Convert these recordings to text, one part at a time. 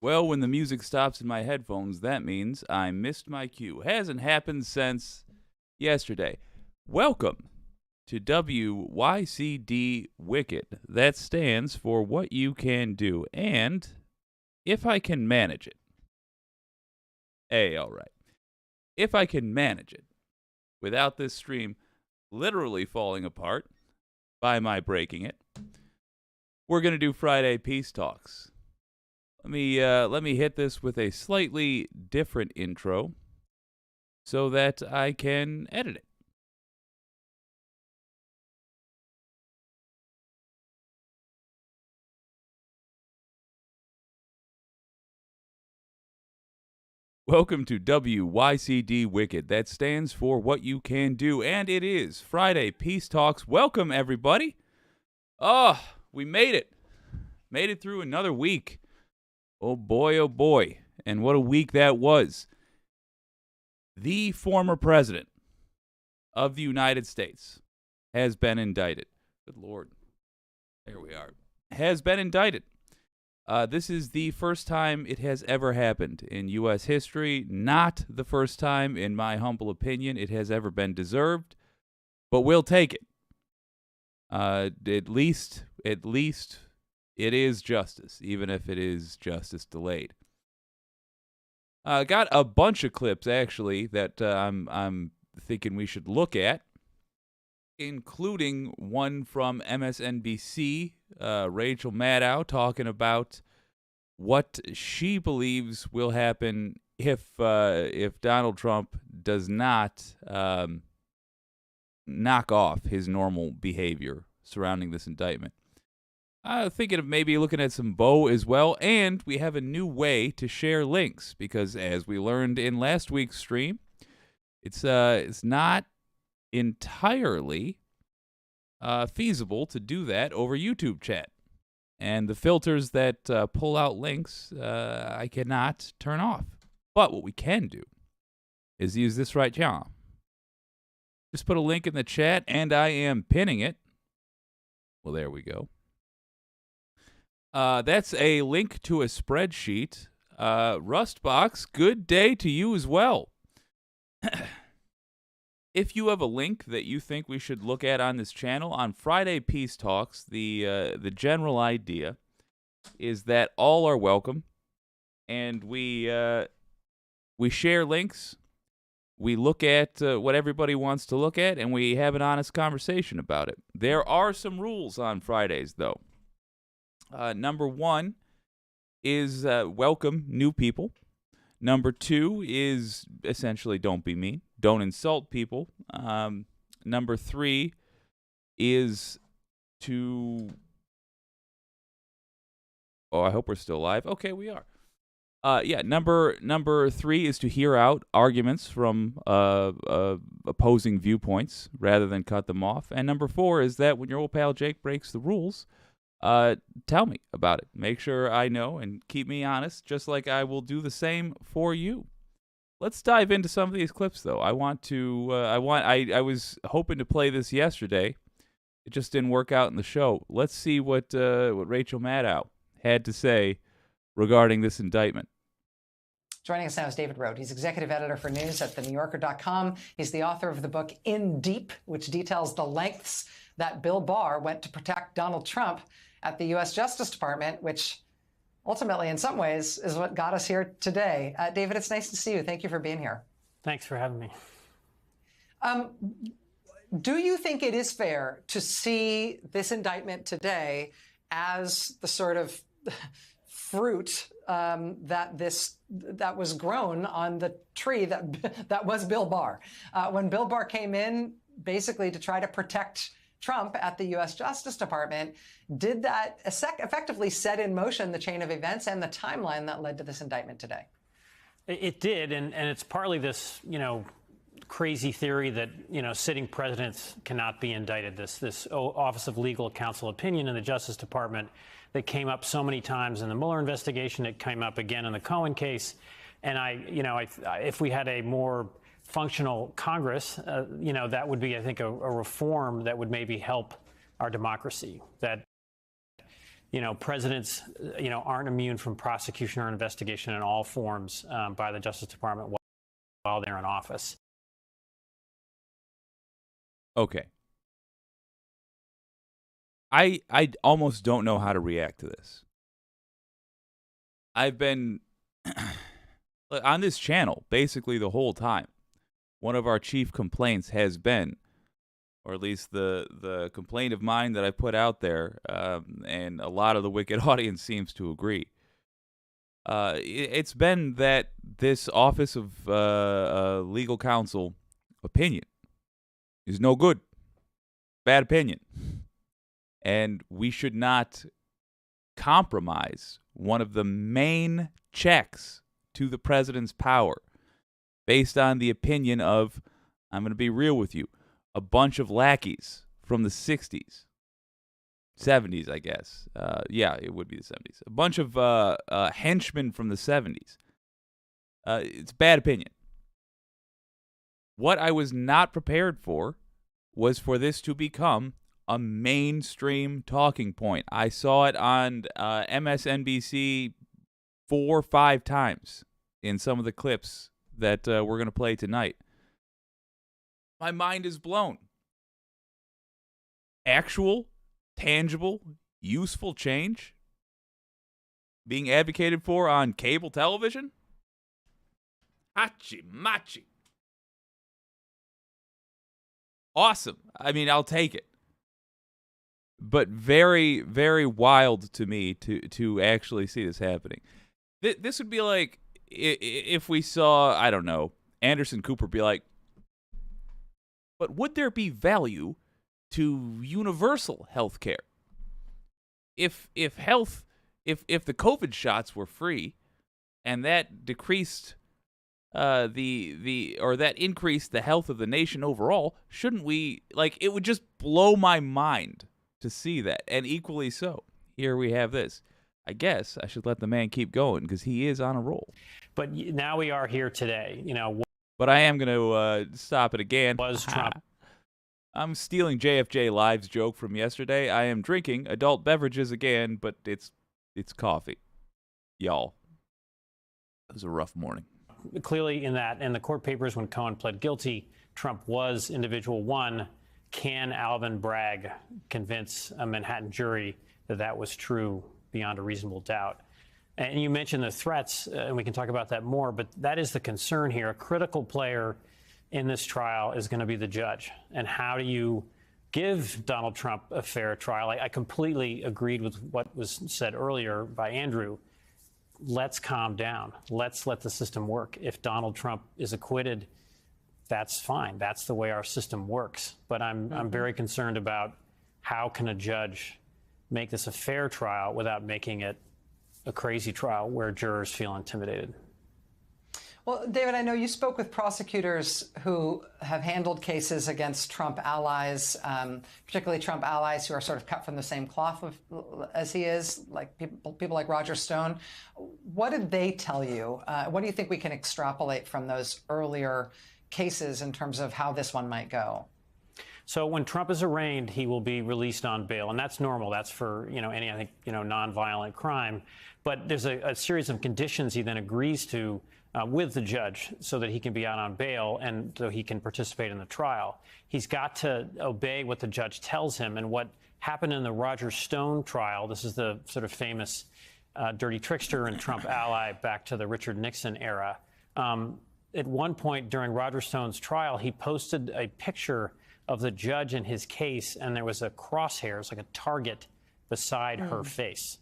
Well, when the music stops in my headphones, that means I missed my cue. Hasn't happened since yesterday. Welcome to WYCD Wicked. That stands for What You Can Do, and if I can manage it. Hey, all right. If I can manage it without this stream literally falling apart by my breaking it, we're going to do Friday Peace Talks. Let me hit this with a slightly different intro so that I can edit it. Welcome to WYCD Wicked. That stands for What You Can Do, and it is Friday Peace Talks. Welcome, everybody. Oh, we made it. Made it through another week. Oh boy, and what a week that was. The former president of the United States has been indicted. Good Lord. There we are. Has been indicted. This is the first time it has ever happened in U.S. history. Not the first time, in my humble opinion, it has ever been deserved, but we'll take it. At least it is justice, even if it is justice delayed. Got a bunch of clips, actually, that I'm thinking we should look at, including one from MSNBC, Rachel Maddow, talking about what she believes will happen if Donald Trump does not knock off his normal behavior surrounding this indictment. Thinking of maybe looking at some Bo as well, and we have a new way to share links because, as we learned in last week's stream, it's not entirely feasible to do that over YouTube chat, and the filters that pull out links I cannot turn off. But what we can do is use this right here. Just put a link in the chat, and I am pinning it. Well, there we go. That's a link to a spreadsheet. Rustbox, good day to you as well. If you have a link that you think we should look at on this channel, on Friday Peace Talks, the general idea is that all are welcome, and we share links, we look at what everybody wants to look at, and we have an honest conversation about it. There are some rules on Fridays, though. Number one is welcome new people. Number two is essentially don't be mean. Don't insult people. Number three is to... Oh, I hope we're still live. Okay, we are. Number three is to hear out arguments from opposing viewpoints rather than cut them off. And number four is that when your old pal Jake breaks the rules, tell me about it. Make sure I know and keep me honest, just like I will do the same for you. Let's dive into some of these clips, though. I was hoping to play this yesterday. It just didn't work out in the show. Let's see what Rachel Maddow had to say regarding this indictment. Joining us now is David Rohde. He's executive editor for news at TheNewYorker.com. He's the author of the book In Deep, which details the lengths that Bill Barr went to protect Donald Trump at the U.S. Justice Department, which ultimately, in some ways, is what got us here today. David, it's nice to see you. Thank you for being here. Thanks for having me. Do you think it is fair to see this indictment today as the sort of fruit that was grown on the tree that was Bill Barr? When Bill Barr came in basically to try to protect Trump at the U.S. Justice Department, did that effectively set in motion the chain of events and the timeline that led to this indictment today? It did, and it's partly this, crazy theory that, sitting presidents cannot be indicted. This Office of Legal Counsel opinion in the Justice Department that came up so many times in the Mueller investigation. It came up again in the Cohen case. And if we had a more functional Congress, that would be, I think, a reform that would maybe help our democracy. That presidents, aren't immune from prosecution or investigation in all forms by the Justice Department while they're in office. Okay. I almost don't know how to react to this. I've been on this channel basically the whole time. One of our chief complaints has been, or at least the complaint of mine that I put out there, and a lot of the Wicked audience seems to agree. It's been that this Office of Legal Counsel opinion is no good. Bad opinion. And we should not compromise one of the main checks to the president's power based on the opinion of, I'm going to be real with you, a bunch of lackeys from the 60s. 70s, I guess. Yeah, it would be the 70s. A bunch of henchmen from the 70s. It's bad opinion. What I was not prepared for was for this to become a mainstream talking point. I saw it on MSNBC 4 or 5 times in some of the clips that we're going to play tonight. My mind is blown. Actual, tangible, useful change being advocated for on cable television? Hachi machi. Awesome. I mean, I'll take it. But very, very wild to me to actually see this happening. This would be like if we saw, I don't know, Anderson Cooper be like, but would there be value to universal health care? If the COVID shots were free and that decreased that increased the health of the nation overall, shouldn't we, it would just blow my mind to see that. And equally so, here we have this. I guess I should let the man keep going because he is on a roll. But now we are here today, But I am going to stop it again. Was Trump? I'm stealing JFJ Live's joke from yesterday. I am drinking adult beverages again, but it's coffee. Y'all. It was a rough morning. Clearly in the court papers when Cohen pled guilty, Trump was individual one. Can Alvin Bragg convince a Manhattan jury that that was true beyond a reasonable doubt? And you mentioned the threats, and we can talk about that more, but that is the concern here. A critical player in this trial is going to be the judge. And how do you give Donald Trump a fair trial? I completely agreed with what was said earlier by Andrew. Let's calm down. Let's let the system work. If Donald Trump is acquitted, that's fine. That's the way our system works. But I'm very concerned about how can a judge make this a fair trial without making it a crazy trial where jurors feel intimidated. Well, David, I know you spoke with prosecutors who have handled cases against Trump allies, particularly Trump allies who are sort of cut from the same cloth as he is, like people like Roger Stone. What did they tell you? What do you think we can extrapolate from those earlier cases in terms of how this one might go? So when Trump is arraigned, he will be released on bail, and that's normal. That's for any nonviolent crime. But there's a series of conditions he then agrees to with the judge so that he can be out on bail and so he can participate in the trial. He's got to obey what the judge tells him. And what happened in the Roger Stone trial, this is the sort of famous dirty trickster and Trump ally back to the Richard Nixon era. At one point during Roger Stone's trial, he posted a picture of the judge in his case, and there was a crosshairs, like a target, beside her face.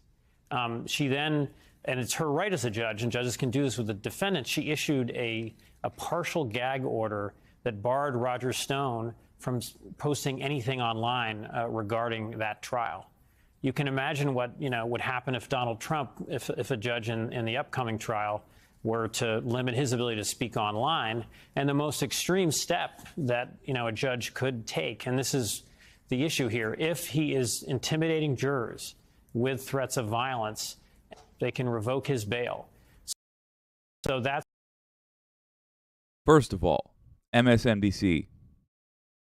She then, and it's her right as a judge, and judges can do this with the defendant, she issued a partial gag order that barred Roger Stone from posting anything online regarding that trial. You can imagine what would happen if Donald Trump, if a judge in the upcoming trial were to limit his ability to speak online. And the most extreme step that a judge could take, and this is the issue here, if he is intimidating jurors with threats of violence, they can revoke his bail. So that's... First of all, MSNBC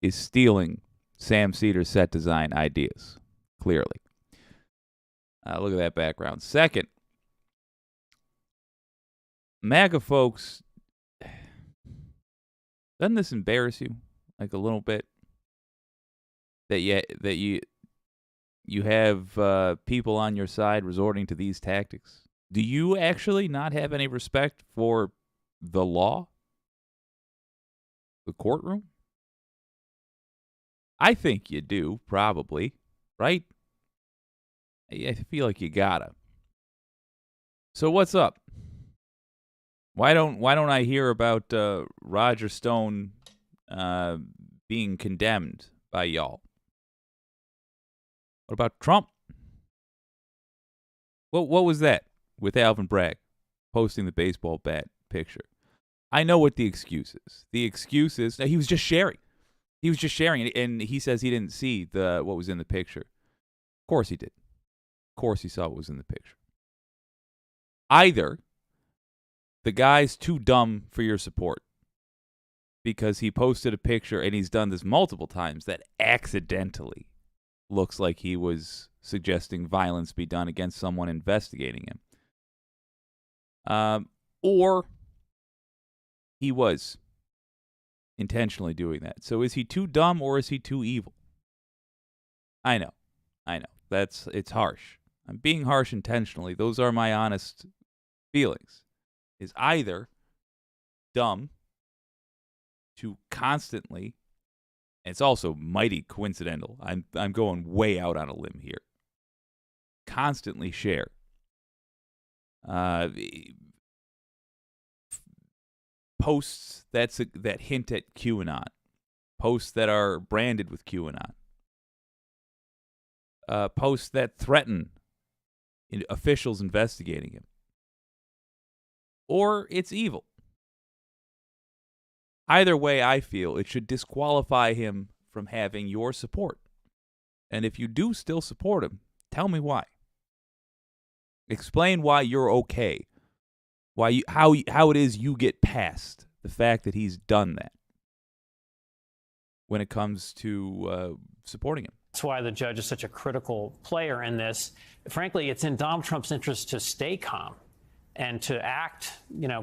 is stealing Sam Cedar's set design ideas, clearly. Look at that background. Second, MAGA folks, doesn't this embarrass you like a little bit? That you have people on your side resorting to these tactics? Do you actually not have any respect for the law? The courtroom? I think you do, probably, right? I feel like you gotta. So what's up? Why don't I hear about Roger Stone being condemned by y'all? What about Trump? What was that with Alvin Bragg posting the baseball bat picture? I know what the excuse is. The excuse is he was just sharing. He was just sharing, and he says he didn't see what was in the picture. Of course he did. Of course he saw what was in the picture. Either the guy's too dumb for your support because he posted a picture, and he's done this multiple times, that accidentally looks like he was suggesting violence be done against someone investigating him. Or he was intentionally doing that. So is he too dumb or is he too evil? I know. It's harsh. I'm being harsh intentionally. Those are my honest feelings. Is either dumb to constantly, and it's also mighty coincidental. I'm going way out on a limb here. Constantly share posts that hint at QAnon, posts that are branded with QAnon, posts that threaten officials investigating him, or it's evil. Either way, I feel it should disqualify him from having your support. And if you do still support him, tell me why. Explain why you're okay. How it is you get past the fact that he's done that when it comes to supporting him. That's why the judge is such a critical player in this. Frankly, it's in Donald Trump's interest to stay calm and to act,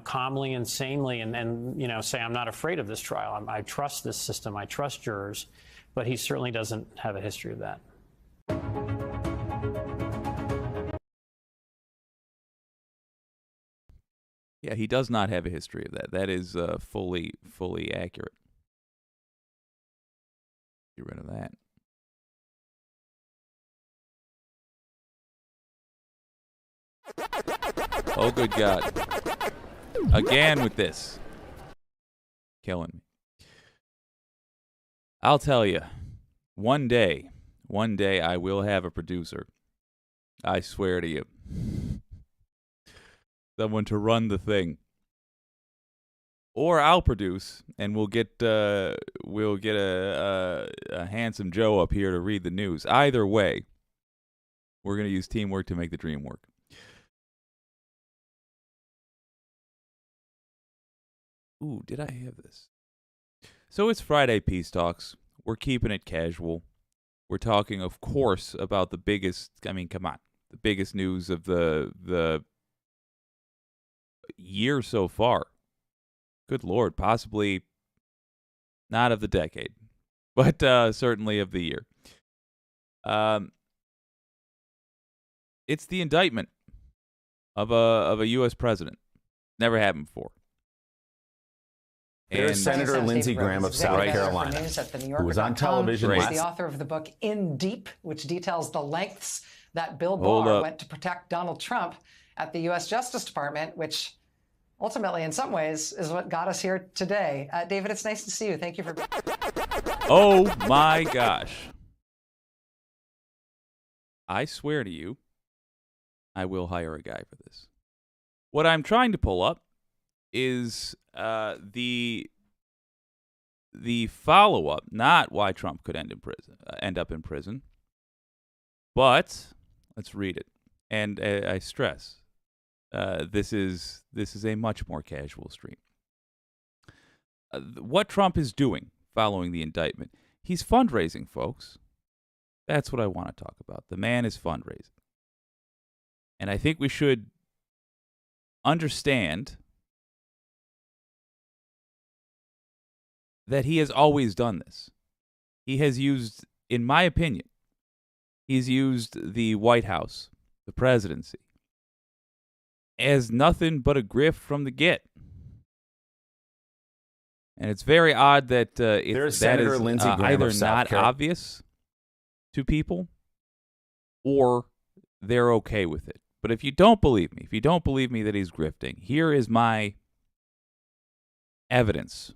calmly and sanely and say, I'm not afraid of this trial. I trust this system. I trust jurors. But he certainly doesn't have a history of that. Yeah, he does not have a history of that. That is fully accurate. Get rid of that. Oh, good God. Again with this. Killing me. I'll tell you, one day I will have a producer. I swear to you. Someone to run the thing. Or I'll produce, and we'll get a handsome Joe up here to read the news. Either way, we're going to use teamwork to make the dream work. Ooh, did I have this? So it's Friday Peace Talks. We're keeping it casual. We're talking, of course, about the biggest, the biggest news of the year so far. Good Lord, possibly not of the decade, but certainly of the year. It's the indictment of a U.S. president. Never happened before. There's Senator Lindsey Graham of South Carolina, who was on television. He's the author of the book In Deep, which details the lengths that Bill Barr went to protect Donald Trump at the U.S. Justice Department, which ultimately, in some ways, is what got us here today. David, it's nice to see you. Thank you for being here. Oh, my gosh. I swear to you, I will hire a guy for this. What I'm trying to pull up is the follow-up, not why Trump could end up in prison, but let's read it. And I stress, this is a much more casual stream. What Trump is doing following the indictment, he's fundraising, folks. That's what I want to talk about. The man is fundraising. And I think we should understand that he has always done this. He has used, in my opinion, he's used the White House, the presidency, as nothing but a grift from the get. And it's very odd that if that is either not obvious to people or they're okay with it. But if you don't believe me, that he's grifting, here is my evidence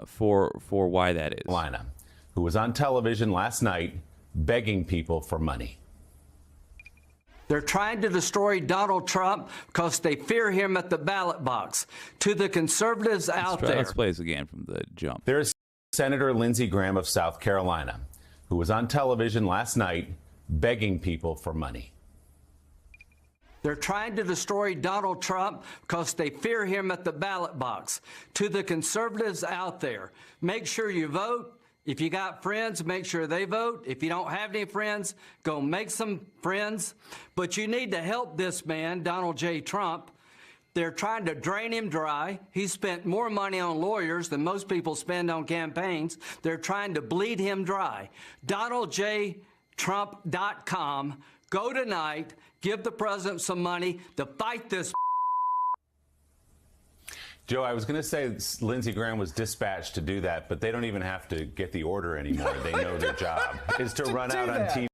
for why that is. Carolina, who was on television last night begging people for money. They're trying to destroy Donald Trump because they fear him at the ballot box. To the conservatives out there. Let's play this again from the jump. There's Senator Lindsey Graham of South Carolina, who was on television last night begging people for money. They're trying to destroy Donald Trump because they fear him at the ballot box. To the conservatives out there, make sure you vote. If you got friends, make sure they vote. If you don't have any friends, go make some friends. But you need to help this man, Donald J. Trump. They're trying to drain him dry. He spent more money on lawyers than most people spend on campaigns. They're trying to bleed him dry. DonaldJTrump.com. Go tonight. Give the president some money to fight this. Joe, I was going to say Lindsey Graham was dispatched to do that, but they don't even have to get the order anymore. They know their job is to run out on TV.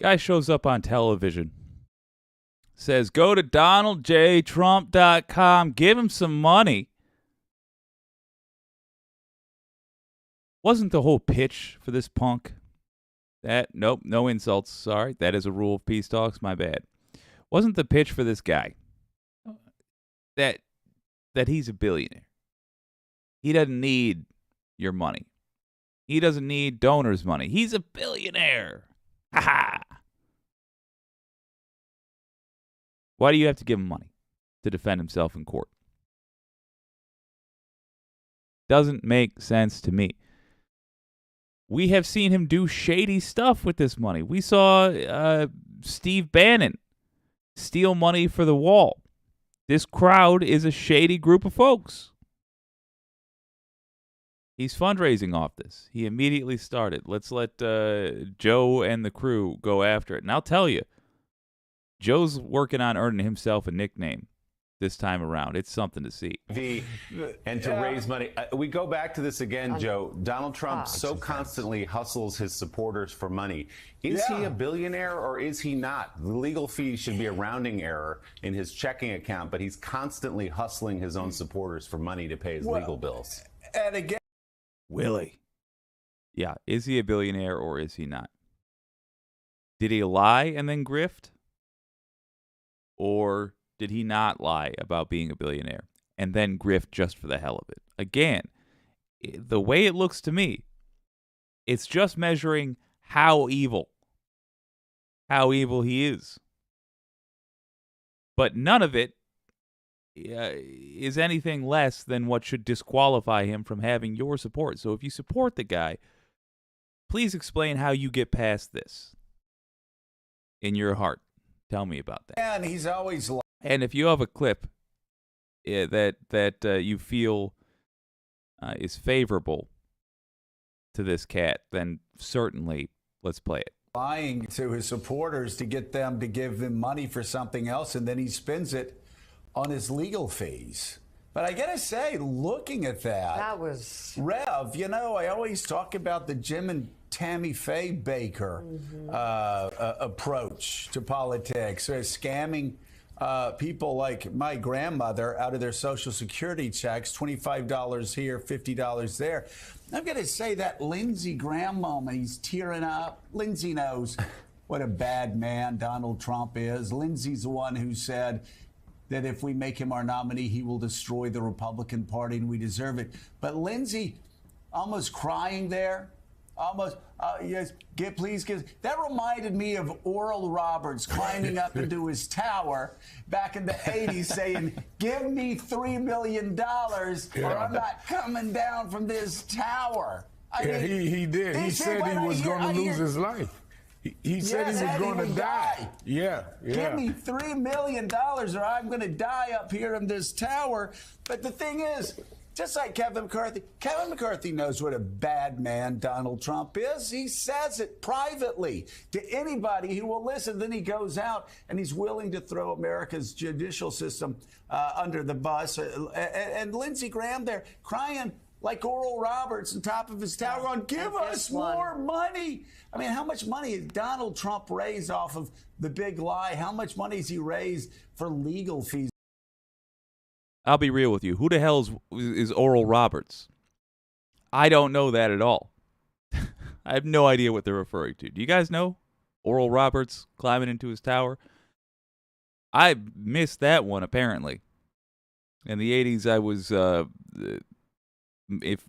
Guy shows up on television, says, go to DonaldJTrump.com, give him some money. Wasn't the whole pitch for this punk nope, no insults, sorry, that is a rule of Peace Talks, my bad. Wasn't the pitch for this guy that he's a billionaire? He doesn't need your money. He doesn't need donors' money. He's a billionaire. Ha ha. Why do you have to give him money to defend himself in court? Doesn't make sense to me. We have seen him do shady stuff with this money. We saw Steve Bannon steal money for the wall. This crowd is a shady group of folks. He's fundraising off this. He immediately started. Let's let Joe and the crew go after it. And I'll tell you, Joe's working on earning himself a nickname this time around. It's something to see. And to raise money. We go back to this again, Joe. Donald Trump so constantly hustles his supporters for money. Is he a billionaire or is he not? The legal fee should be a rounding error in his checking account, but he's constantly hustling his own supporters for money to pay his legal bills. And again, Willie. Yeah, is he a billionaire or is he not? Did he lie and then grift? Or did he not lie about being a billionaire and then grift just for the hell of it? Again, the way it looks to me, it's just measuring how evil he is. But none of it is anything less than what should disqualify him from having your support. So if you support the guy, please explain how you get past this in your heart. Tell me about that. and he's always And if you have a clip that you feel is favorable to this cat, then certainly let's play it. lying to his supporters to get them to give him money for something else, and then he spends it on his legal fees. But I gotta say, looking at that was Rev, you know, I always talk about the Jim and Tammy Faye Baker approach to politics, scamming people like my grandmother out of their Social Security checks, $25 here, $50 there. I'm going to say that Lindsey Graham moment, he's tearing up. Lindsey knows what a bad man Donald Trump is. Lindsey's the one who said that if we make him our nominee, he will destroy the Republican Party, and we deserve it. But Lindsey almost crying there. Almost, yes, please give. That reminded me of Oral Roberts climbing up into his tower back in the 80s saying, give me $3 million or I'm not coming down from this tower. He did. He said he was going to lose his life. He said Yes, he was Eddie going to would die. Yeah. Give me $3 million or I'm going to die up here in this tower. But the thing is, just like Kevin McCarthy knows what a bad man Donald Trump is. He says it privately to anybody who will listen. Then he goes out and he's willing to throw America's judicial system under the bus. And Lindsey Graham there crying like Oral Roberts on top of his tower going, give us more money. I mean, how much money did Donald Trump raise off of the big lie? How much money has he raised for legal fees? I'll be real with you. Who the hell is Oral Roberts? I don't know that at all. I have no idea what they're referring to. Do you guys know Oral Roberts climbing into his tower? I missed that one, apparently. In the 80s, I was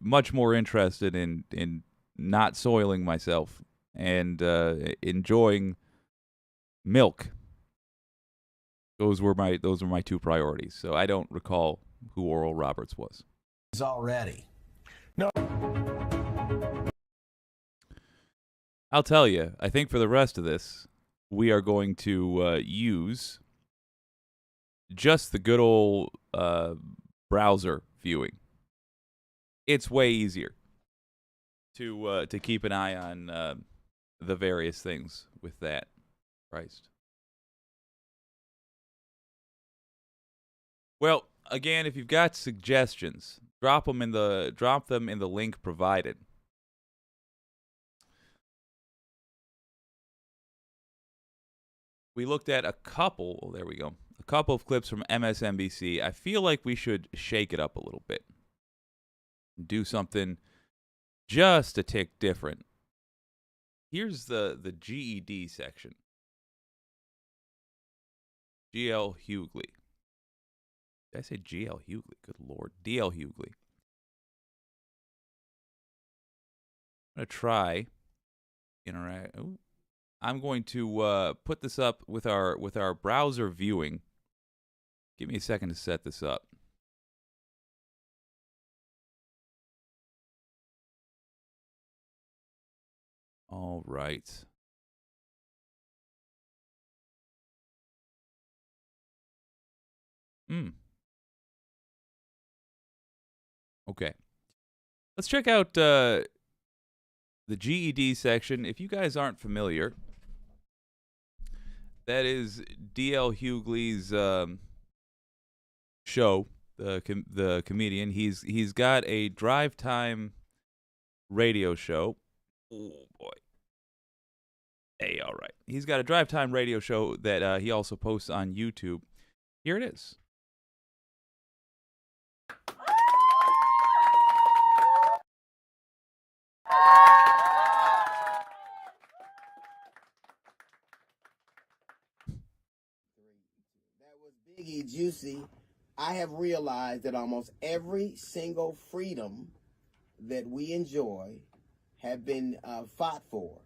much more interested in not soiling myself and enjoying milk. Those were my two priorities. So I don't recall who Oral Roberts was. Already. No. I'll tell you, I think for the rest of this, we are going to use just the good old browser viewing. It's way easier to keep an eye on the various things with that. Christ. Well, again, if you've got suggestions, drop them in the link provided. We looked at a couple of clips from MSNBC. I feel like we should shake it up a little bit. Do something just a tick different. Here's the GED section. G.L. Hughley. Did I say G.L. Hughley? Good Lord. D.L. Hughley. I'm going to try interact. Ooh. I'm going to put this up with our browser viewing. Give me a second to set this up. All right. Okay. Let's check out the GED section. If you guys aren't familiar, that is D.L. Hughley's show, the comedian. He's got a drive time radio show. Oh boy. Hey, all right. He's got a drive time radio show that he also posts on YouTube. Here it is. That was Biggie Juicy. I have realized that almost every single freedom that we enjoy have been fought for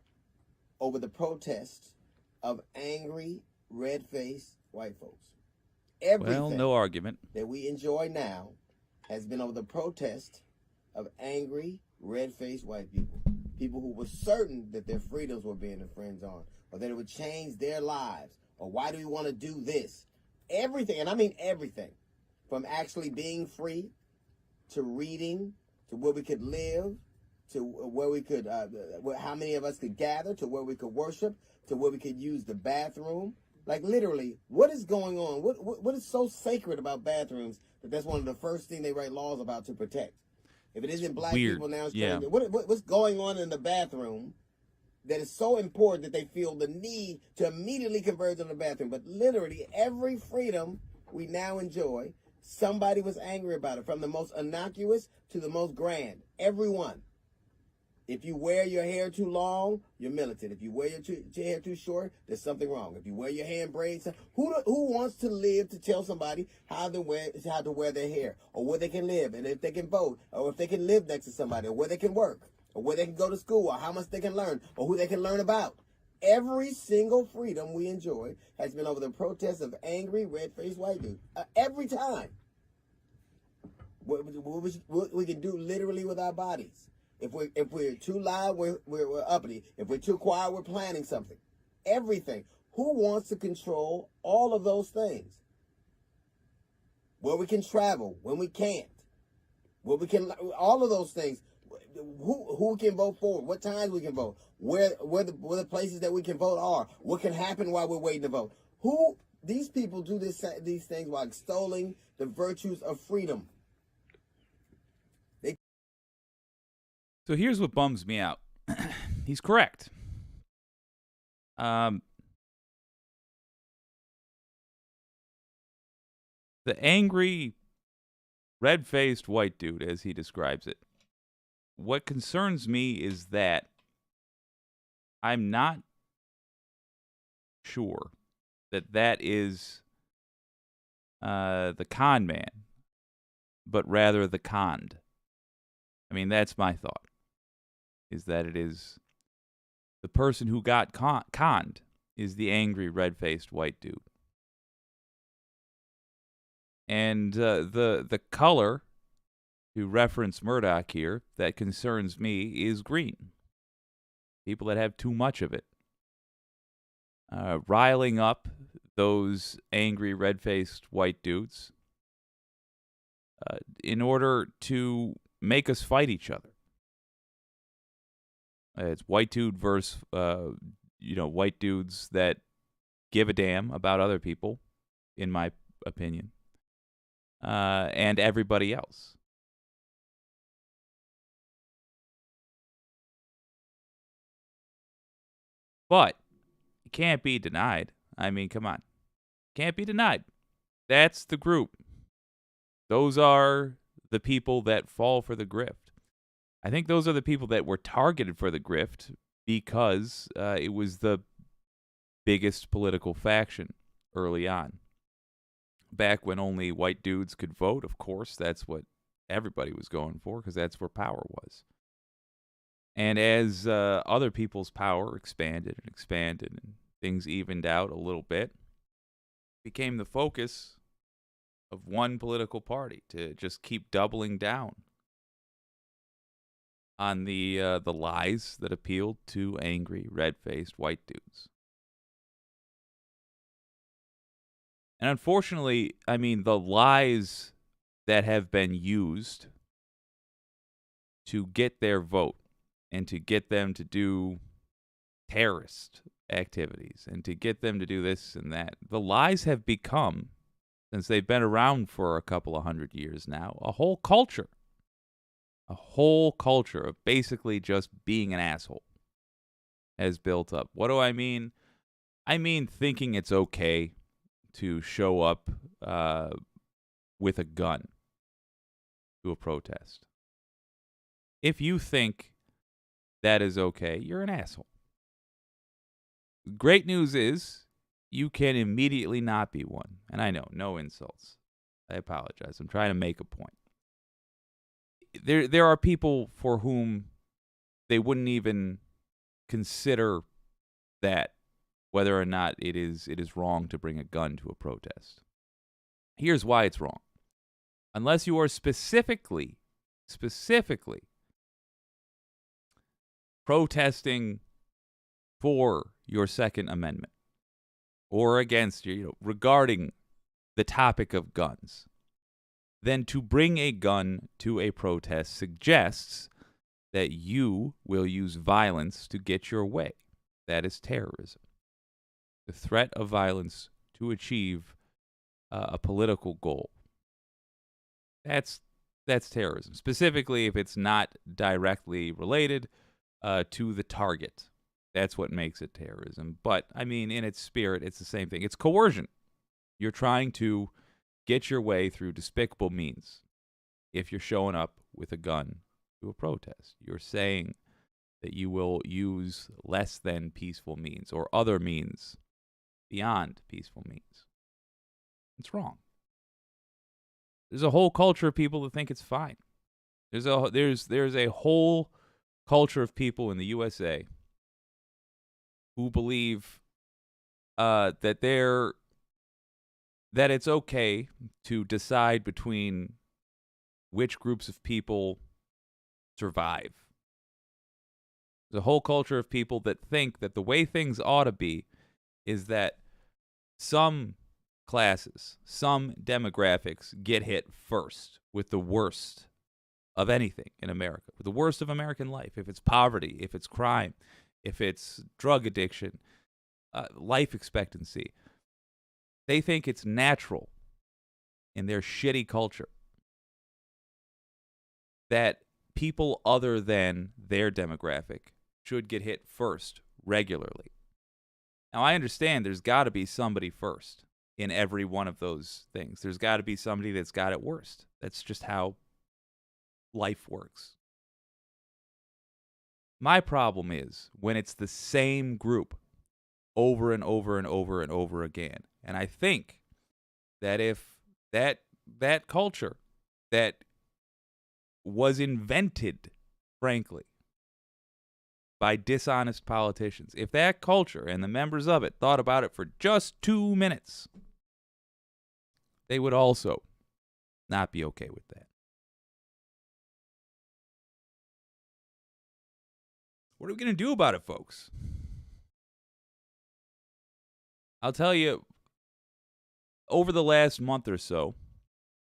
over the protests of angry, red-faced white folks. Everything no argument that we enjoy now has been over the protest of angry, red-faced white people. People who were certain that their freedoms were being infringed on, or that it would change their lives, or why do we want to do this? Everything, and I mean everything, from actually being free, to reading, to where we could live, to where we could, how many of us could gather, to where we could worship, to where we could use the bathroom. Like literally, what is going on? What is so sacred about bathrooms that that's one of the first things they write laws about to protect? If it isn't black people now, yeah. What's going on in the bathroom that is so important that they feel the need to immediately convert to the bathroom? But literally every freedom we now enjoy, somebody was angry about it, from the most innocuous to the most grand. Everyone. If you wear your hair too long, you're militant. If you wear your hair too short, there's something wrong. If you wear your hair in braids, who wants to live to tell somebody how to wear their hair, or where they can live, and if they can vote, or if they can live next to somebody, or where they can work, or where they can go to school, or how much they can learn, or who they can learn about? Every single freedom we enjoy has been over the protest of angry, red-faced white dudes. Every time. What we can do literally with our bodies. If we're too loud, we're uppity. If we're too quiet, we're planning something. Everything. Who wants to control all of those things? Where we can travel, when we can't, where we can, all of those things. Who can vote for? What times we can vote? Where the places that we can vote are? What can happen while we're waiting to vote? These people do these things while extolling the virtues of freedom. So here's what bums me out. He's correct. The angry, red-faced white dude, as he describes it. What concerns me is that I'm not sure that is the con man, but rather the conned. I mean, that's my thought, is that it is the person who got conned is the angry, red-faced white dude. And the color, to reference Murdoch here, that concerns me is green. People that have too much of it. Riling up those angry, red-faced white dudes in order to make us fight each other. It's white dude versus, white dudes that give a damn about other people, in my opinion, and everybody else. But it can't be denied. I mean, come on. Can't be denied. That's the group. Those are the people that fall for the grift. I think those are the people that were targeted for the grift because it was the biggest political faction early on. Back when only white dudes could vote, of course, that's what everybody was going for because that's where power was. And as other people's power expanded and things evened out a little bit, became the focus of one political party to just keep doubling down on the lies that appealed to angry, red-faced white dudes. And unfortunately, I mean, the lies that have been used to get their vote and to get them to do terrorist activities and to get them to do this and that, the lies have become, since they've been around for a couple of 100 years now, a whole culture. A whole culture of basically just being an asshole has built up. What do I mean? I mean thinking it's okay to show up with a gun to a protest. If you think that is okay, you're an asshole. Great news is you can immediately not be one. And I know, no insults. I apologize. I'm trying to make a point. There are people for whom they wouldn't even consider that, whether or not it is wrong to bring a gun to a protest. Here's why it's wrong. Unless you are specifically protesting for your Second Amendment or against regarding the topic of guns, then to bring a gun to a protest suggests that you will use violence to get your way. That is terrorism. The threat of violence to achieve a political goal. That's terrorism. Specifically, if it's not directly related to the target. That's what makes it terrorism. But, I mean, in its spirit, it's the same thing. It's coercion. You're trying to get your way through despicable means. If you're showing up with a gun to a protest, you're saying that you will use less than peaceful means or other means beyond peaceful means. It's wrong. There's a whole culture of people that think it's fine. There's a whole culture of people in the USA who believe that it's okay to decide between which groups of people survive There's a whole culture of people that think that the way things ought to be is that some classes, some demographics get hit first with the worst of anything in America, with the worst of American life. If it's poverty, if it's crime, if it's drug addiction, life expectancy, they think it's natural in their shitty culture that people other than their demographic should get hit first regularly. Now, I understand there's got to be somebody first in every one of those things. There's got to be somebody that's got it worst. That's just how life works. My problem is when it's the same group over and over and over and over again. And I think that if that culture that was invented, frankly, by dishonest politicians, if that culture and the members of it thought about it for just 2 minutes, they would also not be okay with that. What are we going to do about it, folks? I'll tell you, over the last month or so,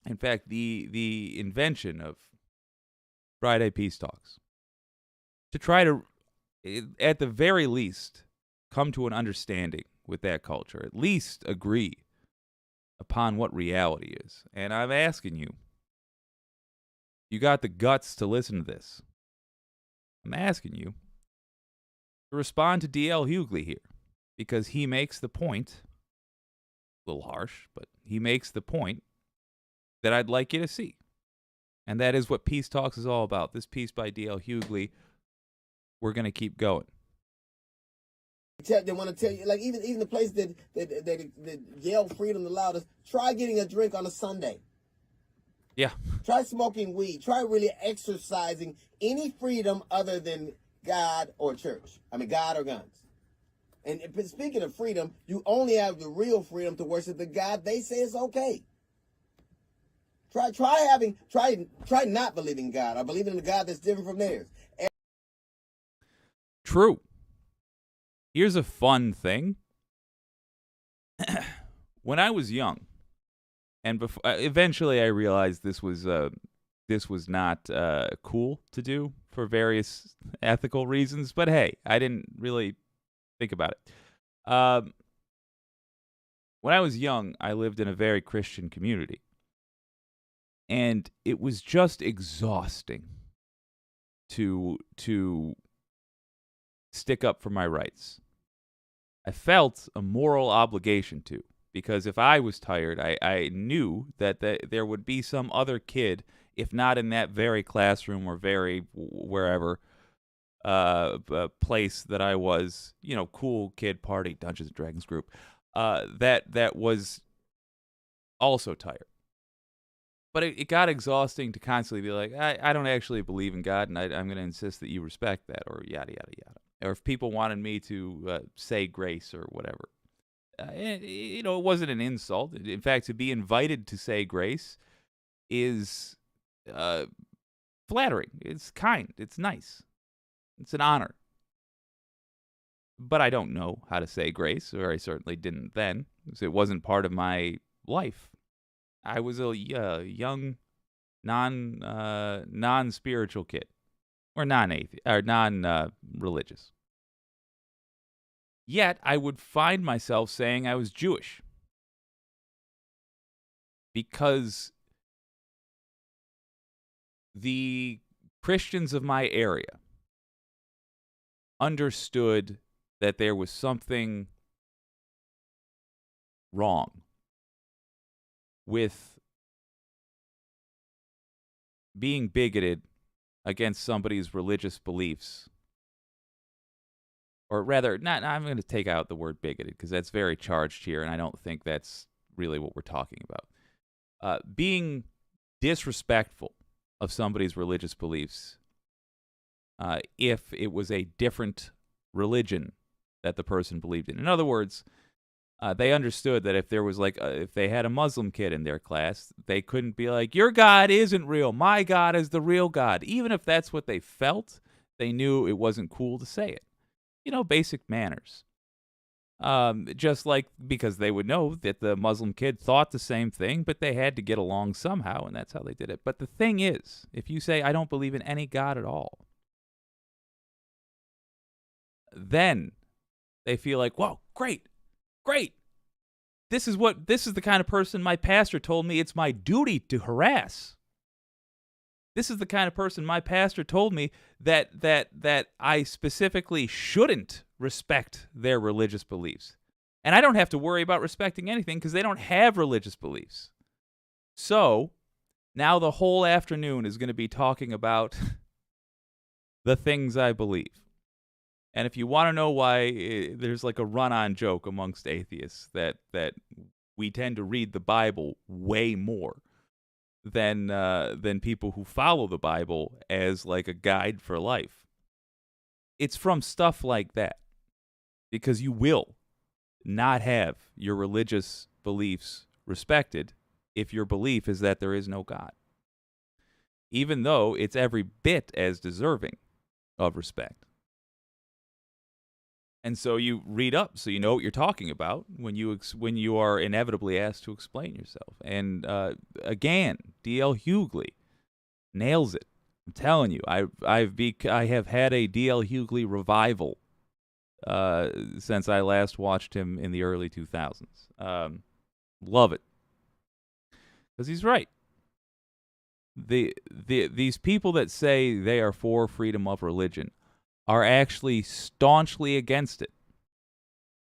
in fact, the invention of Friday Peace Talks, to try to, at the very least, come to an understanding with that culture, at least agree upon what reality is. And I'm asking you, you got the guts to listen to this. I'm asking you to respond to D.L. Hughley here, because he makes the point, a little harsh, but he makes the point that I'd like you to see. And that is what Peace Talks is all about. This piece by D.L. Hughley, we're going to keep going. They want to tell you, like even the place that yell freedom the loudest, try getting a drink on a Sunday. Yeah. Try smoking weed. Try really exercising any freedom other than God or church. I mean, God or guns. And speaking of freedom, you only have the real freedom to worship the God they say is okay. Try not believing in God or believing in a God that's different from theirs. True. Here's a fun thing. When I was young, and before, eventually I realized this was not cool to do for various ethical reasons. But hey, I didn't really think about it. When I was young, I lived in a very Christian community, and it was just exhausting to stick up for my rights. I felt a moral obligation to, because if I was tired, I knew that there would be some other kid, if not in that very classroom or very wherever place that I was, cool kid party, Dungeons and Dragons group, that was also tired. But it got exhausting to constantly be like, I don't actually believe in God, and I'm going to insist that you respect that, or yada, yada, yada. Or if people wanted me to say grace or whatever. It wasn't an insult. In fact, to be invited to say grace is flattering. It's kind. It's nice. It's an honor. But I don't know how to say grace, or I certainly didn't then, because it wasn't part of my life. I was a young, non-spiritual kid, or non-religious. Yet I would find myself saying I was Jewish, because the Christians of my area understood that there was something wrong with being bigoted against somebody's religious beliefs. Or rather, I'm going to take out the word bigoted, because that's very charged here, and I don't think that's really what we're talking about. Being disrespectful of somebody's religious beliefs, if it was a different religion that the person believed in. In other words, they understood that if there was if they had a Muslim kid in their class, they couldn't be like, your God isn't real, my God is the real God. Even if that's what they felt, They knew it wasn't cool to say it. Basic manners. Just like because they would know that the Muslim kid thought the same thing, but they had to get along somehow, and that's how they did it. But the thing is, if you say, I don't believe in any God at all, then they feel like, whoa, great. This is the kind of person my pastor told me it's my duty to harass. This is the kind of person my pastor told me that I specifically shouldn't respect their religious beliefs. And I don't have to worry about respecting anything because they don't have religious beliefs. So now the whole afternoon is going to be talking about the things I believe. And if you want to know why there's like a run-on joke amongst atheists that we tend to read the Bible way more than people who follow the Bible as like a guide for life. It's from stuff like that, because you will not have your religious beliefs respected if your belief is that there is no God, even though it's every bit as deserving of respect. And so you read up so you know what you're talking about when you are inevitably asked to explain yourself. And again, D.L. Hughley nails it. I'm telling you, I have had a D.L. Hughley revival since I last watched him in the early 2000s. Love it, because he's right. These people that say they are for freedom of religion are actually staunchly against it.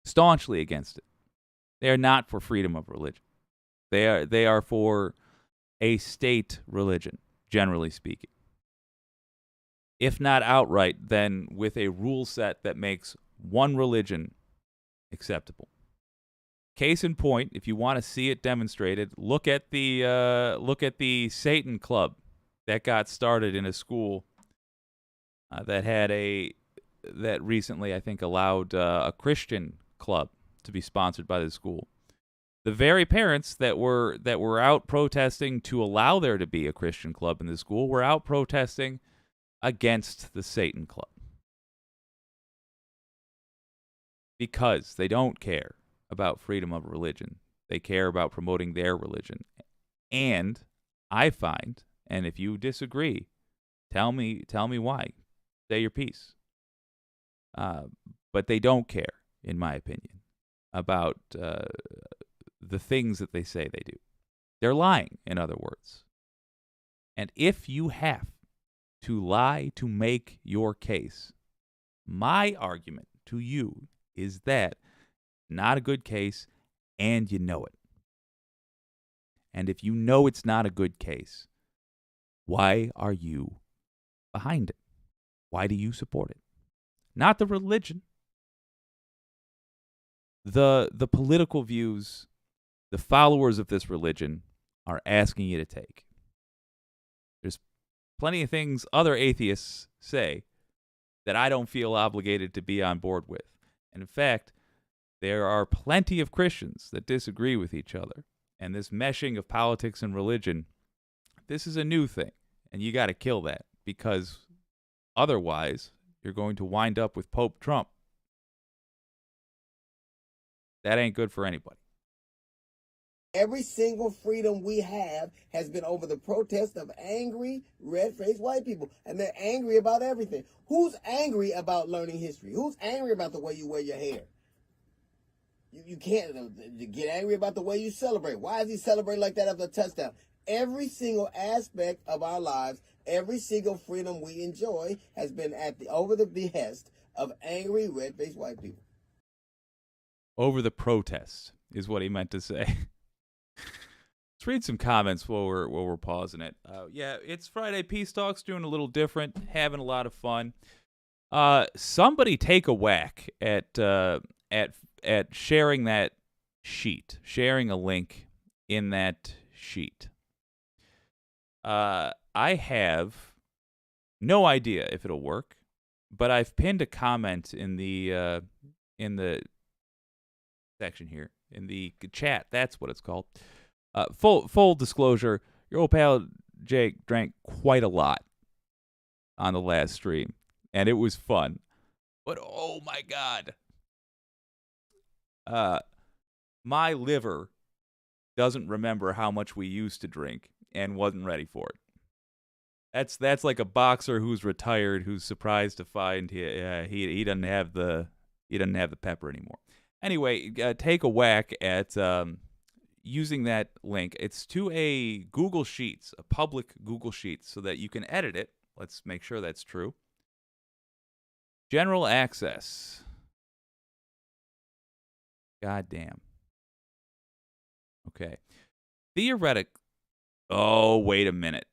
Staunchly against it. They are not for freedom of religion. They are for a state religion, generally speaking. If not outright, then with a rule set that makes one religion acceptable. Case in point, if you want to see it demonstrated, look at the Satan Club that got started in a school that recently, I think, allowed a Christian club to be sponsored by the school. The very parents that were out protesting to allow there to be a Christian club in the school were out protesting against the Satan Club, because they don't care about freedom of religion. They care about promoting their religion. And I find, and if you disagree, tell me why. Say your piece. But they don't care, in my opinion, about the things that they say they do. They're lying, in other words. And if you have to lie to make your case, my argument to you is that not a good case, and you know it. And if you know it's not a good case, why are you behind it? Why do you support it? Not the religion. The political views the followers of this religion are asking you to take. There's plenty of things other atheists say that I don't feel obligated to be on board with. And in fact, there are plenty of Christians that disagree with each other. And this meshing of politics and religion, this is a new thing. And you got to kill that, because otherwise you're going to wind up with Pope Trump. That ain't good for anybody. Every single freedom we have has been over the protest of angry, red-faced white people. And they're angry about everything. Who's angry about learning history? Who's angry about the way you wear your hair? You can't get angry about the way you celebrate. Why is he celebrating like that after a touchdown? Every single aspect of our lives, every single freedom we enjoy has been over the behest of angry, red-faced white people. Over the protest is what he meant to say. Let's read some comments while we're pausing it. Yeah, it's Friday Peace Talks, doing a little different, having a lot of fun. Somebody take a whack at sharing that sheet, sharing a link in that sheet. I have no idea if it'll work, but I've pinned a comment in the section here, in the chat. That's what it's called. Full disclosure, your old pal Jake drank quite a lot on the last stream. and it was fun. But oh my God. My liver doesn't remember how much we used to drink and wasn't ready for it. That's like a boxer who's retired who's surprised to find he doesn't have the pepper anymore. Anyway, take a whack at using that link. It's to a Google Sheets, a public Google Sheets, so that you can edit it. Let's make sure that's true. General access. God damn. Okay. Theoretic. Oh, wait a minute.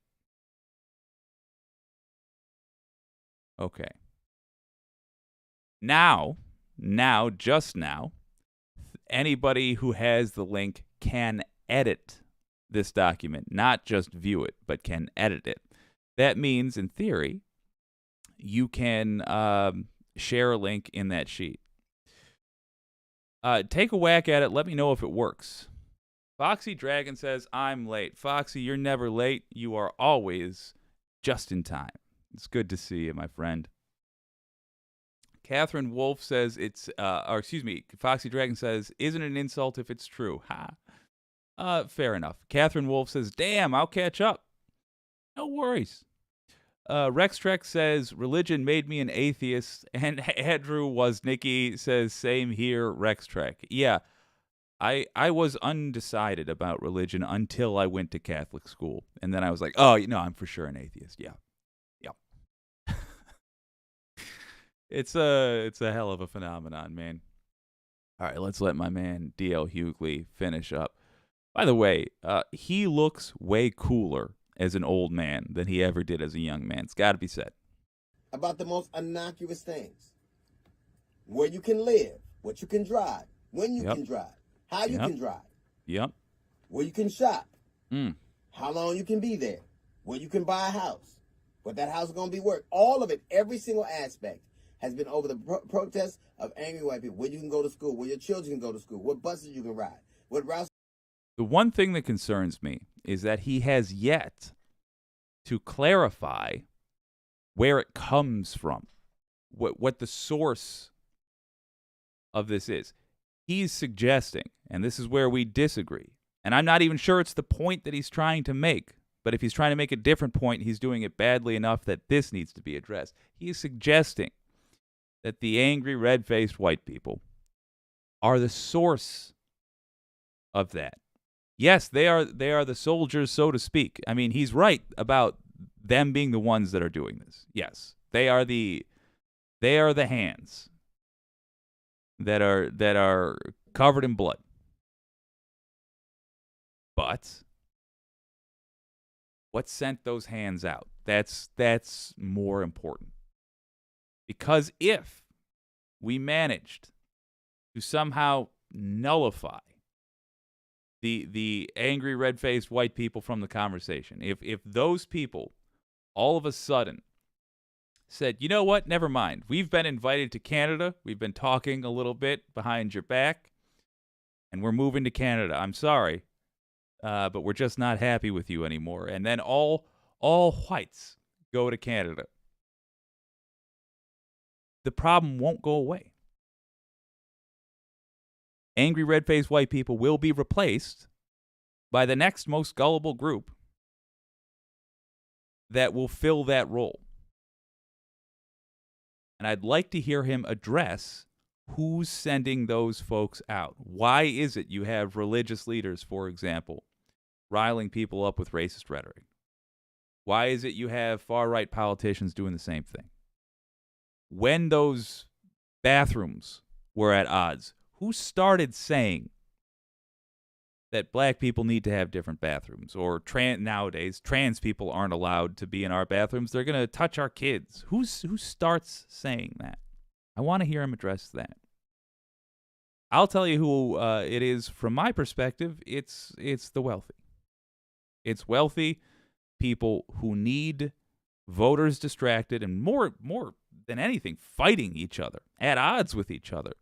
Okay. Now, just now, anybody who has the link can edit this document, not just view it, but can edit it. That means, in theory, you can share a link in that sheet. Take a whack at it. Let me know if it works. Foxy Dragon says, I'm late. Foxy, you're never late. You are always just in time. It's good to see you, my friend. Catherine Wolf says Foxy Dragon says, isn't an insult if it's true. Ha. Fair enough. Catherine Wolf says, damn, I'll catch up. No worries. Rex Trek says, religion made me an atheist. And Andrew Woznicki says, same here, Rex Trek. Yeah, I was undecided about religion until I went to Catholic school. And then I was like, oh, I'm for sure an atheist. Yeah. It's a hell of a phenomenon, man. All right, let's let my man D.L. Hughley finish up. By the way, he looks way cooler as an old man than he ever did as a young man. It's got to be said. About the most innocuous things. Where you can live, what you can drive, when you can drive, how you can drive. Yep. Where you can shop. How long you can be there. Where you can buy a house. What that house is going to be worth. All of it, every single aspect, has been over the protest of angry white people. Where you can go to school, where your children can go to school, what buses you can ride, what routes. The one thing that concerns me is that he has yet to clarify where it comes from, what the source of this is. He's suggesting, and this is where we disagree, and I'm not even sure it's the point that he's trying to make, but if he's trying to make a different point, he's doing it badly enough that this needs to be addressed. He's suggesting that the angry, red-faced white people are the source of that. Yes, they are the soldiers, so to speak. I mean, he's right about them being the ones that are doing this. Yes, they are the hands that are covered in blood. But what sent those hands out? That's more important. Because if we managed to somehow nullify the angry, red-faced white people from the conversation, if those people all of a sudden said, you know what, never mind, we've been invited to Canada, we've been talking a little bit behind your back, and we're moving to Canada. I'm sorry, but we're just not happy with you anymore. And then all whites go to Canada. The problem won't go away. Angry, red-faced white people will be replaced by the next most gullible group that will fill that role. And I'd like to hear him address who's sending those folks out. Why is it you have religious leaders, for example, riling people up with racist rhetoric? Why is it you have far-right politicians doing the same thing? When those bathrooms were at odds, who started saying that black people need to have different bathrooms? Or nowadays, trans people aren't allowed to be in our bathrooms. They're going to touch our kids. Who starts saying that? I want to hear him address that. I'll tell you who it is from my perspective. It's the wealthy. It's wealthy people who need voters distracted and more than anything, fighting each other, at odds with each other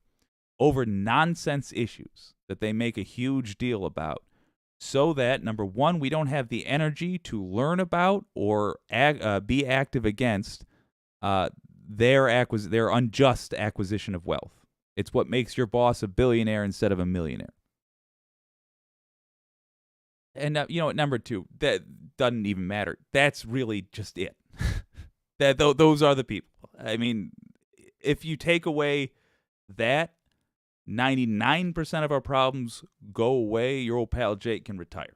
over nonsense issues that they make a huge deal about, so that, number one, we don't have the energy to learn about or be active against their unjust acquisition of wealth. It's what makes your boss a billionaire instead of a millionaire. And number two, that doesn't even matter. That's really just it. Those are the people. I mean, if you take away that, 99% of our problems go away. Your old pal Jake can retire.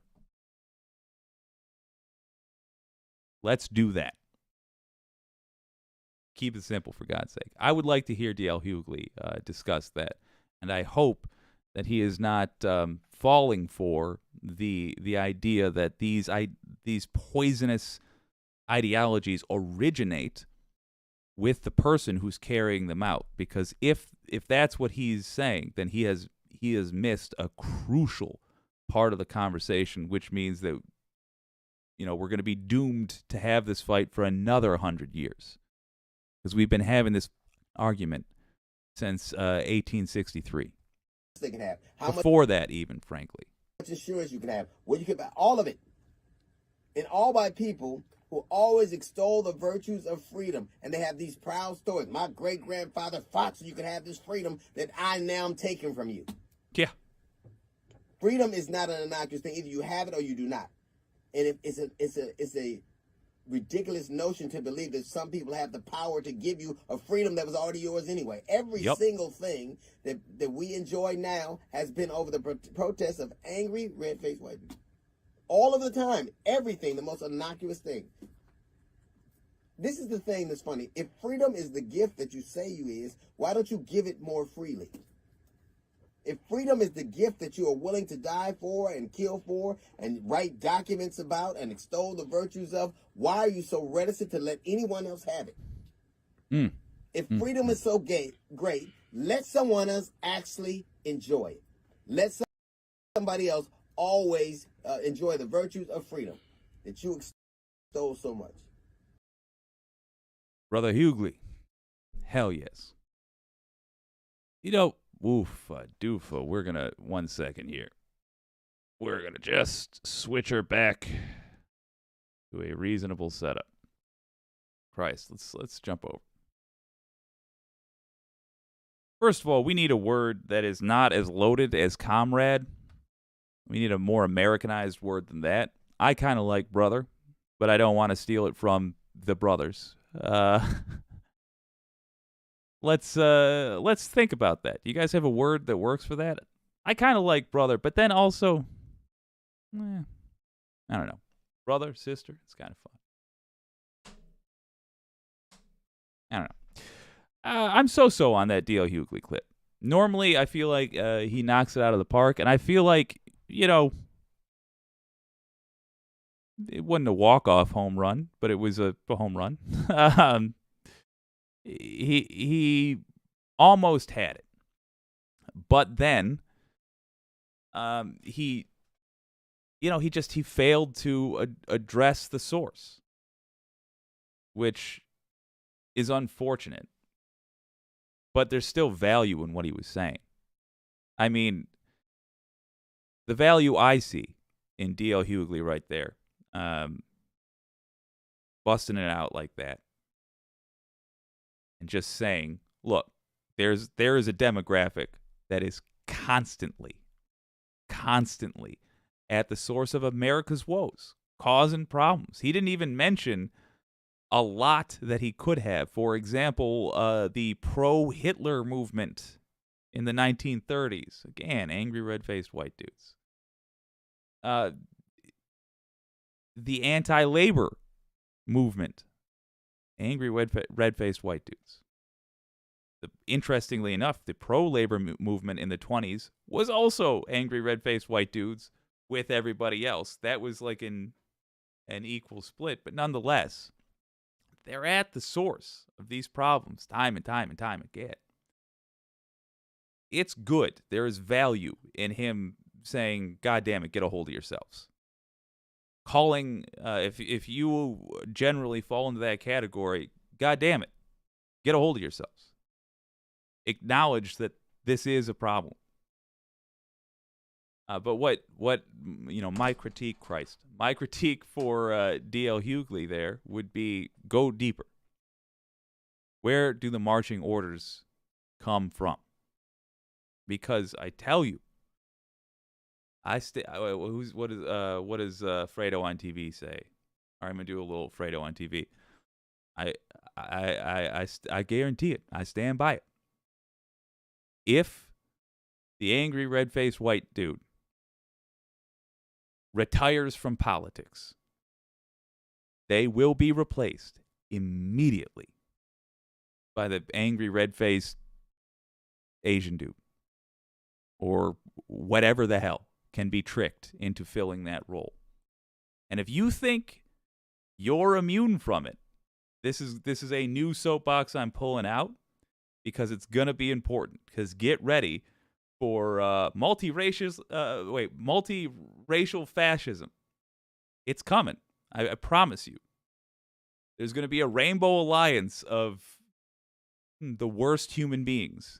Let's do that. Keep it simple, for God's sake. I would like to hear D.L. Hughley discuss that, and I hope that he is not falling for the idea that these poisonous ideologies originate with the person who's carrying them out. Because if that's what he's saying, then he has missed a crucial part of the conversation, which means that we're going to be doomed to have this fight for another 100 years. Because we've been having this argument since 1863. They can have. Before that, even, frankly. How much insurance you can have. What you can buy. All of it. And all by people who always extol the virtues of freedom. And they have these proud stories. My great-grandfather fought so you could have this freedom that I now am taking from you. Yeah. Freedom is not an innocuous thing. Either you have it or you do not. And it's a ridiculous notion to believe that some people have the power to give you a freedom that was already yours anyway. Every single thing that we enjoy now has been over the protests of angry, red-faced white people. All of the time. Everything. The most innocuous thing. This is the thing that's funny. If freedom is the gift that you say you is, why don't you give it more freely? If freedom is the gift that you are willing to die for and kill for and write documents about and extol the virtues of, why are you so reticent to let anyone else have it? If freedom is so great, let someone else actually enjoy it. Let somebody else always enjoy the virtues of freedom that you extol so much. Brother Hughley, hell yes. Oofa doofa, we're going to, 1 second here. We're going to just switch her back to a reasonable setup. Christ, let's jump over. First of all, we need a word that is not as loaded as comrade. We need a more Americanized word than that. I kind of like brother, but I don't want to steal it from the brothers. Let's think about that. You guys have a word that works for that? I kind of like brother, but then also, I don't know. Brother, sister, it's kind of fun. I don't know. I'm so on that D.L. Hughley clip. Normally, I feel like he knocks it out of the park, and I feel like, it wasn't a walk-off home run, but it was a home run. He almost had it, but then he failed to address the source, which is unfortunate. But there's still value in what he was saying. I mean, the value I see in D.L. Hughley right there, busting it out like that, and just saying, look, there is a demographic that is constantly at the source of America's woes, causing problems. He didn't even mention a lot that he could have. For example, the pro-Hitler movement in the 1930s. Again, angry, red-faced white dudes. The anti-labor movement. Angry, red-faced white dudes. Interestingly enough, the pro-labor movement in the 20s was also angry, red-faced white dudes with everybody else. That was like an equal split, but nonetheless, they're at the source of these problems time and time again. It's good. There is value in him saying, God damn it, get a hold of yourselves. Calling, if you generally fall into that category, God damn it, get a hold of yourselves. Acknowledge that this is a problem. But what my critique for D.L. Hughley there would be go deeper. Where do the marching orders come from? Because I tell you, what does Fredo on TV say? I'm gonna do a little Fredo on TV. I guarantee it. I stand by it. If the angry red-faced white dude retires from politics, they will be replaced immediately by the angry red-faced Asian dude or whatever the hell can be tricked into filling that role. And if you think you're immune from it, this is a new soapbox I'm pulling out because it's going to be important. Because get ready for multiracial fascism. It's coming. I promise you. There's going to be a rainbow alliance of the worst human beings.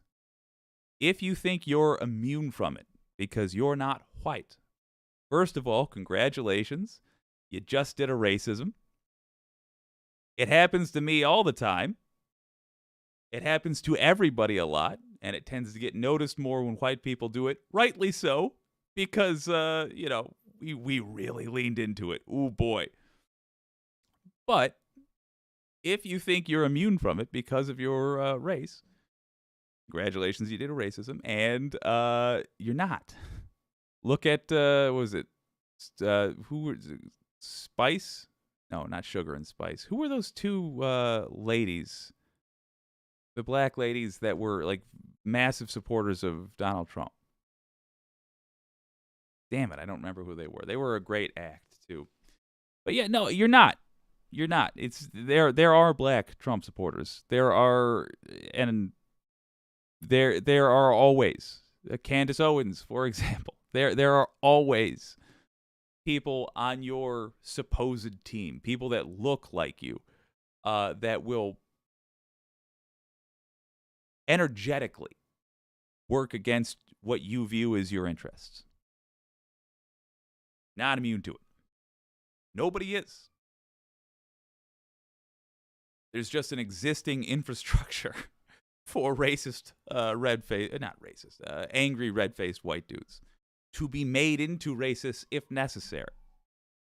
If you think you're immune from it because you're not white, first of all, congratulations. You just did a racism. It happens to me all the time. It happens to everybody a lot, and it tends to get noticed more when white people do it. Rightly so, because, we really leaned into it. Ooh, boy. But if you think you're immune from it because of your race, congratulations, you did a racism, and you're not. Look at, what was it? Who was it? Spice? No, not Sugar and Spice. Who were those two ladies? The black ladies that were like massive supporters of Donald Trump. Damn it, I don't remember who they were. They were a great act too. But yeah, no, you're not. You're not. It's there are black Trump supporters. There are always Candace Owens, for example. There are always people on your supposed team, people that look like you, that will energetically work against what you view as your interests. Not immune to it. Nobody is. There's just an existing infrastructure for racist, angry red-faced white dudes to be made into racists if necessary.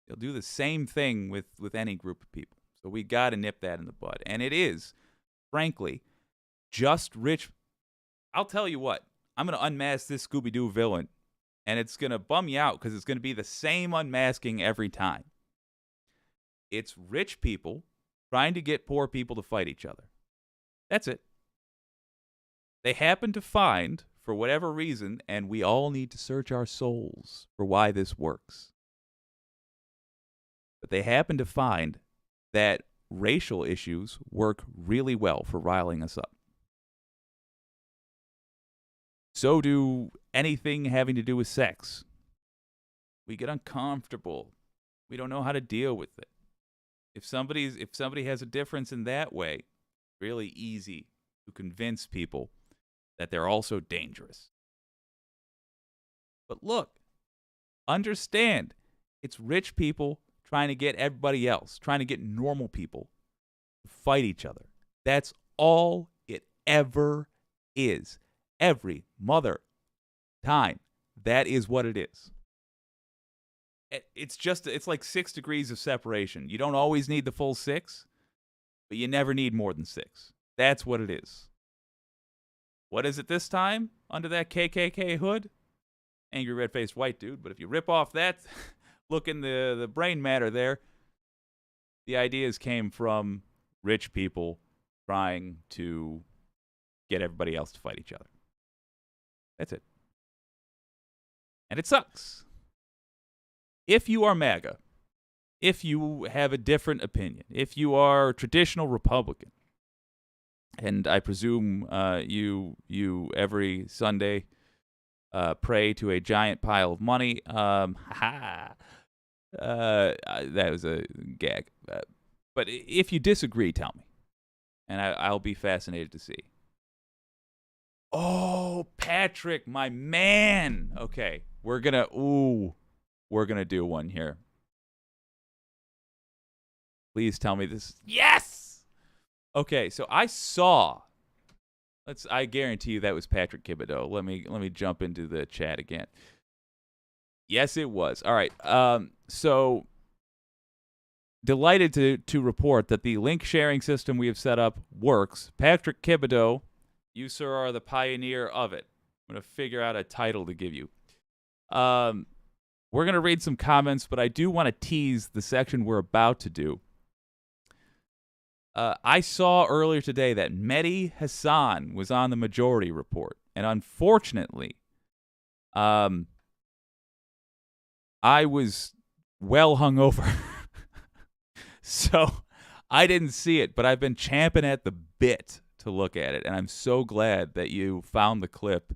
They'll do the same thing with any group of people. So we got to nip that in the bud. And it is, frankly, just rich. I'll tell you what. I'm going to unmask this Scooby-Doo villain, and it's going to bum you out because it's going to be the same unmasking every time. It's rich people trying to get poor people to fight each other. That's it. They happen to find, for whatever reason, and we all need to search our souls for why this works. But they happen to find that racial issues work really well for riling us up. So do anything having to do with sex. We get uncomfortable. We don't know how to deal with it. If somebody has a difference in that way, really easy to convince people that they're also dangerous. But look, understand, it's rich people trying to get everybody else, trying to get normal people to fight each other. That's all it ever is. Every mother time. That is what it is. It's like 6 degrees of separation. You don't always need the full 6, but you never need more than 6. That's what it is. What is it this time under that KKK hood? Angry red-faced white dude. But if you rip off that, look in the brain matter there, the ideas came from rich people trying to get everybody else to fight each other. That's it. And it sucks. If you are MAGA, if you have a different opinion, if you are traditional Republican, and I presume you every Sunday pray to a giant pile of money, that was a gag. But if you disagree, tell me, and I'll be fascinated to see. Oh, Patrick, my man. Okay, we're gonna do one here. Please tell me this. Yes! Okay, so I saw. I guarantee you that was Patrick Thibodeau. Let me jump into the chat again. Yes, it was. All right. So delighted to report that the link sharing system we have set up works. Patrick Thibodeau, you, sir, are the pioneer of it. I'm going to figure out a title to give you. We're going to read some comments, but I do want to tease the section we're about to do. I saw earlier today that Mehdi Hassan was on the Majority Report, and unfortunately, I was well hungover, so I didn't see it, but I've been champing at the bit to look at it, and I'm so glad that you found the clip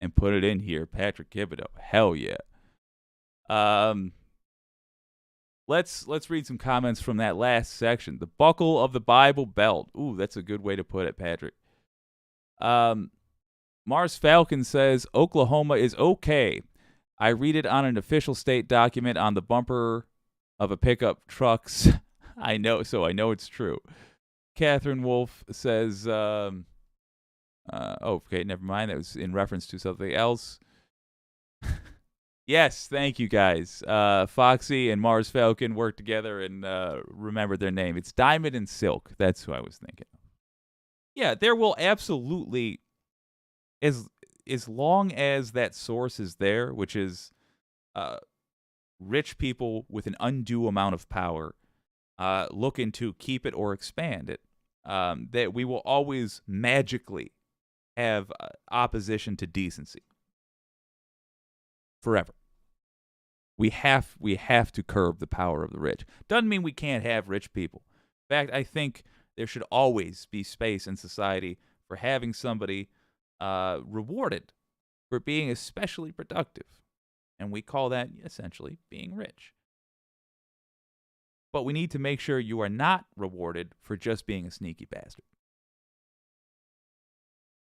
and put it in here. Patrick Thibodeau, hell yeah. Let's read some comments from that last section. The buckle of the Bible belt. Ooh, that's a good way to put it, Patrick. Mars Falcon says Oklahoma is okay. I read it on an official state document on the bumper of a pickup trucks. I know it's true. Catherine Wolf says, okay, never mind. That was in reference to something else. Yes, thank you guys. Foxy and Mars Falcon worked together and remembered their name. It's Diamond and Silk. That's who I was thinking. Yeah, there will absolutely, as long as that source is there, which is rich people with an undue amount of power looking to keep it or expand it, that we will always magically have opposition to decency. Forever. We have to curb the power of the rich. Doesn't mean we can't have rich people. In fact, I think there should always be space in society for having somebody rewarded for being especially productive. And we call that essentially being rich. But we need to make sure you are not rewarded for just being a sneaky bastard.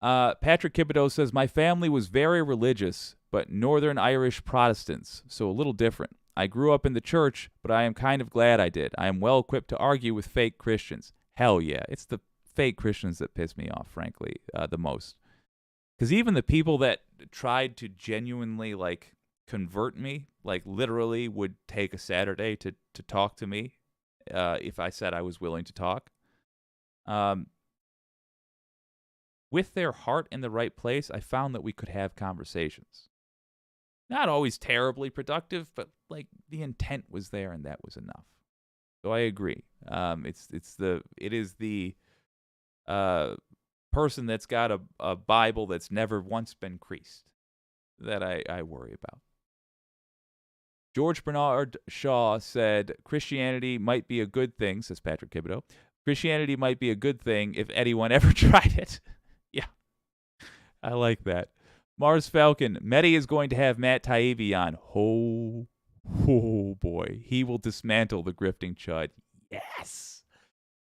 Patrick Thibodeau says, my family was very religious, but Northern Irish Protestants, so a little different. I grew up in the church, but I am kind of glad I did. I am well equipped to argue with fake Christians. Hell yeah. It's the fake Christians that piss me off, frankly, the most. Because even the people that tried to genuinely, convert me, literally would take a Saturday to talk to me if I said I was willing to talk. With their heart in the right place, I found that we could have conversations. Not always terribly productive, but the intent was there, and that was enough. So I agree. It is the person that's got a Bible that's never once been creased that I worry about. George Bernard Shaw said, Christianity might be a good thing, says Patrick Thibodeau. Christianity might be a good thing if anyone ever tried it. Yeah, I like that. Mars Falcon, Mehdi is going to have Matt Taibbi on. Oh boy. He will dismantle the grifting chud. Yes.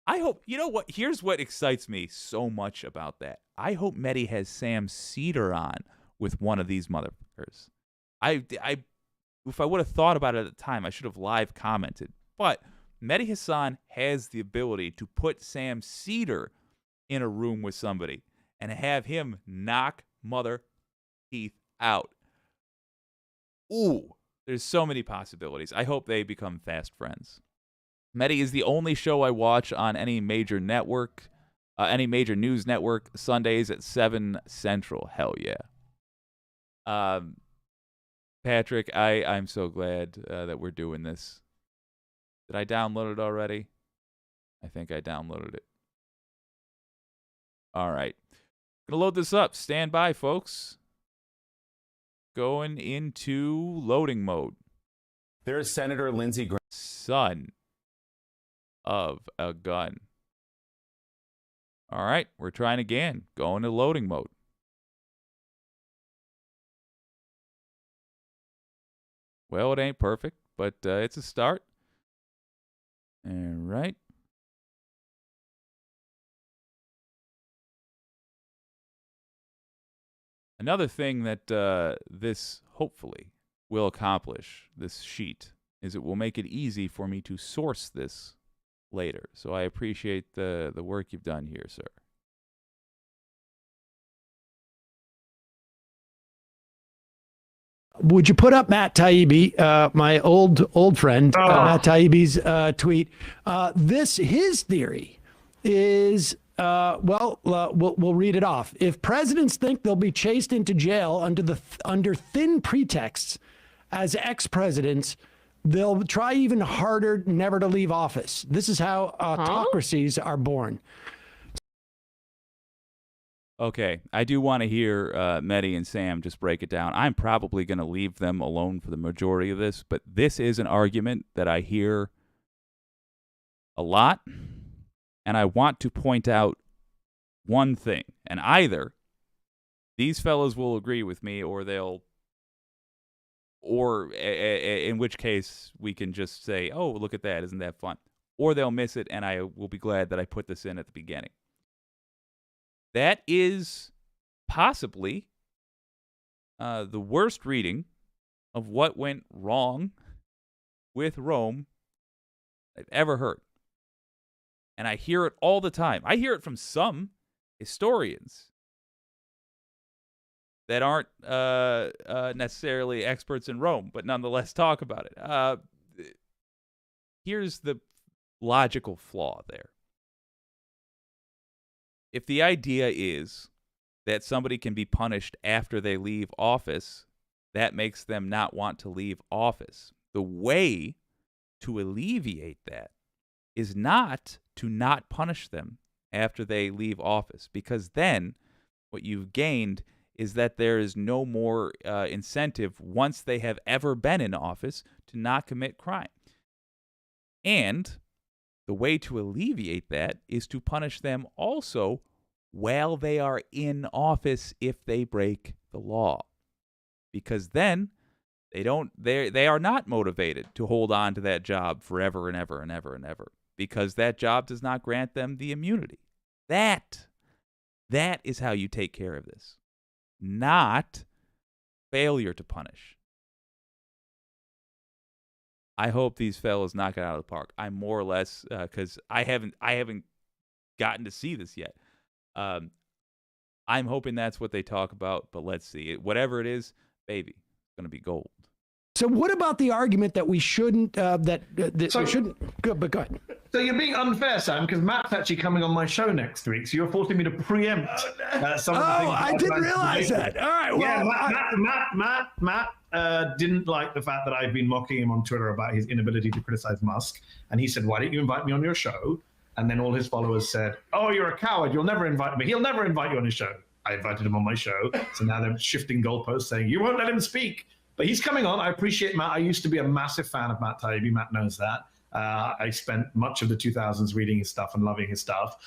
I hope, you know what? Here's what excites me so much about that. I hope Mehdi has Sam Cedar on with one of these motherfuckers. If I would have thought about it at the time, I should have live commented. But Mehdi Hassan has the ability to put Sam Cedar in a room with somebody and have him knock mother teeth out. Ooh, there's so many possibilities. I hope they become fast friends. Mehdi is the only show I watch on any major network, any major news network, Sundays at 7 Central. Hell yeah. Patrick, I'm so glad that we're doing this. Did I download it already? I think I downloaded it. All right. Gonna load this up. Stand by, folks. Going into loading mode. There is Senator Lindsey Graham. Son of a gun. All right, we're trying again. Going to loading mode. Well, it ain't perfect, but it's a start. All right. Another thing that this hopefully will accomplish, this sheet, is it will make it easy for me to source this later. So I appreciate the work you've done here, sir. Would you put up Matt Taibbi, my old friend, Matt Taibbi's tweet? His theory is, we'll read it off. If presidents think they'll be chased into jail under thin pretexts as ex-presidents, they'll try even harder never to leave office. This is how autocracies are born. Okay, I do want to hear Mehdi and Sam just break it down. I'm probably going to leave them alone for the majority of this, but this is an argument that I hear a lot, and I want to point out one thing. And either these fellows will agree with me, or in which case we can just say, oh, look at that, isn't that fun? Or they'll miss it, and I will be glad that I put this in at the beginning. That is possibly the worst reading of what went wrong with Rome I've ever heard. And I hear it all the time. I hear it from some historians that aren't necessarily experts in Rome, but nonetheless talk about it. Here's the logical flaw there. If the idea is that somebody can be punished after they leave office, that makes them not want to leave office. The way to alleviate that is not to not punish them after they leave office, because then what you've gained is that there is no more incentive once they have ever been in office to not commit crime. And the way to alleviate that is to punish them also while they are in office if they break the law. Because then they are not motivated to hold on to that job forever and ever and ever and ever, because that job does not grant them the immunity. That is how you take care of this, not failure to punish. I hope these fellas knock it out of the park. I'm more or less, because I haven't gotten to see this yet. I'm hoping that's what they talk about, but let's see. Whatever it is, baby, it's going to be gold. So what about the argument that we shouldn't, we shouldn't, good, but go ahead. So you're being unfair, Sam, because Matt's actually coming on my show next week, so you're forcing me to preempt some of the things. I didn't realize that. All right, well. Yeah, Matt didn't like the fact that I've been mocking him on Twitter about his inability to criticize Musk, and he said, why didn't you invite me on your show? And then all his followers said, oh, you're a coward, you'll never invite me. He'll never invite you on his show. I invited him on my show, so now they're shifting goalposts saying, you won't let him speak. But he's coming on. I appreciate Matt. I used to be a massive fan of Matt Taibbi. Matt knows that. I spent much of the 2000s reading his stuff and loving his stuff.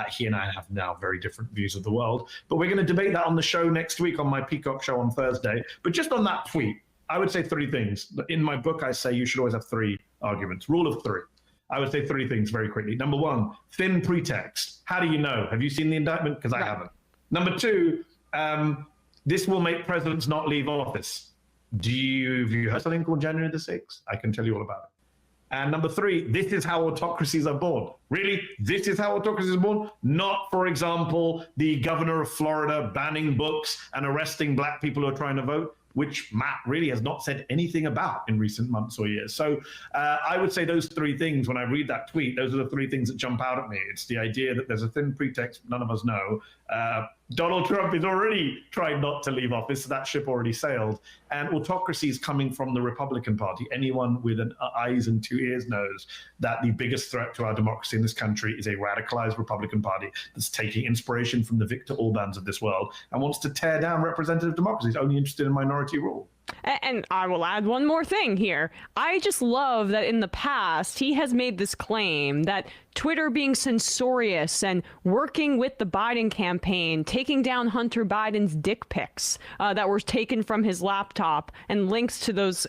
He and I have now very different views of the world. But we're going to debate that on the show next week on my Peacock show on Thursday. But just on that tweet, I would say three things. In my book, I say you should always have three arguments. Rule of three. I would say three things very quickly. Number one, thin pretext. How do you know? Have you seen the indictment? Because I haven't. Number two, this will make presidents not leave office. Have you heard something called January the 6th? I can tell you all about it. And number three, this is how autocracies are born. Really? This is how autocracies are born? Not, for example, the governor of Florida banning books and arresting black people who are trying to vote, which Matt really has not said anything about in recent months or years. So I would say those three things, when I read that tweet, those are the three things that jump out at me. It's the idea that there's a thin pretext none of us know. Donald Trump is already trying not to leave office, so that ship already sailed. And autocracy is coming from the Republican Party. Anyone with an eyes and two ears knows that the biggest threat to our democracy in this country is a radicalized Republican Party that's taking inspiration from the Viktor Orbáns of this world and wants to tear down representative democracy. It's only interested in minority rule. And I will add one more thing here. I just love that in the past, he has made this claim that Twitter being censorious and working with the Biden campaign, taking down Hunter Biden's dick pics that were taken from his laptop and links to those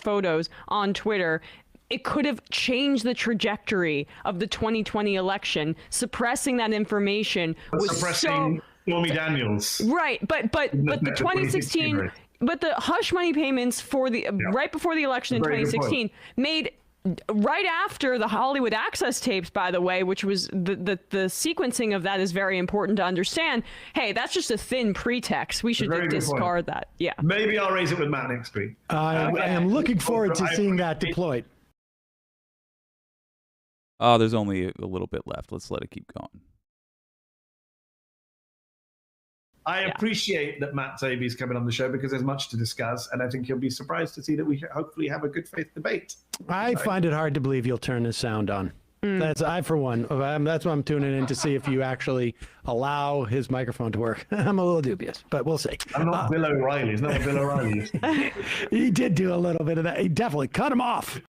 photos on Twitter. It could have changed the trajectory of the 2020 election. Suppressing that information was suppressing Stormy Daniels. Right, but the 2016... But the hush money payments for the right before the election in 2016 made right after the Hollywood Access tapes, by the way, which was the sequencing of that is very important to understand. Hey, that's just a thin pretext. We should just discard that. Yeah. Maybe I'll raise it with Matt next week. I am looking forward to seeing that deployed. Oh, there's only a little bit left. Let's let it keep going. I appreciate that Matt Taibbi's coming on the show because there's much to discuss, and I think you'll be surprised to see that we hopefully have a good faith debate. I find it hard to believe you'll turn this sound on. That's that's why I'm tuning in to see if you actually allow his microphone to work. I'm a little dubious, but we'll see. I'm not Bill O'Reilly. It's not what Bill O'Reilly is. He did do a little bit of that. He definitely cut him off.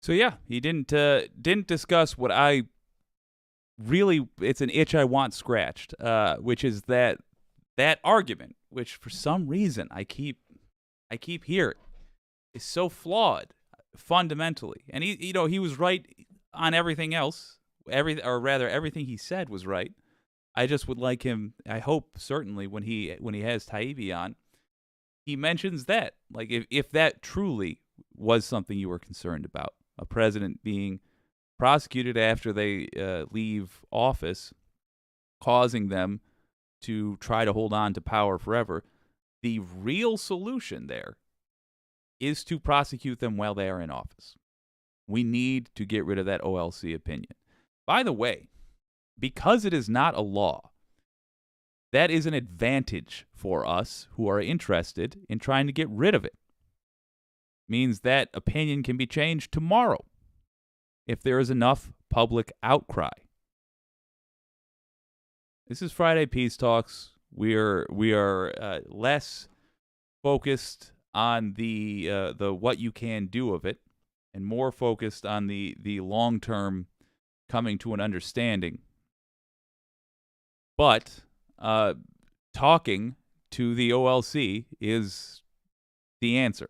So yeah, he didn't discuss what I really, it's an itch I want scratched, which is that argument, which for some reason I keep hearing is so flawed fundamentally. And he was right on everything else. Everything he said was right. I just would like him, I hope certainly when he has Taibbi on, he mentions that. Like if that truly was something you were concerned about, a president being prosecuted after they leave office, causing them to try to hold on to power forever, the real solution there is to prosecute them while they are in office. We need to get rid of that OLC opinion. By the way, because it is not a law, that is an advantage for us who are interested in trying to get rid of it. Means that opinion can be changed tomorrow if there is enough public outcry. This is Friday Peace Talks. We are less focused on the what you can do of it, and more focused on the long term coming to an understanding. But talking to the OLC is the answer.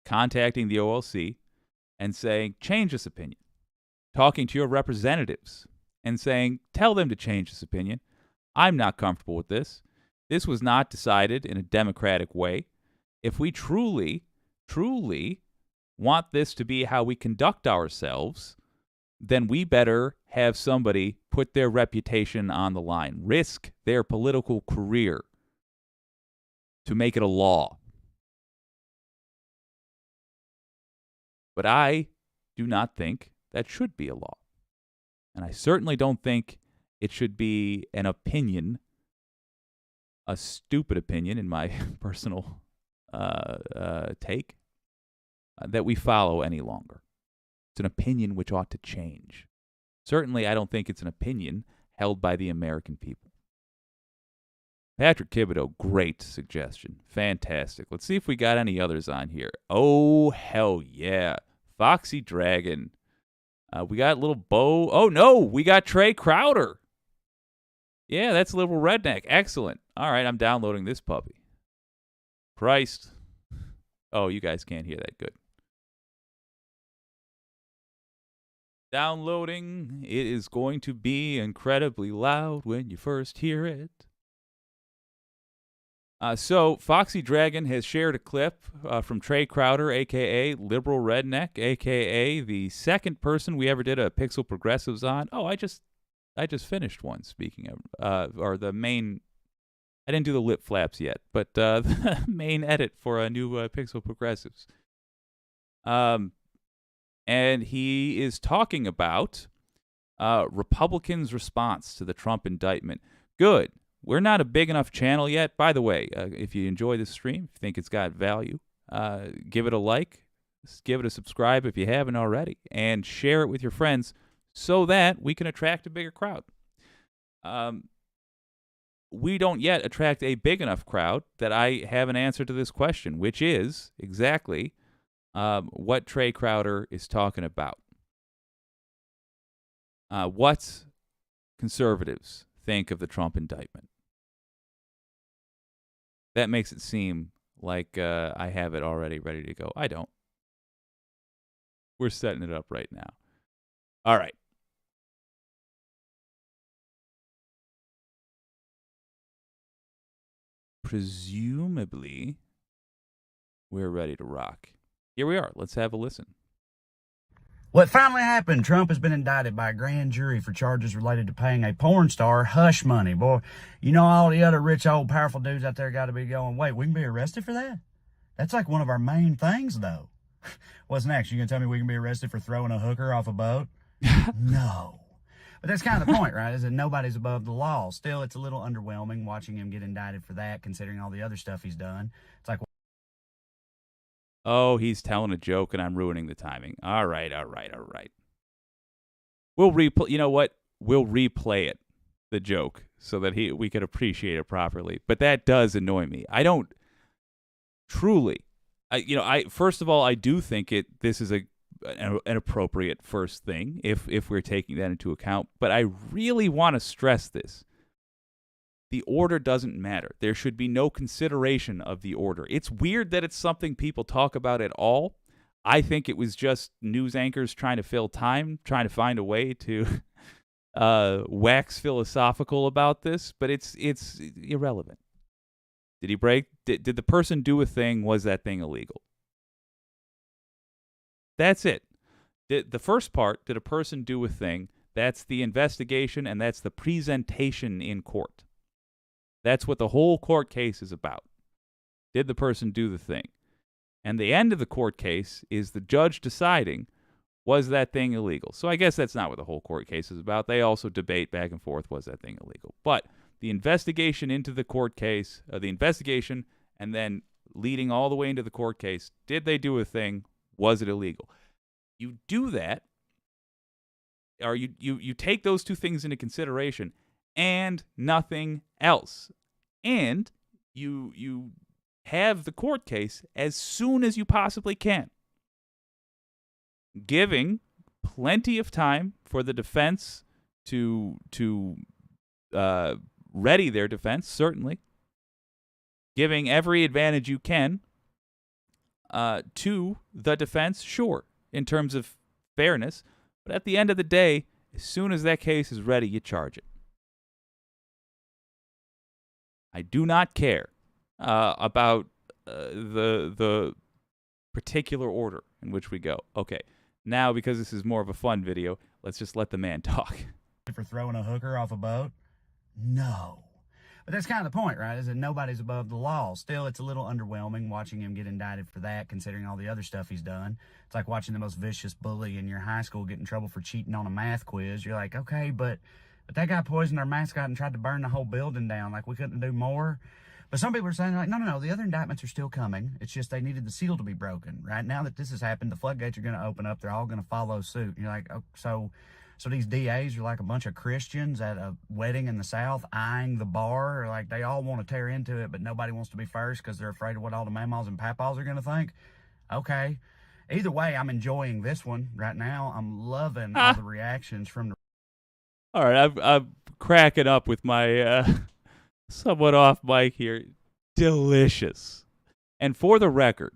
Contacting the OLC and saying, change this opinion. Talking to your representatives and saying, tell them to change this opinion. I'm not comfortable with this. This was not decided in a democratic way. If we truly, truly want this to be how we conduct ourselves, then we better have somebody put their reputation on the line, risk their political career to make it a law. But I do not think that should be a law. And I certainly don't think it should be an opinion, a stupid opinion in my personal take, that we follow any longer. It's an opinion which ought to change. Certainly, I don't think it's an opinion held by the American people. Patrick Thibodeau, great suggestion. Fantastic. Let's see if we got any others on here. Oh, hell yeah. Foxy Dragon. We got little Bo. Oh, no, we got Trey Crowder. Yeah, that's Liberal Redneck. Excellent. All right, I'm downloading this puppy. Christ. Oh, you guys can't hear that good. Downloading. It is going to be incredibly loud when you first hear it. So, Foxy Dragon has shared a clip from Trey Crowder, a.k.a. Liberal Redneck, a.k.a. the second person we ever did a Pixel Progressives on. Oh, I just finished one, speaking of, or the main, I didn't do the lip flaps yet, but the main edit for a new Pixel Progressives. And he is talking about Republicans' response to the Trump indictment. Good. We're not a big enough channel yet. By the way, if you enjoy this stream, if you think it's got value, give it a like, give it a subscribe if you haven't already, and share it with your friends so that we can attract a bigger crowd. We don't yet attract a big enough crowd that I have an answer to this question, which is exactly what Trey Crowder is talking about. What conservatives think of the Trump indictment. That makes it seem like I have it already ready to go. I don't. We're setting it up right now. All right. presumably we're ready to rock. Here we are. Let's have a listen. What finally happened, Trump has been indicted by a grand jury for charges related to paying a porn star hush money. Boy, you know all the other rich, old, powerful dudes out there got to be going, wait, we can be arrested for that? That's like one of our main things, though. What's next? You going to tell me we can be arrested for throwing a hooker off a boat? No. But that's kind of the point, right? Is that nobody's above the law. Still, it's a little underwhelming watching him get indicted for that, considering all the other stuff he's done. It's like, oh, he's telling a joke and I'm ruining the timing. All right. We'll replay. You know what? We'll replay it, the joke, so that we could appreciate it properly. But that does annoy me. I don't truly. First of all, I do think this is an appropriate first thing if we're taking that into account. But I really want to stress this. The order doesn't matter. There should be no consideration of the order. It's weird that it's something people talk about at all. I think it was just news anchors trying to fill time, trying to find a way to wax philosophical about this, but it's irrelevant. Did he break? Did the person do a thing? Was that thing illegal? That's it. The first part, did a person do a thing? That's the investigation, and that's the presentation in court. That's what the whole court case is about. Did the person do the thing? And the end of the court case is the judge deciding, was that thing illegal? So I guess that's not what the whole court case is about. They also debate back and forth, was that thing illegal? But the investigation into the court case, the investigation, and then leading all the way into the court case, did they do a thing? Was it illegal? You do that, or you take those two things into consideration, and nothing else. And you have the court case as soon as you possibly can, giving plenty of time for the defense to ready their defense, certainly, giving every advantage you can to the defense, sure, in terms of fairness. But at the end of the day, as soon as that case is ready, you charge it. I do not care about the particular order in which we go. Okay, now because this is more of a fun video, let's just let the man talk. For throwing a hooker off a boat? No. But that's kind of the point, right? Is that nobody's above the law. Still, it's a little underwhelming watching him get indicted for that, considering all the other stuff he's done. It's like watching the most vicious bully in your high school get in trouble for cheating on a math quiz. You're like, okay, but that guy poisoned our mascot and tried to burn the whole building down. Like, we couldn't do more. But some people are saying, like, no, the other indictments are still coming. It's just they needed the seal to be broken. Right now that this has happened, the floodgates are going to open up. They're all going to follow suit. And you're like, oh, so these DAs are like a bunch of Christians at a wedding in the South eyeing the bar. Or like they all want to tear into it, but nobody wants to be first because they're afraid of what all the mamas and papas are going to think. Okay. Either way, I'm enjoying this one right now. I'm loving all the reactions from the... All right, I'm cracking up with my somewhat off mic here. Delicious. And for the record,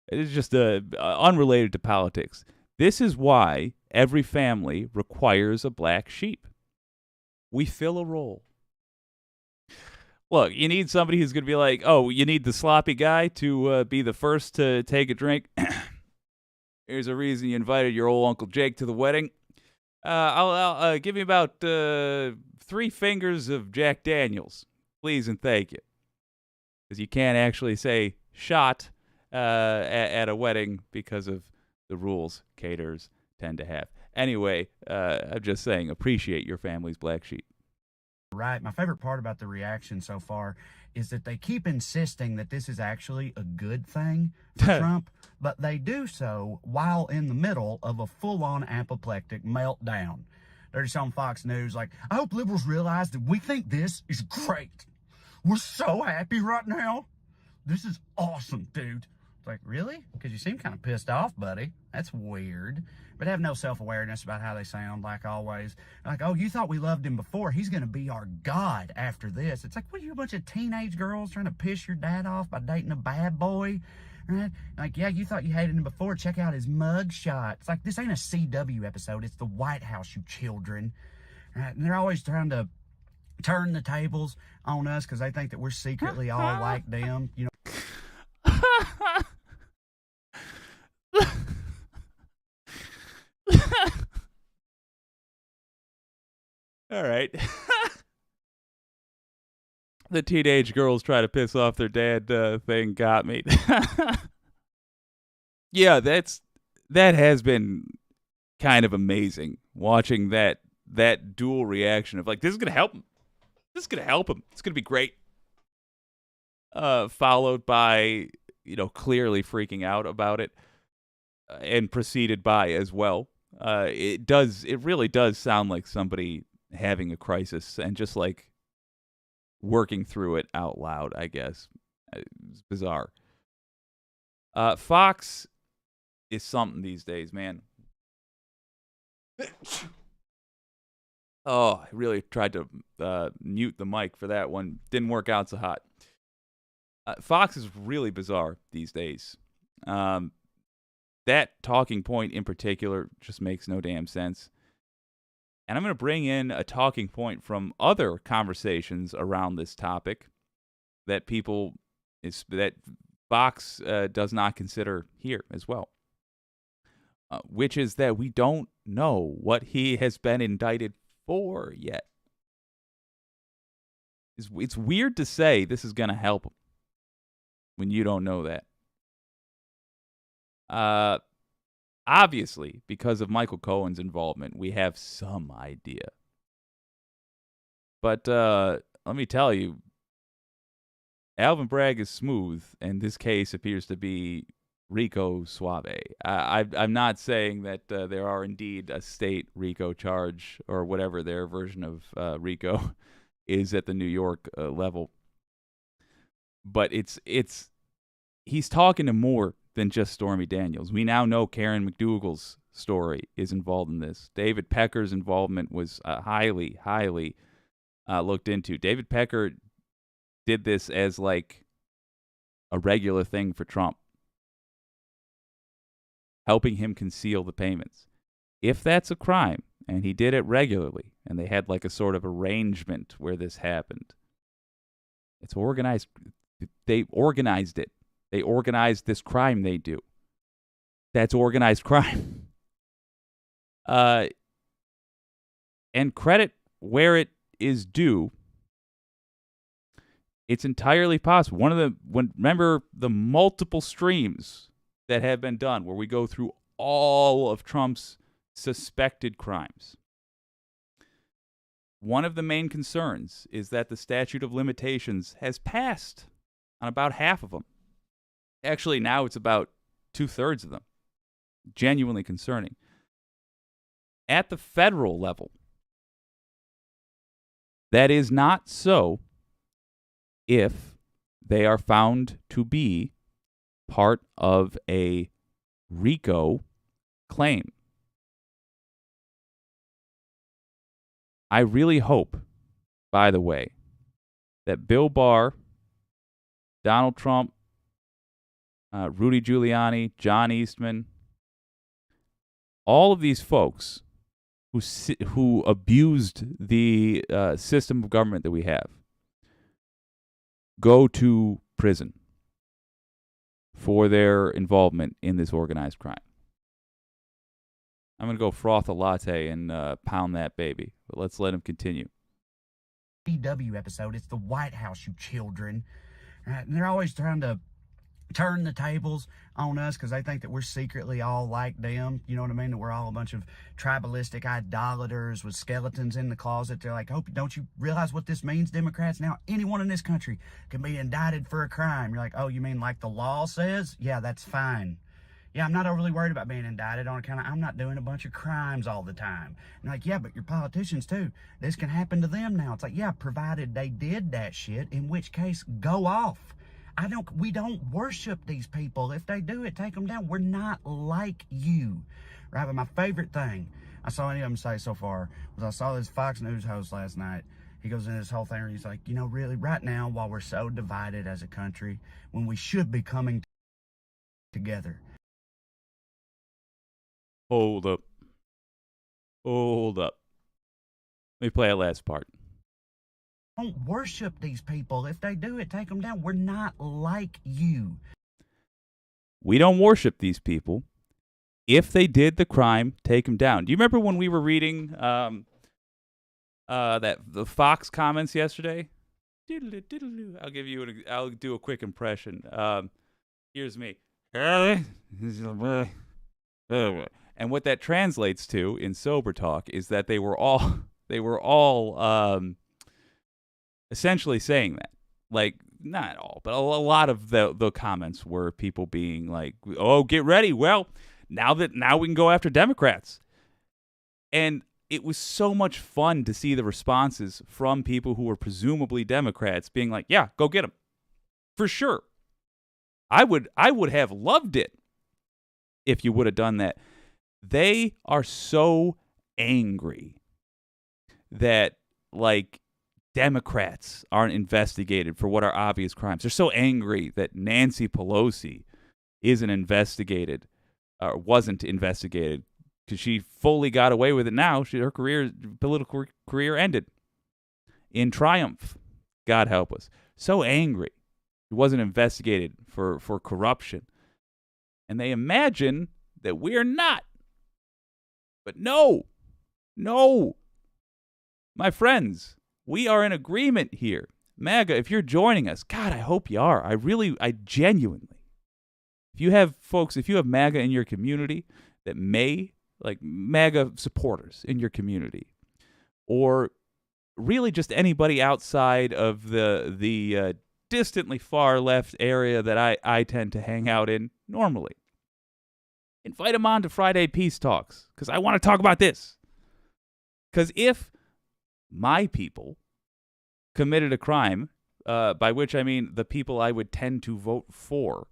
it's just unrelated to politics. This is why every family requires a black sheep. We fill a role. Look, you need somebody who's going to be like, oh, you need the sloppy guy to be the first to take a drink. Here's a reason you invited your old Uncle Jake to the wedding. I'll give you about 3 fingers of Jack Daniels, please and thank you. Because you can't actually say shot at a wedding because of the rules caterers tend to have. Anyway, I'm just saying, appreciate your family's black sheep. Right. My favorite part about the reaction so far is that they keep insisting that this is actually a good thing for Trump, but they do so while in the middle of a full-on apoplectic meltdown. They're just on Fox News like, I hope liberals realize that we think this is great. We're so happy right now. This is awesome, dude. It's like, really? Because you seem kind of pissed off, buddy. That's weird. But have no self-awareness about how they sound, like always. Like, oh, you thought we loved him before. He's going to be our God after this. It's like, what are you, a bunch of teenage girls trying to piss your dad off by dating a bad boy? Right? Like, yeah, you thought you hated him before. Check out his mug shot. It's like, this ain't a CW episode. It's the White House, you children. Right? And they're always trying to turn the tables on us because they think that we're secretly all like them. You know. All right. The teenage girls try to piss off their dad thing got me. Yeah, that has been kind of amazing watching that dual reaction of like, this is gonna help him. This is gonna help him. It's gonna be great. Followed by, clearly freaking out about it, and preceded by as well. It really does sound like somebody having a crisis and just like working through it out loud, I guess. It's bizarre. Fox is something these days, man. Oh, I really tried to mute the mic for that one. Didn't work out so hot. Fox is really bizarre these days. That talking point in particular just makes no damn sense. And I'm going to bring in a talking point from other conversations around this topic that that Fox does not consider here as well, which is that we don't know what he has been indicted for yet. It's weird to say this is going to help him when you don't know that. Obviously, because of Michael Cohen's involvement, we have some idea. But let me tell you, Alvin Bragg is smooth, and this case appears to be RICO suave. I'm not saying that there are indeed a state RICO charge or whatever their version of RICO is at the New York level. But he's talking to more than just Stormy Daniels. We now know Karen McDougal's story is involved in this. David Pecker's involvement was highly, highly looked into. David Pecker did this as like a regular thing for Trump, helping him conceal the payments. If that's a crime, and he did it regularly, and they had like a sort of arrangement where this happened, it's organized. They organized it. They organized this crime they do. That's organized crime. And credit where it is due, it's entirely possible. Remember the multiple streams that have been done where we go through all of Trump's suspected crimes. One of the main concerns is that the statute of limitations has passed on about half of them. Actually, now it's about 2/3 of them. Genuinely concerning. At the federal level, that is not so if they are found to be part of a RICO claim. I really hope, by the way, that Bill Barr, Donald Trump, Rudy Giuliani, John Eastman, all of these folks who abused the system of government that we have go to prison for their involvement in this organized crime. I'm going to go froth a latte and pound that baby, but let's let him continue. BW episode, it's the White House, you children. Right? And they're always trying to turn the tables on us because they think that we're secretly all like them. You know what I mean? That we're all a bunch of tribalistic idolaters with skeletons in the closet. They're like, don't you realize what this means, Democrats? Now anyone in this country can be indicted for a crime. You're like, oh, you mean like the law says? Yeah, that's fine. Yeah, I'm not overly worried about being indicted on account of I'm not doing a bunch of crimes all the time. And like, yeah, but your politicians too. This can happen to them now. It's like, yeah, provided they did that shit, in which case, go off. We don't worship these people. If they do it, take them down. We're not like you, right? But my favorite thing I saw any of them say so far was I saw this Fox News host last night. He goes into this whole thing and he's like, really, right now, while we're so divided as a country, when we should be coming together. Hold up. Let me play that last part. Don't worship these people. If they do it, take them down. We're not like you. We don't worship these people. If they did the crime, take them down. Do you remember when we were reading the Fox comments yesterday? I'll do a quick impression. Here's me. And what that translates to in sober talk is that they were all essentially saying that. Like, not all, but a lot of the comments were people being like, "Oh, get ready. Well, now we can go after Democrats." And it was so much fun to see the responses from people who were presumably Democrats being like, "Yeah, go get them." For sure. I would have loved it if you would have done that. They are so angry that, like, Democrats aren't investigated for what are obvious crimes. They're so angry that Nancy Pelosi wasn't investigated because she fully got away with it now. Her political career ended in triumph. God help us. So angry. She wasn't investigated for corruption. And they imagine that we're not. But no. My friends, we are in agreement here. MAGA, if you're joining us, God, I hope you are. I genuinely. If you have MAGA in your community that like MAGA supporters in your community, or really just anybody outside of the distantly far left area that I tend to hang out in normally, invite them on to Friday Peace Talks, because I want to talk about this. Because if my people committed a crime, by which I mean the people I would tend to vote for,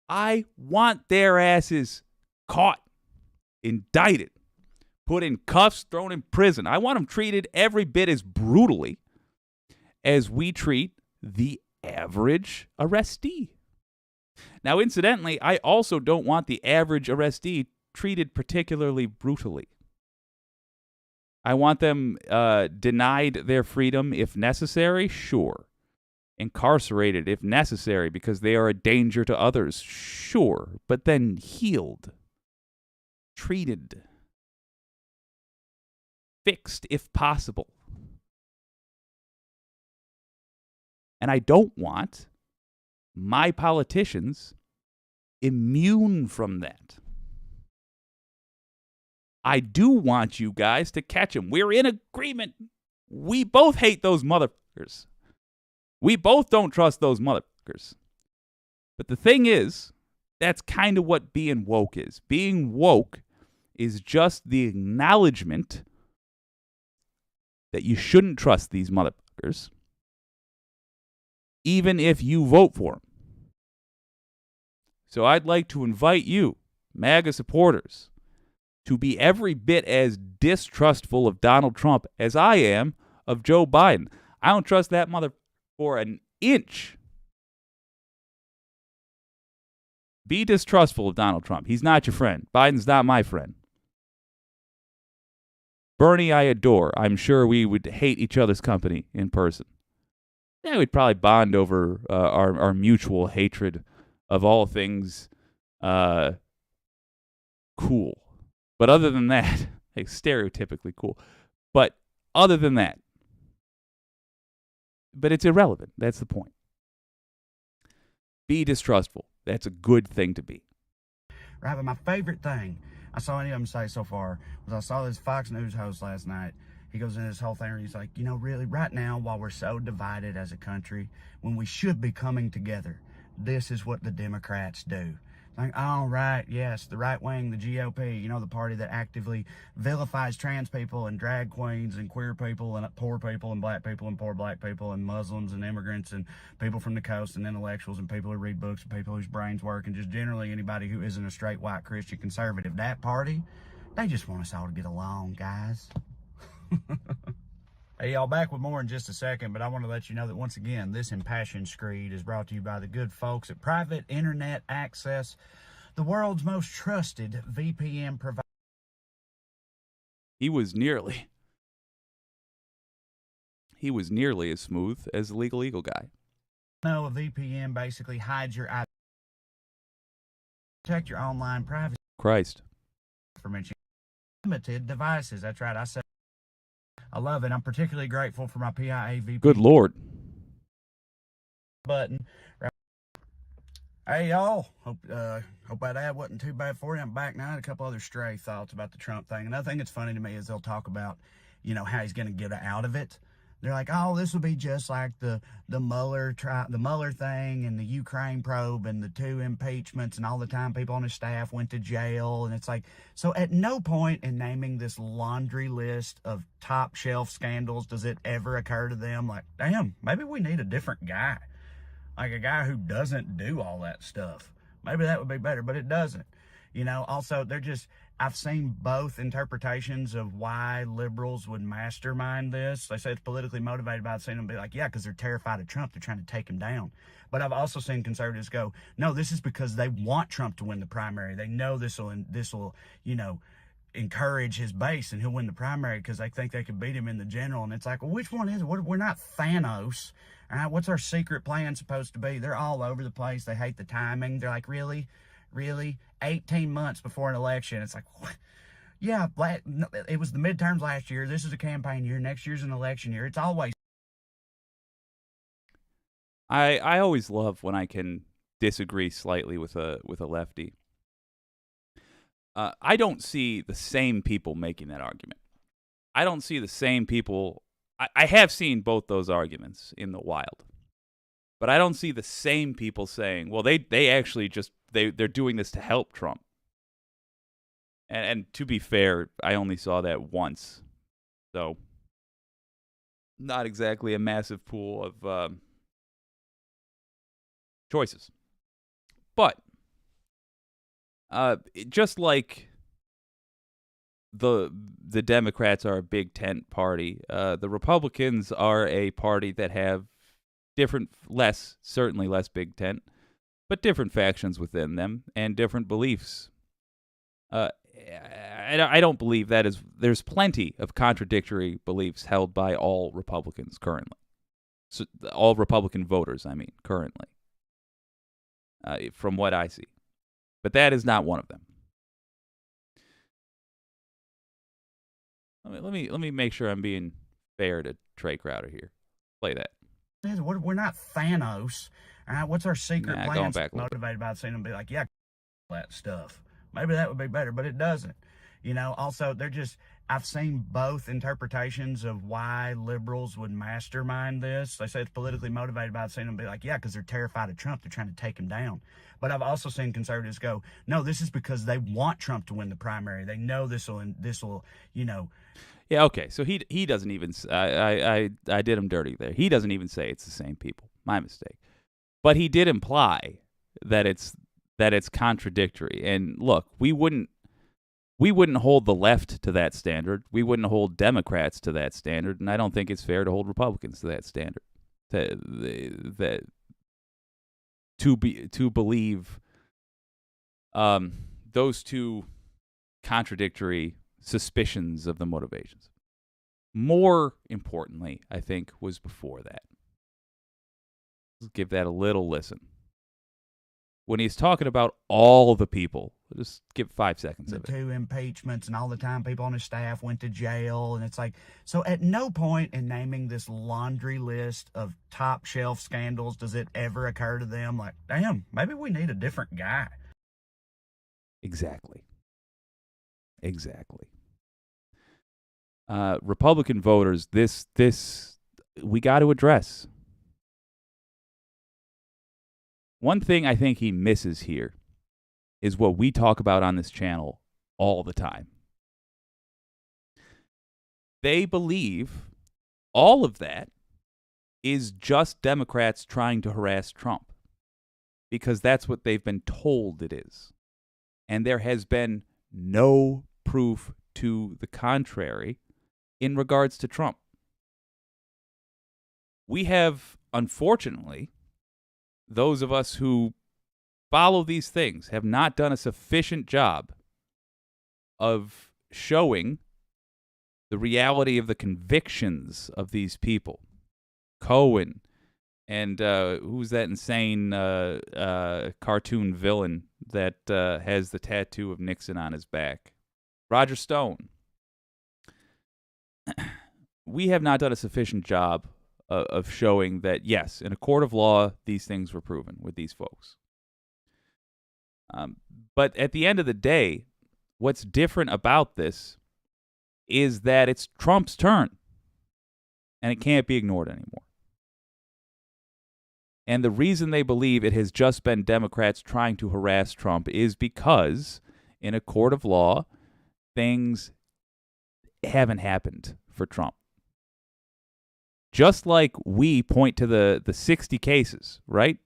I want their asses caught, indicted, put in cuffs, thrown in prison. I want them treated every bit as brutally as we treat the average arrestee. Now, incidentally, I also don't want the average arrestee treated particularly brutally. I want them denied their freedom if necessary, sure. Incarcerated if necessary because they are a danger to others, sure. But then healed, treated, fixed if possible. And I don't want my politicians immune from that. I do want you guys to catch them. We're in agreement. We both hate those motherfuckers. We both don't trust those motherfuckers. But the thing is, that's kind of what being woke is. Being woke is just the acknowledgement that you shouldn't trust these motherfuckers, even if you vote for them. So I'd like to invite you, MAGA supporters, to be every bit as distrustful of Donald Trump as I am of Joe Biden. I don't trust that mother for an inch. Be distrustful of Donald Trump. He's not your friend. Biden's not my friend. Bernie, I adore. I'm sure we would hate each other's company in person. Yeah, we'd probably bond over our mutual hatred of all things cool. But other than that, like stereotypically cool. But other than that, but it's irrelevant. That's the point. Be distrustful. That's a good thing to be. Right, but my favorite thing I saw any of them say so far was I saw this Fox News host last night. He goes into this whole thing and he's like, really, right now, while we're so divided as a country, when we should be coming together, this is what the Democrats do. Like, all right, yes, the right wing, the GOP, the party that actively vilifies trans people and drag queens and queer people and poor people and black people and poor black people and Muslims and immigrants and people from the coast and intellectuals and people who read books and people whose brains work and just generally anybody who isn't a straight white Christian conservative. That party, they just want us all to get along, guys. Hey, y'all, back with more in just a second, but I want to let you know that once again, this impassioned screed is brought to you by the good folks at Private Internet Access, the world's most trusted VPN provider. He was nearly he was nearly as smooth as the Legal Eagle guy. No, a VPN basically hides your IP. Protect your online privacy. Christ. Information. Limited devices. That's right. I love it. I'm particularly grateful for my PIA VPN. Good Lord. Button. Hey y'all, hope that ad wasn't too bad for you. I'm back now. And a couple other stray thoughts about the Trump thing. Another thing that's funny to me is they'll talk about, how he's going to get out of it. They're like, oh, this will be just like the Mueller thing and the Ukraine probe and the 2 impeachments and all the time people on his staff went to jail. And it's like, so at no point in naming this laundry list of top shelf scandals does it ever occur to them like, damn, maybe we need a different guy. Like a guy who doesn't do all that stuff. Maybe that would be better, but it doesn't. Also, I've seen both interpretations of why liberals would mastermind this. They say it's politically motivated, but I've seen them be like, yeah, because they're terrified of Trump. They're trying to take him down. But I've also seen conservatives go, no, this is because they want Trump to win the primary. They know this will, encourage his base and he'll win the primary because they think they could beat him in the general. And it's like, well, which one is it? We're not Thanos. All right, what's our secret plan supposed to be? They're all over the place. They hate the timing. They're like, really? 18 months before an election. It's like, what? Yeah, it was the midterms last year. This is a campaign year. Next year's an election year. It's always. I always love when I can disagree slightly with a lefty. I don't see the same people making that argument. I don't see the same people. I have seen both those arguments in the wild, but I don't see the same people saying, well, they actually just, they're doing this to help Trump. And to be fair, I only saw that once. So not exactly a massive pool of choices. But just like the Democrats are a big tent party, the Republicans are a party that have different, certainly less big tent, but different factions within them and different beliefs. I don't believe that there's plenty of contradictory beliefs held by all Republicans currently. So all Republican voters, I mean, currently, from what I see. But that is not one of them. Let me make sure I'm being fair to Trey Crowder here. Play that. We're not Thanos. All right, what's our secret plan? Going back motivated by seeing them be like, yeah, that stuff. Maybe that would be better, but it doesn't. Also, I've seen both interpretations of why liberals would mastermind this. They say it's politically motivated by seeing them be like, yeah, because they're terrified of Trump. They're trying to take him down. But I've also seen conservatives go, no, this is because they want Trump to win the primary. They know this will. Yeah, okay. So he doesn't even. I did him dirty there. He doesn't even say it's the same people. My mistake. But he did imply that it's contradictory. And look, we wouldn't hold the left to that standard. We wouldn't hold Democrats to that standard, and I don't think it's fair to hold Republicans to that standard. To believe those two contradictory suspicions of the motivations. More importantly, I think, was before that. Let's give that a little listen. When he's talking about all the people, just give 5 seconds of it. The 2 impeachments and all the time people on his staff went to jail. And it's like, so at no point in naming this laundry list of top shelf scandals does it ever occur to them like, damn, maybe we need a different guy. Exactly. Republican voters, this we got to address. One thing I think he misses here is what we talk about on this channel all the time. They believe all of that is just Democrats trying to harass Trump because that's what they've been told it is. And there has been no proof to the contrary in regards to Trump. We have, unfortunately, those of us who follow these things have not done a sufficient job of showing the reality of the convictions of these people. Cohen, and who's that insane cartoon villain that has the tattoo of Nixon on his back? Roger Stone. We have not done a sufficient job of showing that, yes, in a court of law, these things were proven with these folks. But at the end of the day, what's different about this is that it's Trump's turn, and it can't be ignored anymore. And the reason they believe it has just been Democrats trying to harass Trump is because in a court of law, things haven't happened for Trump. Just like we point to the 60 cases, right?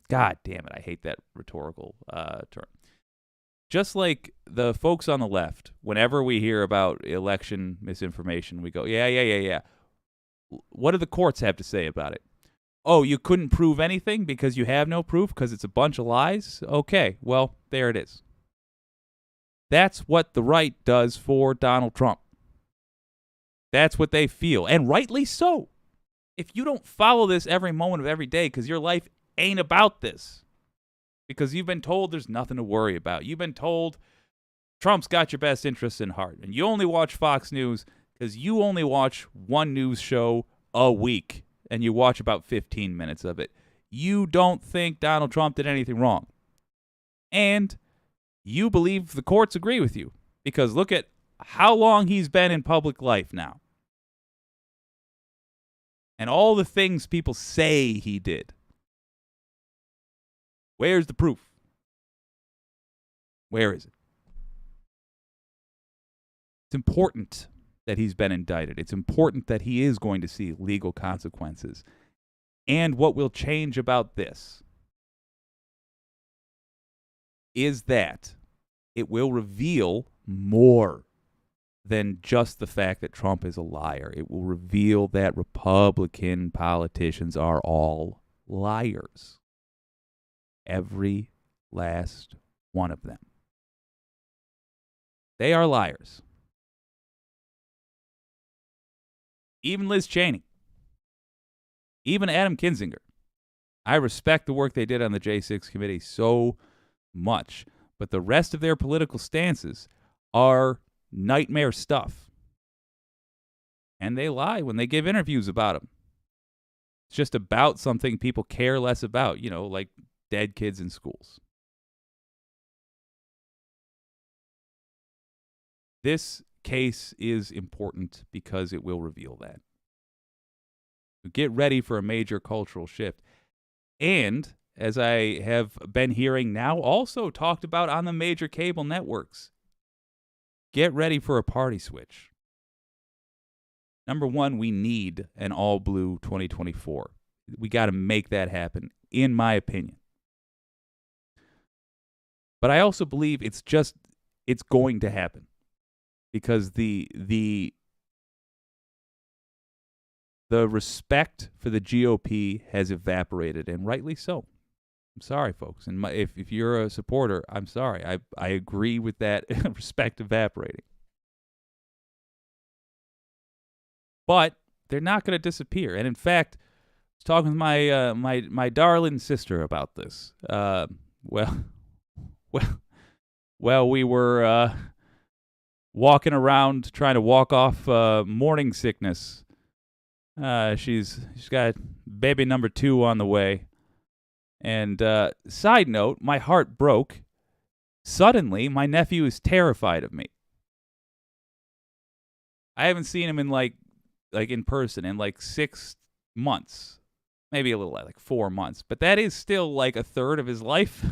God damn it, I hate that rhetorical term. Just like the folks on the left, whenever we hear about election misinformation, we go, yeah. What do the courts have to say about it? Oh, you couldn't prove anything because you have no proof because it's a bunch of lies? Okay, well, there it is. That's what the right does for Donald Trump. That's what they feel, and rightly so. If you don't follow this every moment of every day because your life ain't about this, because you've been told there's nothing to worry about, you've been told Trump's got your best interests in heart, and you only watch Fox News because you only watch one news show a week, and you watch about 15 minutes of it. You don't think Donald Trump did anything wrong. And you believe the courts agree with you, because look at how long he's been in public life now. And all the things people say he did. Where's the proof? Where is it? It's important that he's been indicted. It's important that he is going to see legal consequences. And what will change about this is that it will reveal more than just the fact that Trump is a liar. It will reveal that Republican politicians are all liars. Every last one of them. They are liars. Even Liz Cheney. Even Adam Kinzinger. I respect the work they did on the J6 committee so much, but the rest of their political stances are nightmare stuff. And they lie when they give interviews about them. It's just about something people care less about, like dead kids in schools. This case is important because it will reveal that. Get ready for a major cultural shift. And, as I have been hearing now, also talked about on the major cable networks, get ready for a party switch. Number one, we need an all-blue 2024. We got to make that happen, in my opinion. But I also believe it's going to happen. Because the respect for the GOP has evaporated, and rightly so. I'm sorry, folks. And if you're a supporter, I'm sorry. I agree with that respect evaporating. But they're not going to disappear. And in fact, I was talking with my darling sister about this. We were walking around trying to walk off morning sickness. She's got baby number 2 on the way. And side note, my heart broke. Suddenly, my nephew is terrified of me. I haven't seen him in like in person in 6 months. Maybe a little less, 4 months. But that is still like a third of his life.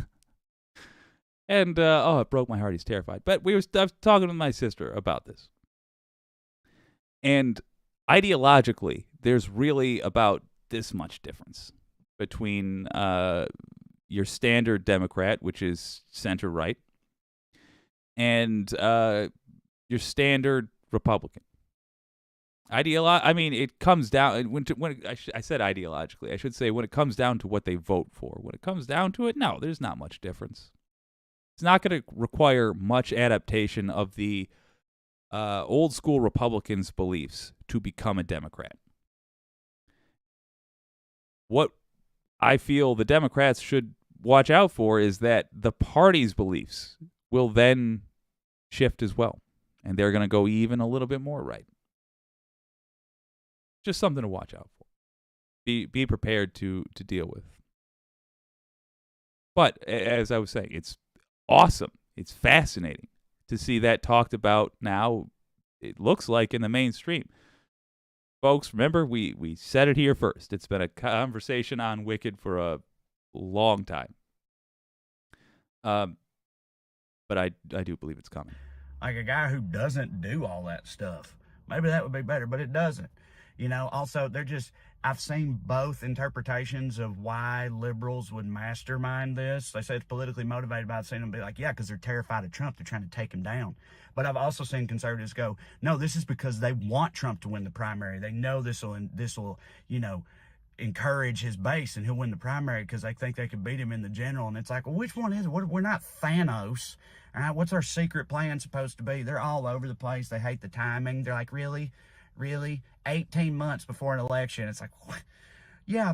And, it broke my heart. He's terrified. But I was talking with my sister about this. And ideologically, there's really about this much difference between your standard Democrat, which is center-right, and your standard Republican. It comes down I said ideologically. I should say when it comes down to what they vote for. When it comes down to it, no, there's not much difference. It's not going to require much adaptation of the old school Republicans' beliefs to become a Democrat. what I feel the Democrats should watch out for is that the party's beliefs will then shift as well, and they're going to go even a little bit more right. Just something to watch out for. Be prepared to deal with. But as I was saying, it's awesome. It's fascinating to see that talked about now, it looks like, in the mainstream. Folks, remember, we said it here first. It's been a conversation on Wicked for a long time. But I do believe it's coming. Like a guy who doesn't do all that stuff. Maybe that would be better, but it doesn't. You know, also, I've seen both interpretations of why liberals would mastermind this. They say it's politically motivated, but I've seen them be like, yeah, because they're terrified of Trump. They're trying to take him down. But I've also seen conservatives go, no, this is because they want Trump to win the primary. They know this will, you know, encourage his base and he'll win the primary because they think they can beat him in the general. And it's like, well, which one is it? We're not Thanos. All right, what's our secret plan supposed to be? They're all over the place. They hate the timing. They're like, really? 18 months before an election. It's like, what? Yeah,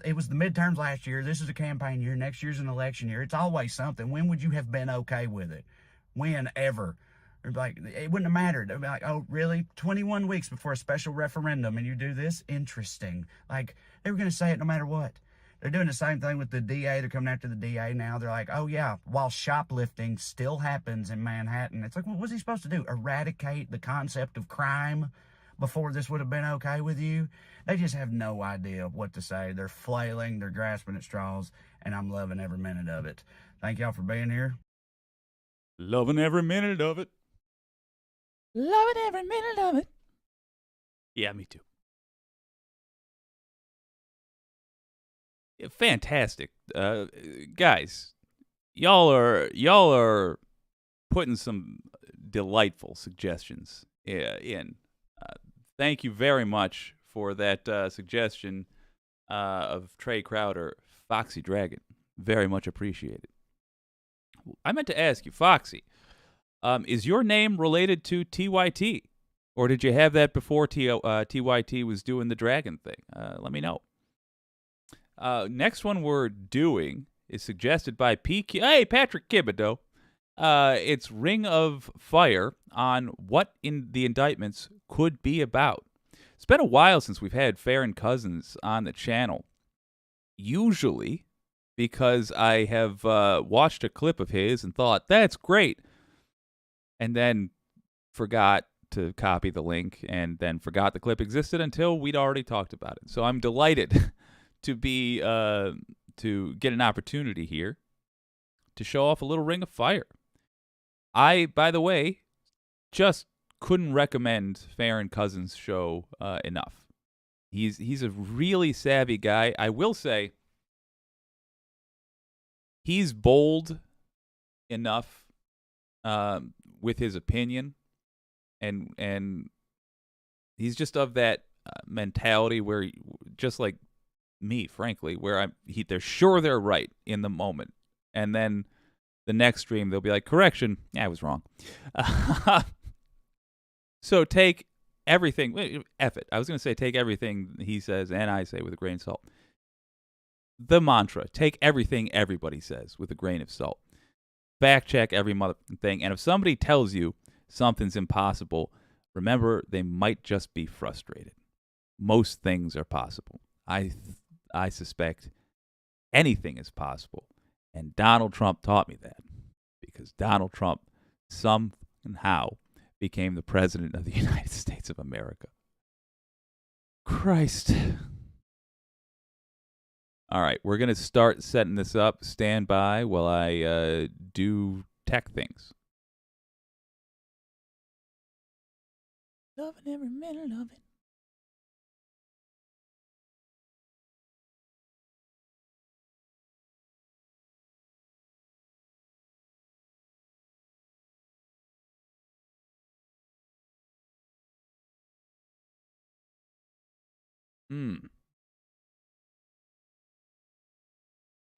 it was the midterms last year. This is a campaign year. Next year's an election year. It's always something. When would you have been okay with it? When ever? Like, it wouldn't have mattered. They'd be like, oh, really? 21 weeks before a special referendum and you do this? Interesting. Like, they were going to say it no matter what. They're doing the same thing with the DA. They're coming after the DA now. They're like, oh, yeah, while shoplifting still happens in Manhattan. It's like, well, what's he supposed to do? Eradicate the concept of crime before this would have been okay with you? They just have no idea what to say. They're flailing. They're grasping at straws. And I'm loving every minute of it. Thank y'all for being here. Loving every minute of it. Loving every minute of it. Yeah, me too. Yeah, fantastic. Guys, y'all are putting some delightful suggestions in. Thank you very much for that suggestion of Trey Crowder, Foxy Dragon. Very much appreciated. I meant to ask you, Foxy, is your name related to TYT? Or did you have that before TYT was doing the dragon thing? Let me know. Next one we're doing is suggested by PQ. Hey, Patrick Kibido. It's Ring of Fire on what in the indictments could be about. It's been a while since we've had Farron Cousins on the channel. Usually, because I have watched a clip of his and thought, that's great, and then forgot to copy the link and then forgot the clip existed until we'd already talked about it. So I'm delighted to be to get an opportunity here to show off a little Ring of Fire. I, by the way, just couldn't recommend Farron Cousins' show enough. He's a really savvy guy. I will say he's bold enough with his opinion, and he's just of that mentality where, just like me, frankly, where they're sure they're right in the moment, and then the next stream they'll be like, correction, yeah, I was wrong. So take everything, F it. I was going to say take everything he says and I say with a grain of salt. The mantra, take everything everybody says with a grain of salt. Fact check every motherfucking thing. And if somebody tells you something's impossible, remember they might just be frustrated. Most things are possible. I suspect anything is possible. And Donald Trump taught me that, because Donald Trump somehow became the president of the United States of America. Christ. All right, we're going to start setting this up. Stand by while I do tech things. Loving every minute of it.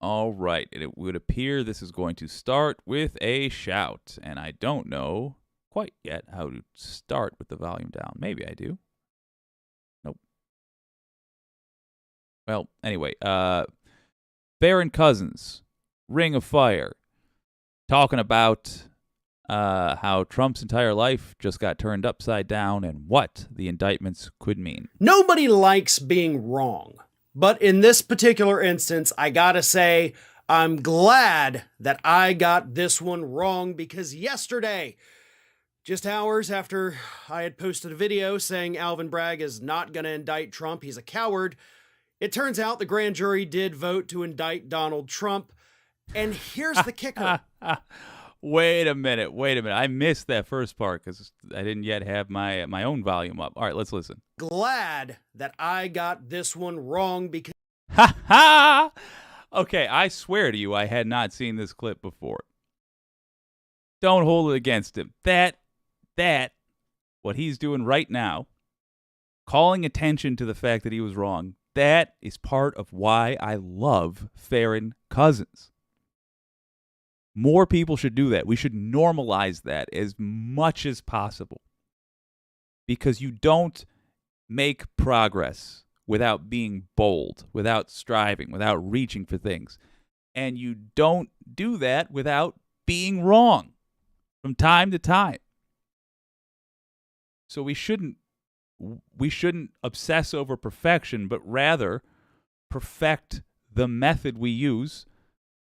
All right, it would appear this is going to start with a shout, and I don't know quite yet how to start with the volume down. Maybe I do. Nope. Well, anyway, Barron Cousins, Ring of Fire, talking about how Trump's entire life just got turned upside down and what the indictments could mean. Nobody likes being wrong. But in this particular instance, I gotta say, I'm glad that I got this one wrong, because yesterday, just hours after I had posted a video saying Alvin Bragg is not going to indict Trump, he's a coward, it turns out the grand jury did vote to indict Donald Trump. And here's the kicker. Wait a minute. I missed that first part because I didn't yet have my own volume up. All right, let's listen. Glad that I got this one wrong because... Ha ha! Okay, I swear to you, I had not seen this clip before. Don't hold it against him. That, what he's doing right now, calling attention to the fact that he was wrong, that is part of why I love Farron Cousins. More people should do that. We should normalize that as much as possible. Because you don't make progress without being bold, without striving, without reaching for things. And you don't do that without being wrong from time to time. So we shouldn't obsess over perfection, but rather perfect the method we use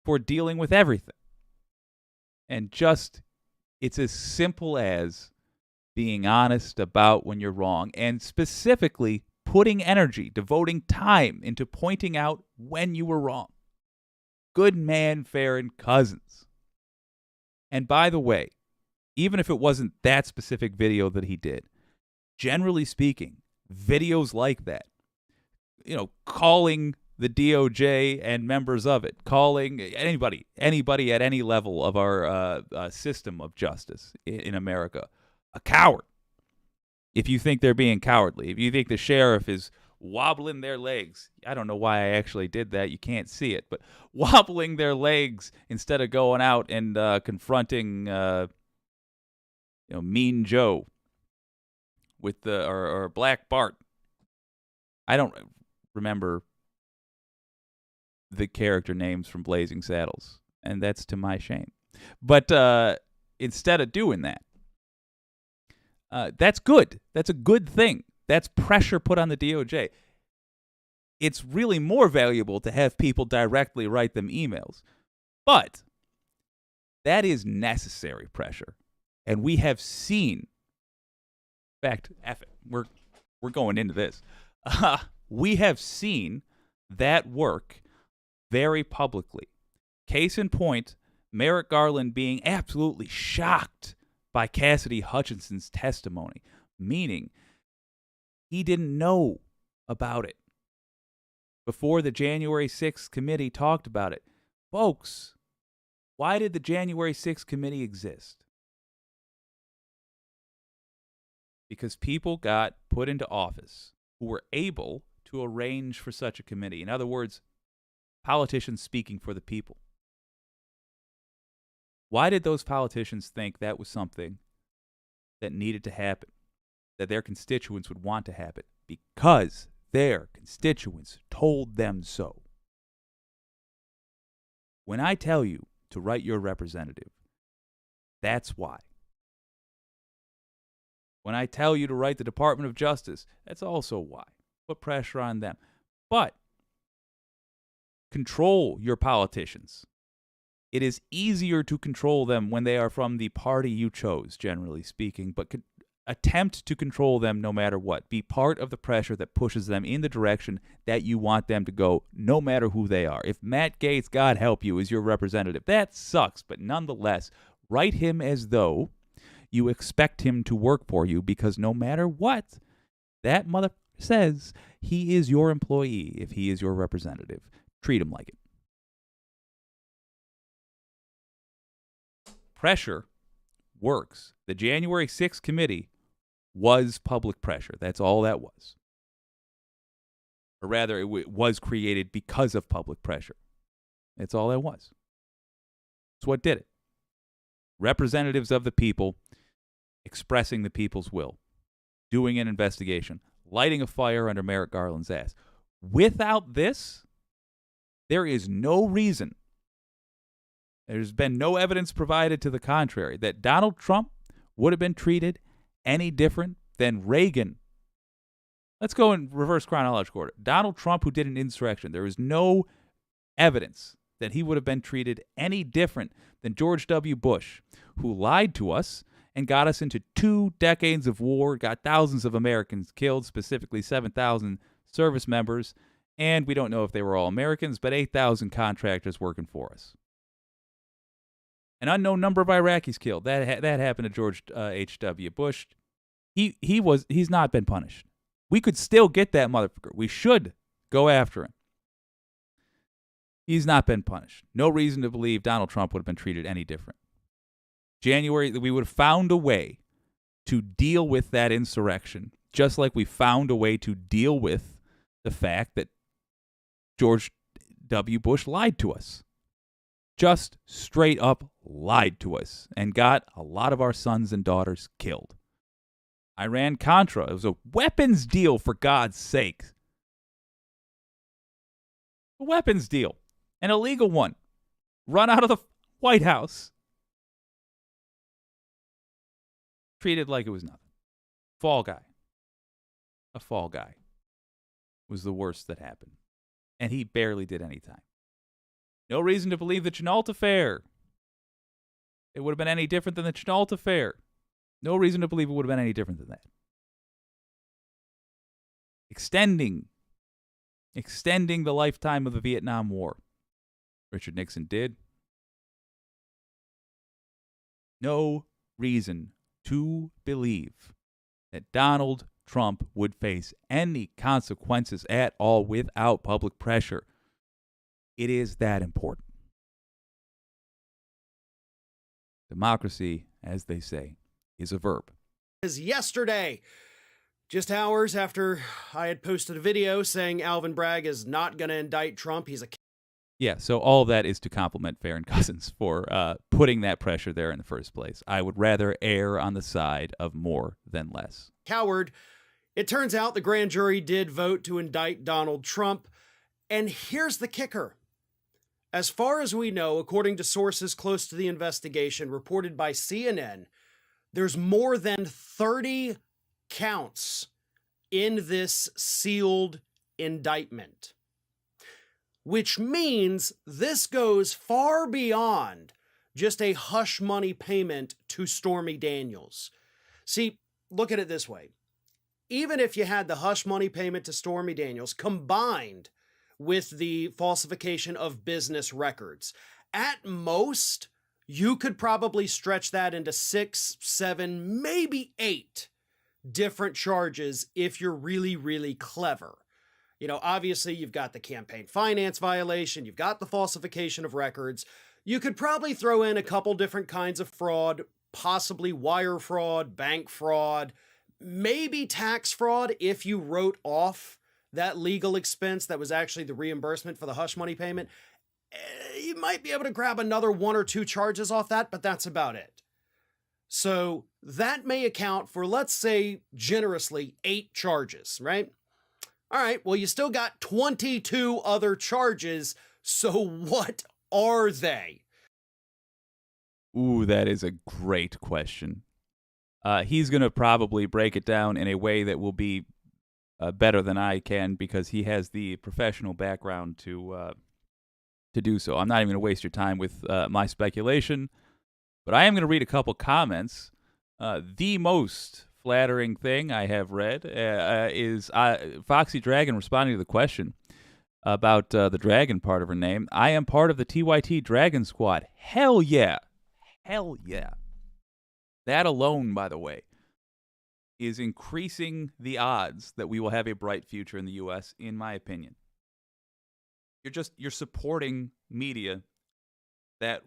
for dealing with everything. And it's as simple as being honest about when you're wrong, and specifically putting energy, devoting time into pointing out when you were wrong. Good man, Farron Cousins. And by the way, even if it wasn't that specific video that he did, generally speaking, videos like that, calling the DOJ and members of it, calling anybody at any level of our system of justice in America a coward. If you think they're being cowardly, if you think the sheriff is wobbling their legs, I don't know why I actually did that. You can't see it, but wobbling their legs instead of going out and confronting, Mean Joe with or Black Bart. I don't remember the character names from Blazing Saddles, and that's to my shame. But instead of doing that, that's good. That's a good thing. That's pressure put on the DOJ. It's really more valuable to have people directly write them emails. But that is necessary pressure. And we have seen, in fact, F it, we're going into this. We have seen that work very publicly. Case in point, Merrick Garland being absolutely shocked by Cassidy Hutchinson's testimony, meaning he didn't know about it before the January 6th committee talked about it. Folks, why did the January 6th committee exist? Because people got put into office who were able to arrange for such a committee. In other words, politicians speaking for the people. Why did those politicians think that was something that needed to happen, that their constituents would want to happen? Because their constituents told them so. When I tell you to write your representative, that's why. When I tell you to write the Department of Justice, that's also why. Put pressure on them. But control your politicians. It is easier to control them when they are from the party you chose, generally speaking, but attempt to control them no matter what. Be part of the pressure that pushes them in the direction that you want them to go, no matter who they are. If Matt Gaetz, God help you, is your representative, that sucks, but nonetheless, write him as though you expect him to work for you, because no matter what that mother says, he is your employee if he is your representative. Treat him like it. Pressure works. The January 6th committee was public pressure. That's all that was. Or rather, it was created because of public pressure. That's all that was. That's what did it. Representatives of the people expressing the people's will, doing an investigation, lighting a fire under Merrick Garland's ass. Without this, there is no reason, there's been no evidence provided to the contrary, that Donald Trump would have been treated any different than Reagan. Let's go in reverse chronological order. Donald Trump, who did an insurrection, there is no evidence that he would have been treated any different than George W. Bush, who lied to us and got us into 2 decades of war, got thousands of Americans killed, specifically 7,000 service members, and we don't know if they were all Americans, but 8,000 contractors working for us. An unknown number of Iraqis killed. That happened to George H.W. Bush. He's not been punished. We could still get that motherfucker. We should go after him. He's not been punished. No reason to believe Donald Trump would have been treated any different. January, we would have found a way to deal with that insurrection, just like we found a way to deal with the fact that George W. Bush lied to us. Just straight up lied to us and got a lot of our sons and daughters killed. Iran-Contra, it was a weapons deal, for God's sake. A weapons deal. An illegal one. Run out of the White House. Treated like it was nothing. Fall guy. A fall guy was the worst that happened. And he barely did any time. No reason to believe the Chenault affair. It would have been any different than the Chenault affair. No reason to believe it would have been any different than that. Extending the lifetime of the Vietnam War. Richard Nixon did. No reason to believe that Donald Trump would face any consequences at all without public pressure. It is that important. Democracy, as they say, is a verb. As yesterday, just hours after I had posted a video saying Alvin Bragg is not going to indict Trump, he's a Yeah, so all of that is to compliment Farron Cousins for putting that pressure there in the first place. I would rather err on the side of more than less. Coward. It turns out the grand jury did vote to indict Donald Trump. And here's the kicker. As far as we know, according to sources close to the investigation reported by CNN, there's more than 30 counts in this sealed indictment. Which means this goes far beyond just a hush money payment to Stormy Daniels. See, look at it this way. Even if you had the hush money payment to Stormy Daniels combined with the falsification of business records, at most, you could probably stretch that into 6, 7, maybe 8 different charges if you're really, really clever. You know, obviously, you've got the campaign finance violation, you've got the falsification of records. You could probably throw in a couple different kinds of fraud, possibly wire fraud, bank fraud, maybe tax fraud if you wrote off that legal expense that was actually the reimbursement for the hush money payment. You might be able to grab another 1 or 2 charges off that, but that's about it. So that may account for, let's say, generously 8 charges, right? All right, well, you still got 22 other charges, so what are they? Ooh, that is a great question. He's going to probably break it down in a way that will be better than I can because he has the professional background to do so. I'm not even going to waste your time with my speculation, but I am going to read a couple comments. The most flattering thing I have read is Foxy Dragon responding to the question about the dragon part of her name. I am part of the TYT Dragon Squad. Hell yeah. Hell yeah. That alone, by the way, is increasing the odds that we will have a bright future in the U.S., in my opinion. You're supporting media that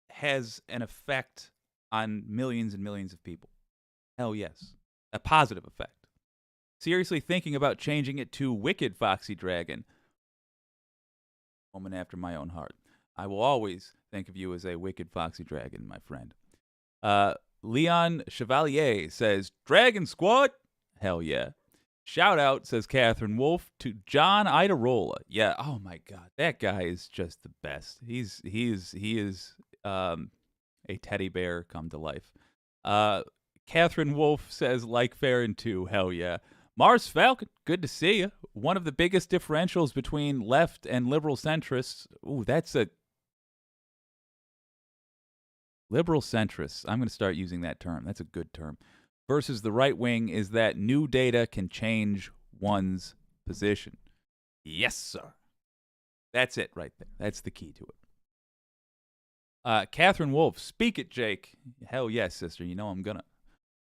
has an effect on millions and millions of people. Hell yes. A positive effect. Seriously thinking about changing it to Wicked Foxy Dragon. Woman after my own heart. I will always think of you as a Wicked Foxy Dragon, my friend. Leon Chevalier says, Dragon Squad? Hell yeah. Shout out, says Catherine Wolf, to John Idarola. Yeah, oh my God, that guy is just the best. He is a teddy bear come to life. Catherine Wolf says, like Farron too, hell yeah. Mars Falcon, good to see you. One of the biggest differentials between left and liberal centrists. Ooh, that's a liberal centrists. I'm going to start using that term. That's a good term. Versus the right wing is that new data can change one's position. Yes, sir. That's it right there. That's the key to it. Catherine Wolf, speak it, Jake. Hell yes, sister. You know I'm gonna.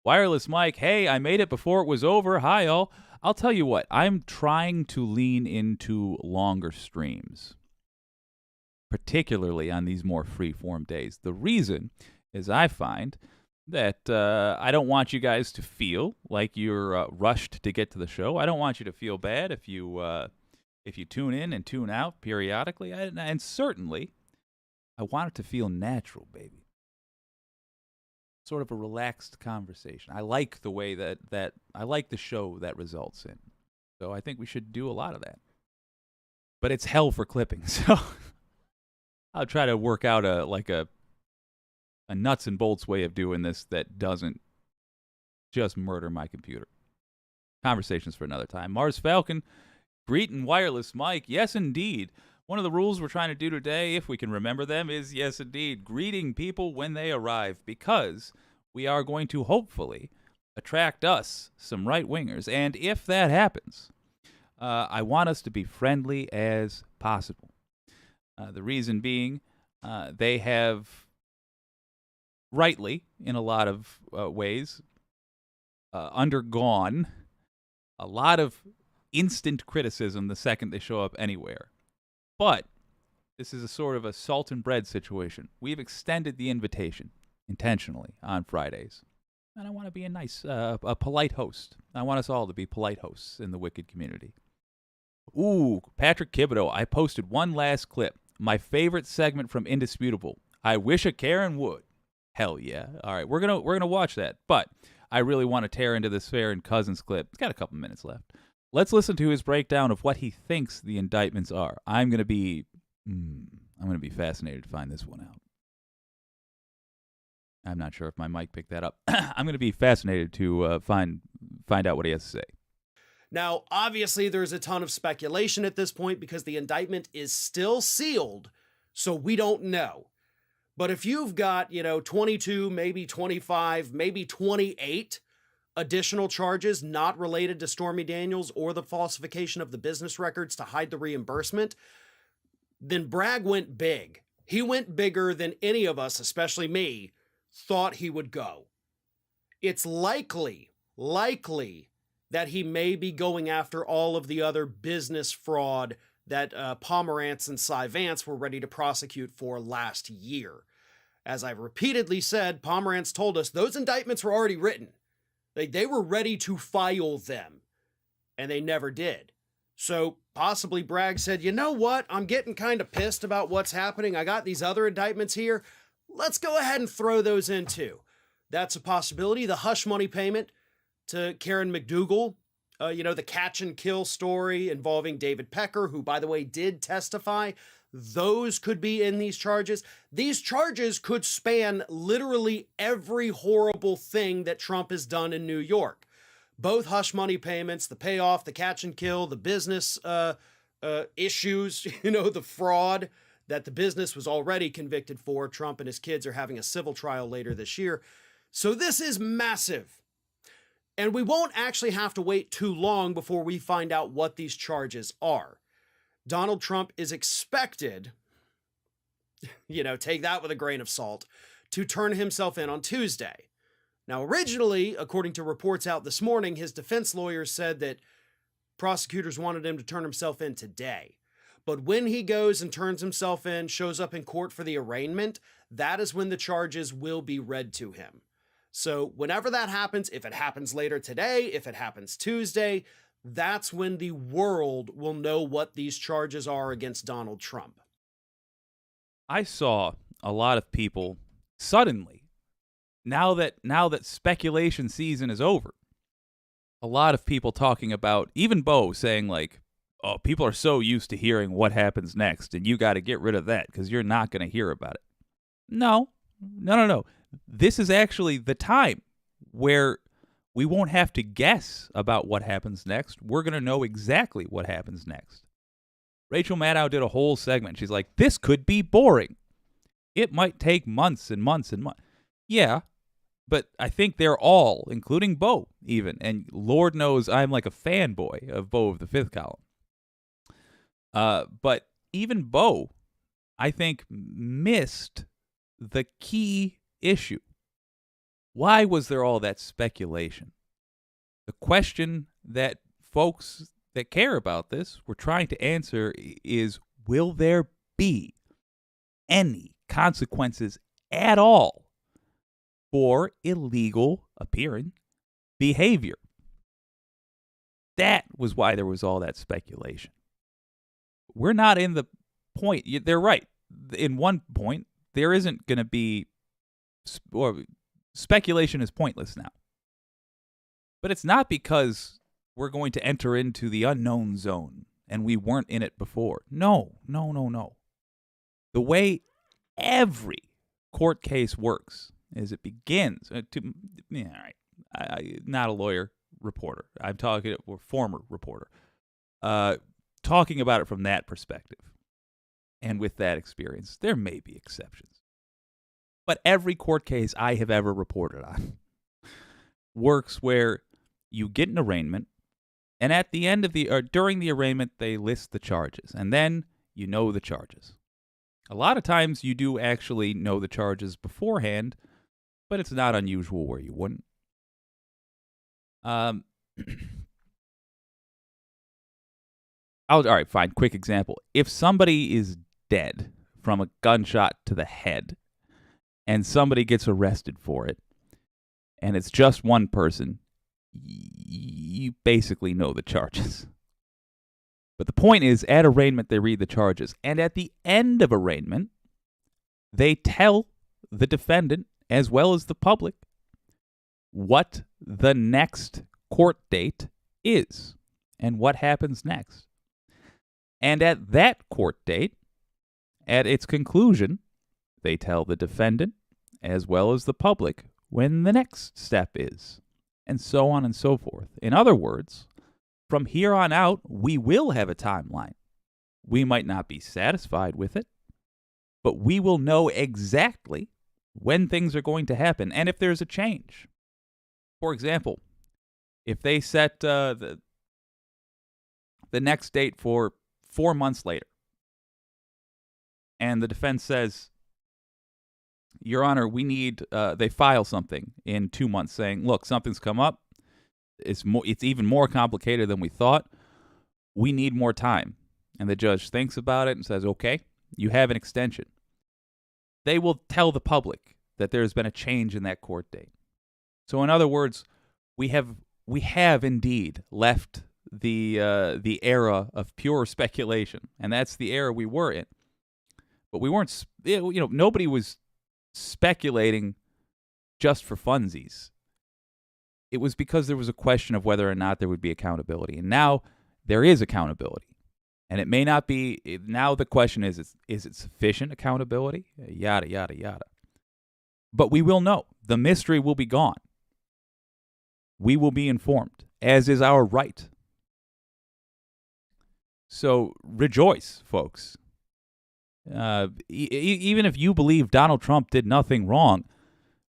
Wireless Mike, hey, I made it before it was over. Hi, all. I'll tell you what, I'm trying to lean into longer streams, particularly on these more free-form days. The reason is I find that I don't want you guys to feel like you're rushed to get to the show. I don't want you to feel bad if you tune in and tune out periodically. And certainly, I want it to feel natural, baby. Sort of a relaxed conversation. I like the way that I like the show that results in. So I think we should do a lot of that. But it's hell for clipping, so I'll try to work out a nuts and bolts way of doing this that doesn't just murder my computer. Conversations for another time. Mars Falcon, greeting Wireless Mike. Yes, indeed. One of the rules we're trying to do today, if we can remember them, is, yes, indeed, greeting people when they arrive, because we are going to hopefully attract us some right-wingers. And if that happens, I want us to be friendly as possible. The reason being, they have rightly, in a lot of ways, undergone a lot of instant criticism the second they show up anywhere. But this is a sort of a salt and bread situation. We've extended the invitation intentionally on Fridays. And I want to be a nice, a polite host. I want us all to be polite hosts in the Wicked community. Ooh, Patrick Kibido, I posted one last clip. My favorite segment from Indisputable. I wish a Karen would. Hell yeah. All right, we're gonna watch that. But I really want to tear into this Farron Cousins clip. It's got a couple minutes left. Let's listen to his breakdown of what he thinks the indictments are. I'm gonna be fascinated to find this one out. I'm not sure if my mic picked that up. I'm gonna be fascinated to find out what he has to say. Now, obviously, there's a ton of speculation at this point because the indictment is still sealed, so we don't know. But if you've got, 22, maybe 25, maybe 28 additional charges not related to Stormy Daniels or the falsification of the business records to hide the reimbursement, then Bragg went big. He went bigger than any of us, especially me, thought he would go. It's likely that he may be going after all of the other business fraud that Pomerantz and Cy Vance were ready to prosecute for last year. As I've repeatedly said, Pomerantz told us those indictments were already written. They were ready to file them, and they never did. So possibly Bragg said, you know what? I'm getting kind of pissed about what's happening. I got these other indictments here. Let's go ahead and throw those in too. That's a possibility. The hush money payment to Karen McDougal, the catch and kill story involving David Pecker, who, by the way, did testify. Those could be in these charges. These charges could span literally every horrible thing that Trump has done in New York. Both hush money payments, the payoff, the catch and kill, the business issues, the fraud that the business was already convicted for. Trump and his kids are having a civil trial later this year. So this is massive. And we won't actually have to wait too long before we find out what these charges are. Donald Trump is expected, take that with a grain of salt, to turn himself in on Tuesday. Now, originally, according to reports out this morning, his defense lawyers said that prosecutors wanted him to turn himself in today. But when he goes and turns himself in, shows up in court for the arraignment, that is when the charges will be read to him. So whenever that happens, if it happens later today, if it happens Tuesday, that's when the world will know what these charges are against Donald Trump. I saw a lot of people suddenly, now that speculation season is over, a lot of people talking about, even Bo saying like, oh, people are so used to hearing what happens next, and you got to get rid of that because you're not going to hear about it. No. This is actually the time where we won't have to guess about what happens next. We're going to know exactly what happens next. Rachel Maddow did a whole segment. She's like, this could be boring. It might take months and months and months. Yeah, but I think they're all, including Bo even, and Lord knows I'm like a fanboy of Bo of the Fifth Column. But even Bo, I think, missed the key issue. Why was there all that speculation? The question that folks that care about this were trying to answer is, will there be any consequences at all for illegal appearing behavior? That was why there was all that speculation. We're not in the point. They're right. In one point, there isn't going to be, or speculation is pointless now. But it's not because we're going to enter into the unknown zone and we weren't in it before. No. The way every court case works is it begins all right. Not a lawyer, reporter. I'm talking or former reporter. Talking about it from that perspective and with that experience, there may be exceptions. But every court case I have ever reported on works where you get an arraignment, and at the end of during the arraignment, they list the charges, and then you know the charges. A lot of times you do actually know the charges beforehand, but it's not unusual where you wouldn't. All right, fine. Quick example. If somebody is dead from a gunshot to the head and somebody gets arrested for it, and it's just one person, you basically know the charges. But the point is, at arraignment, they read the charges. And at the end of arraignment, they tell the defendant, as well as the public, what the next court date is and what happens next. And at that court date, at its conclusion, they tell the defendant, as well as the public, when the next step is, and so on and so forth. In other words, from here on out, we will have a timeline. We might not be satisfied with it, but we will know exactly when things are going to happen and if there's a change. For example, if they set the next date for 4 months later, and the defense says, Your Honor, we need, they file something in 2 months saying, look, something's come up. It's even more complicated than we thought. We need more time. And the judge thinks about it and says, okay, you have an extension. They will tell the public that there's been a change in that court date. So in other words, we have indeed left the era of pure speculation, and that's the era we were in. But we weren't, nobody was speculating just for funsies. It was because there was a question of whether or not there would be accountability. And now there is accountability. And it may not be, now the question is it sufficient accountability? Yada, yada, yada. But we will know. The mystery will be gone. We will be informed, as is our right. So rejoice, folks. Even if you believe Donald Trump did nothing wrong,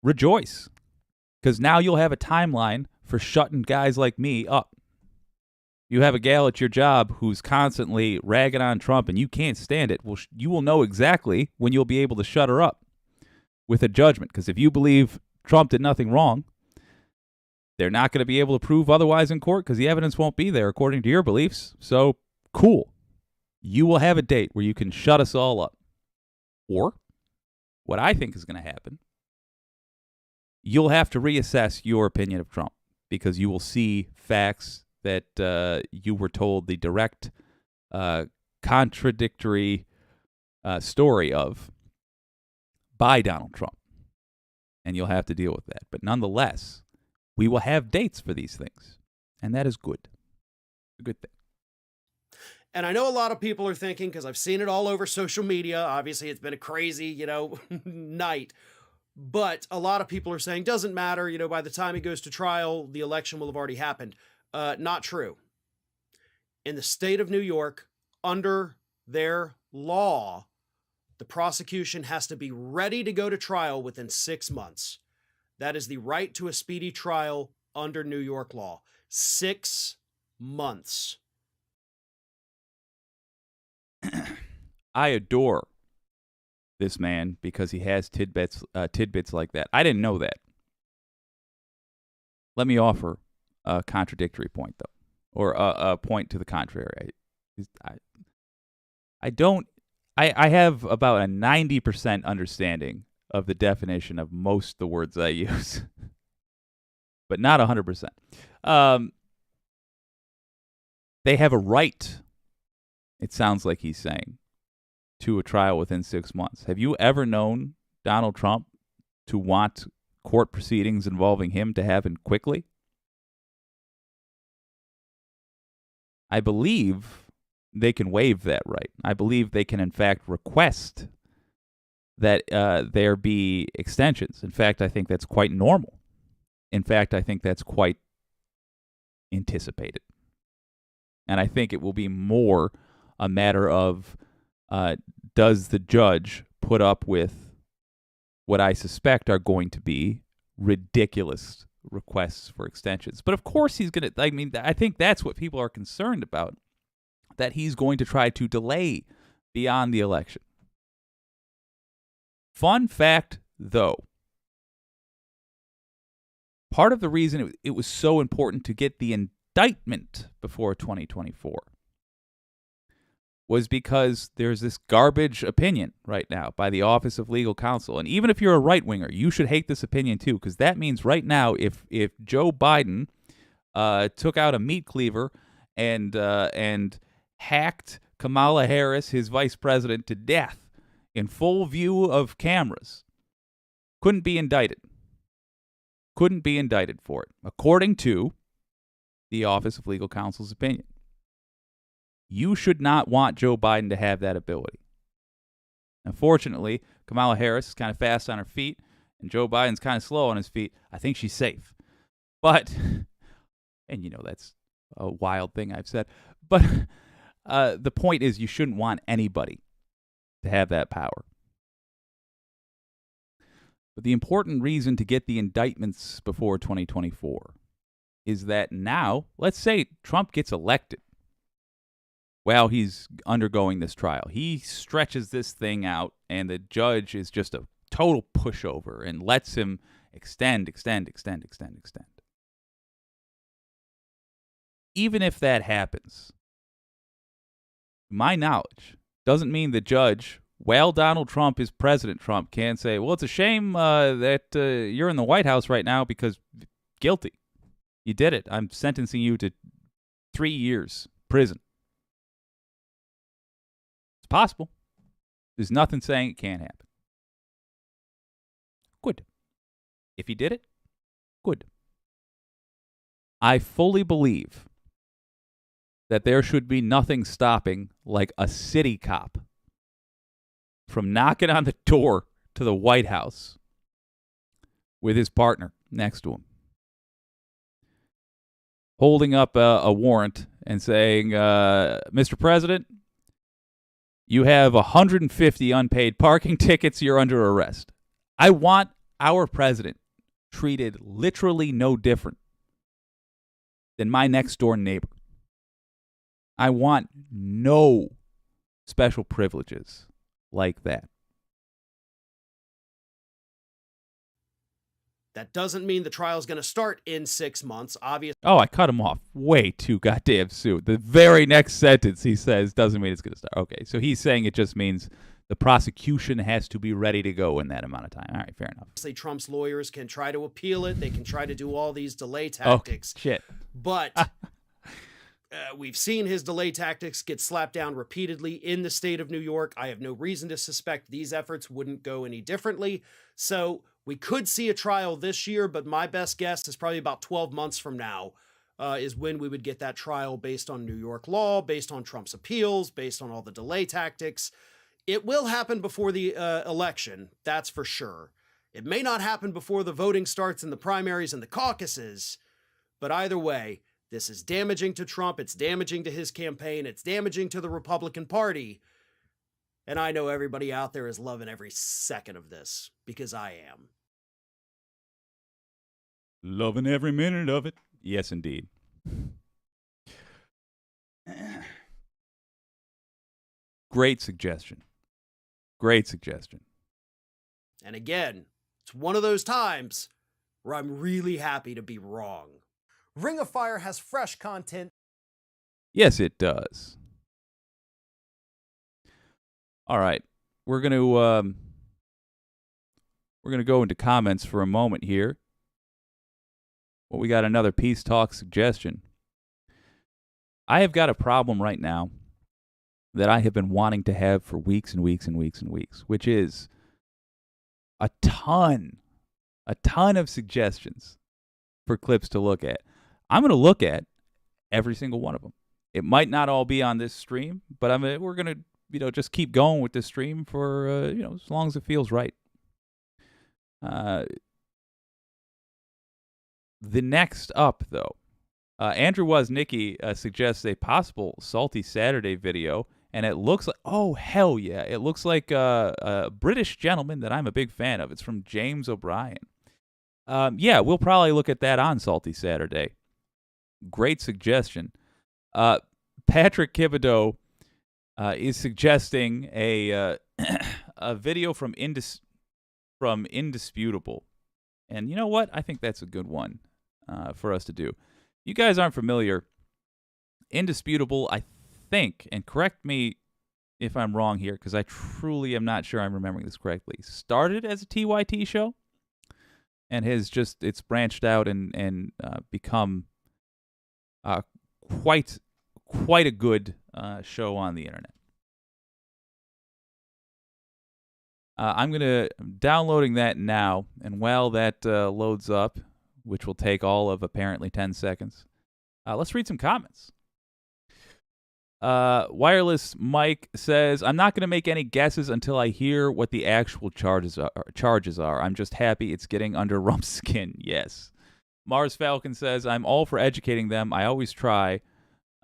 rejoice. Because now you'll have a timeline for shutting guys like me up. You have a gal at your job who's constantly ragging on Trump and you can't stand it. Well, you will know exactly when you'll be able to shut her up with a judgment. Because if you believe Trump did nothing wrong, they're not going to be able to prove otherwise in court because the evidence won't be there according to your beliefs. So, cool. You will have a date where you can shut us all up. Or, what I think is going to happen, you'll have to reassess your opinion of Trump because you will see facts that you were told the direct contradictory story of by Donald Trump. And you'll have to deal with that. But nonetheless, we will have dates for these things. And that is good. A good thing. And I know a lot of people are thinking, because I've seen it all over social media, obviously it's been a crazy, night. But a lot of people are saying, doesn't matter, by the time he goes to trial, the election will have already happened. Not true. In the state of New York, under their law, the prosecution has to be ready to go to trial within 6 months. That is the right to a speedy trial under New York law. 6 months. I adore this man because he has tidbits like that. I didn't know that. Let me offer a contradictory point, though, or a point to the contrary. I have about a 90% understanding of the definition of most of the words I use, but not 100%. They have a right, it sounds like he's saying, to a trial within 6 months. Have you ever known Donald Trump to want court proceedings involving him to happen quickly? I believe they can waive that right. I believe they can, in fact, request that there be extensions. In fact, I think that's quite normal. In fact, I think that's quite anticipated. And I think it will be more a matter of does the judge put up with what I suspect are going to be ridiculous requests for extensions. But of course he's going to, I think that's what people are concerned about, that he's going to try to delay beyond the election. Fun fact, though, part of the reason it was so important to get the indictment before 2024 was because there's this garbage opinion right now by the Office of Legal Counsel. And even if you're a right-winger, you should hate this opinion too, because that means right now if Joe Biden took out a meat cleaver and hacked Kamala Harris, his vice president, to death in full view of cameras, couldn't be indicted. Couldn't be indicted for it, according to the Office of Legal Counsel's opinion. You should not want Joe Biden to have that ability. Unfortunately, Kamala Harris is kind of fast on her feet, and Joe Biden's kind of slow on his feet. I think she's safe. But, and that's a wild thing I've said, but the point is you shouldn't want anybody to have that power. But the important reason to get the indictments before 2024 is that now, let's say Trump gets elected while he's undergoing this trial. He stretches this thing out, and the judge is just a total pushover and lets him extend. Even if that happens, my knowledge doesn't mean the judge, while Donald Trump is President Trump, can say, well, it's a shame that you're in the White House right now because guilty. You did it. I'm sentencing you to 3 years prison. It's possible. There's nothing saying it can't happen. Good. If he did it, good. I fully believe that there should be nothing stopping like a city cop from knocking on the door to the White House with his partner next to him, holding up a warrant and saying, Mr. President, you have 150 unpaid parking tickets. You're under arrest. I want our president treated literally no different than my next door neighbor. I want no special privileges like that. That doesn't mean the trial is going to start in 6 months, obviously. Oh, I cut him off way too goddamn soon. The very next sentence he says doesn't mean it's going to start. Okay, so he's saying it just means the prosecution has to be ready to go in that amount of time. All right, fair enough. Obviously, Trump's lawyers can try to appeal it. They can try to do all these delay tactics. Oh, shit. But we've seen his delay tactics get slapped down repeatedly in the state of New York. I have no reason to suspect these efforts wouldn't go any differently. So we could see a trial this year, but my best guess is probably about 12 months from now is when we would get that trial based on New York law, based on Trump's appeals, based on all the delay tactics. It will happen before the election, that's for sure. It may not happen before the voting starts in the primaries and the caucuses, but either way, this is damaging to Trump, it's damaging to his campaign, it's damaging to the Republican Party, and I know everybody out there is loving every second of this, because I am. Loving every minute of it. Yes, indeed. Great suggestion. Great suggestion. And again, it's one of those times where I'm really happy to be wrong. Ring of Fire has fresh content. Yes, it does. All right, we're gonna go into comments for a moment here. Well, we got another Peace Talk suggestion. I have got a problem right now that I have been wanting to have for weeks and weeks and weeks and weeks, which is a ton of suggestions for clips to look at. I'm going to look at every single one of them. It might not all be on this stream, but we're going to, just keep going with this stream for, as long as it feels right. The next up, though, Andrew Woznicki suggests a possible Salty Saturday video, and it looks like, oh, hell yeah, it looks like a British gentleman that I'm a big fan of. It's from James O'Brien. Yeah, we'll probably look at that on Salty Saturday. Great suggestion. Patrick Thibodeau is suggesting a video from Indisputable. And you know what? I think that's a good one for us to do. You guys aren't familiar. Indisputable, I think, and correct me if I'm wrong here, because I truly am not sure I'm remembering this correctly, started as a TYT show and it's branched out and become quite a good show on the internet. I'm downloading that now, and while that loads up, which will take all of apparently 10 seconds, let's read some comments. Wireless Mike says, I'm not going to make any guesses until I hear what the actual charges are. I'm just happy it's getting under Rump's skin. Yes. Mars Falcon says, I'm all for educating them. I always try,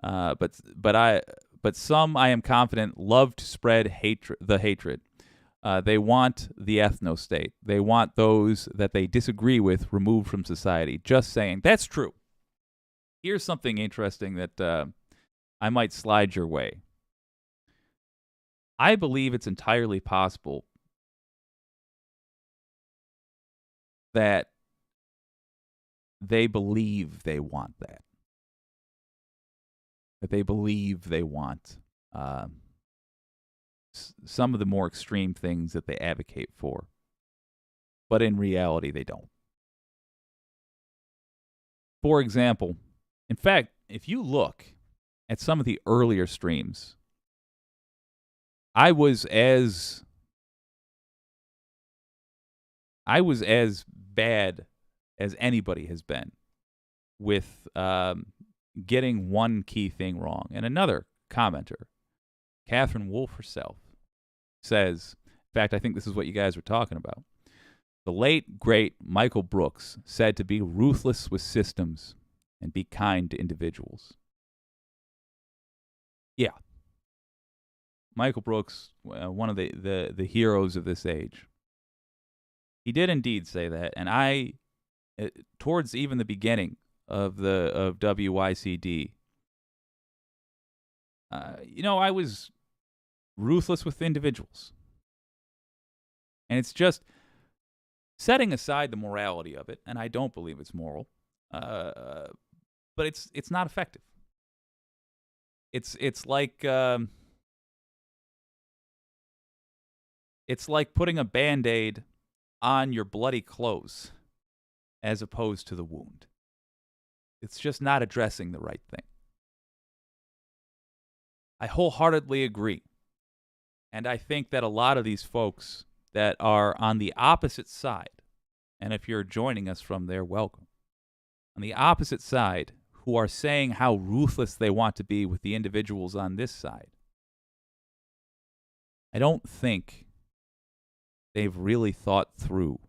but some, I am confident, love to spread hatred. They want the ethno-state. They want those that they disagree with removed from society. Just saying. That's true. Here's something interesting that I might slide your way. I believe it's entirely possible that they believe they want that. That they believe they want some of the more extreme things that they advocate for. But in reality, they don't. For example, in fact, if you look at some of the earlier streams, I was as bad as anybody has been with getting one key thing wrong. And another commenter, Catherine Wolfe herself, says, in fact, I think this is what you guys were talking about. The late, great Michael Brooks said to be ruthless with systems and be kind to individuals. Yeah. Michael Brooks, one of the heroes of this age. He did indeed say that, and I, towards even the beginning of WYCD, I was ruthless with individuals. And it's just setting aside the morality of it, and I don't believe it's moral, but it's not effective. It's like putting a Band-Aid on your bloody clothes as opposed to the wound. It's just not addressing the right thing. I wholeheartedly agree. And I think that a lot of these folks that are on the opposite side, and if you're joining us from there, welcome. On the opposite side, who are saying how ruthless they want to be with the individuals on this side, I don't think they've really thought through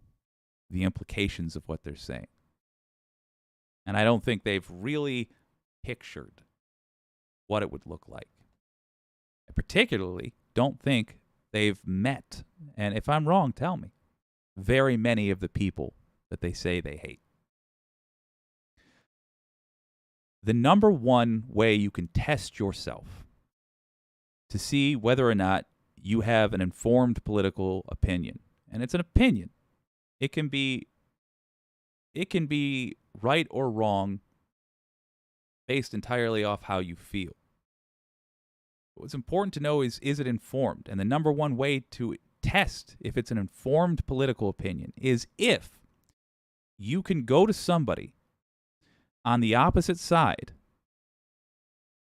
the implications of what they're saying. And I don't think they've really pictured what it would look like. I particularly don't think they've met, and if I'm wrong, tell me, very many of the people that they say they hate. The number one way you can test yourself to see whether or not you have an informed political opinion, and it's an opinion, it can be right or wrong based entirely off how you feel. What's important to know is it informed? And the number one way to test if it's an informed political opinion is if you can go to somebody on the opposite side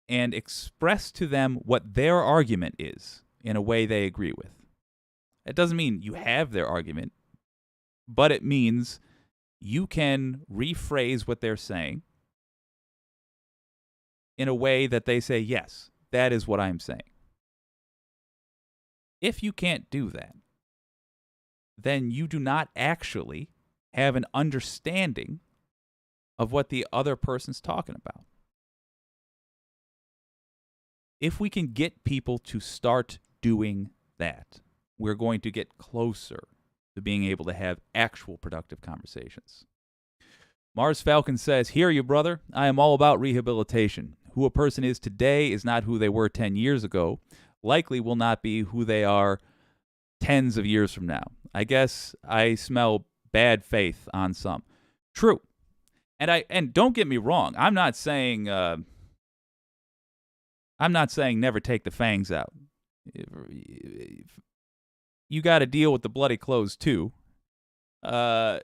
and express to them what their argument is in a way they agree with. It doesn't mean you have their argument, but it means you can rephrase what they're saying in a way that they say, yes, that is what I'm saying. If you can't do that, then you do not actually have an understanding of what the other person's talking about. If we can get people to start doing that, we're going to get closer to being able to have actual productive conversations. Mars Falcon says, hear you, brother. I am all about rehabilitation. Who a person is today is not who they were 10 years ago. Likely will not be who they are tens of years from now. I guess I smell bad faith on some. True. And don't get me wrong. I'm not saying never take the fangs out. You got to deal with the bloody clothes too. But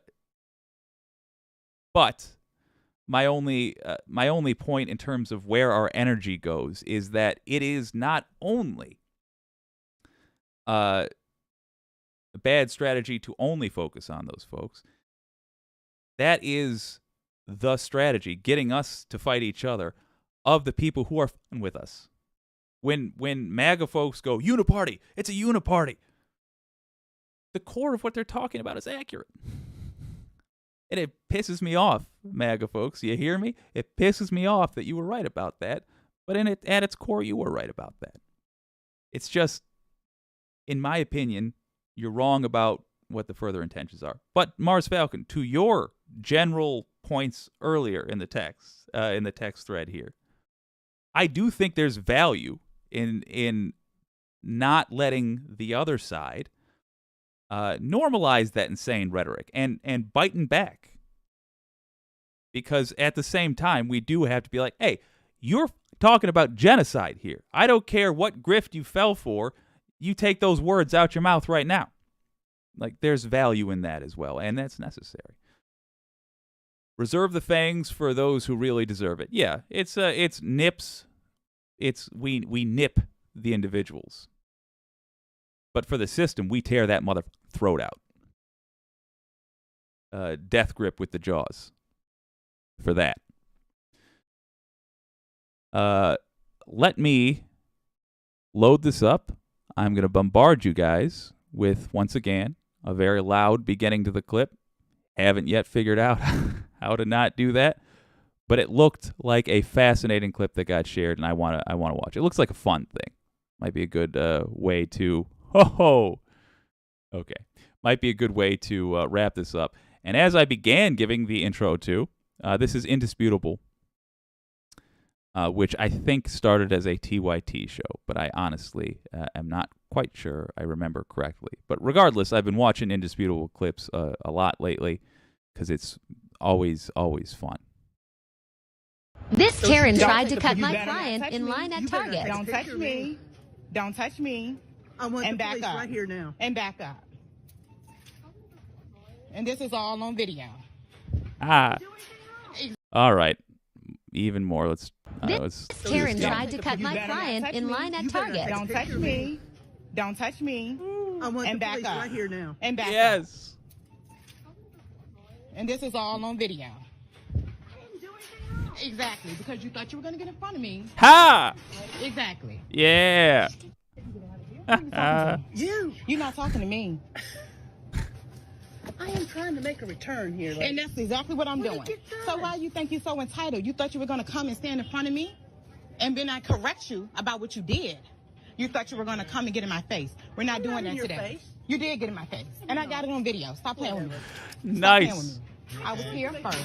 my only point in terms of where our energy goes is that it is not only a bad strategy to only focus on those folks. That is the strategy, getting us to fight each other, of the people who are with us. When MAGA folks go, uniparty, it's a uniparty, the core of what they're talking about is accurate. And it pisses me off, MAGA folks. You hear me? It pisses me off that you were right about that. But at its core, you were right about that. It's just, in my opinion, you're wrong about what the further intentions are. But Mars Falcon, to your general points earlier in the text thread here, I do think there's value in not letting the other side normalize that insane rhetoric and biting back. Because at the same time, we do have to be like, hey, you're talking about genocide here. I don't care what grift you fell for. You take those words out your mouth right now. Like, there's value in that as well, and that's necessary. Reserve the fangs for those who really deserve it. Yeah, it's nips. We nip the individuals. But for the system, we tear that mother throat out. Death grip with the jaws. For that. Let me load this up. I'm going to bombard you guys with, once again, a very loud beginning to the clip. Haven't yet figured out how to not do that. But it looked like a fascinating clip that got shared, and I want to watch it. It looks like a fun thing. Might be a good way to... Okay. Might be a good way to wrap this up. And as I began giving the intro to, this is Indisputable, which I think started as a TYT show, but I honestly am not quite sure I remember correctly. But regardless, I've been watching Indisputable clips a lot lately because it's always fun. This Karen tried to cut my client in line at Target. Don't touch me. Don't touch me. I want and the back police up. right here now. And back up. And this is all on video. All right. Even more. Let's Karen tried to cut my client in line at Target. Don't touch me. Don't touch me. I want and the back police up. right here now. And back up. Yes. And this is all on video. Exactly, because you thought you were going to get in front of me. Ha! Exactly. Yeah. You're not talking to me. I am trying to make a return here. And that's exactly what I'm doing. So why you think you're so entitled? You thought you were going to come and stand in front of me? And then I correct you about what you did. You thought you were going to come and get in my face. We're not doing that today. Face. You did get in my face. And I got it on video. Stop playing with me. Nice. Stop playing with me. I was here first.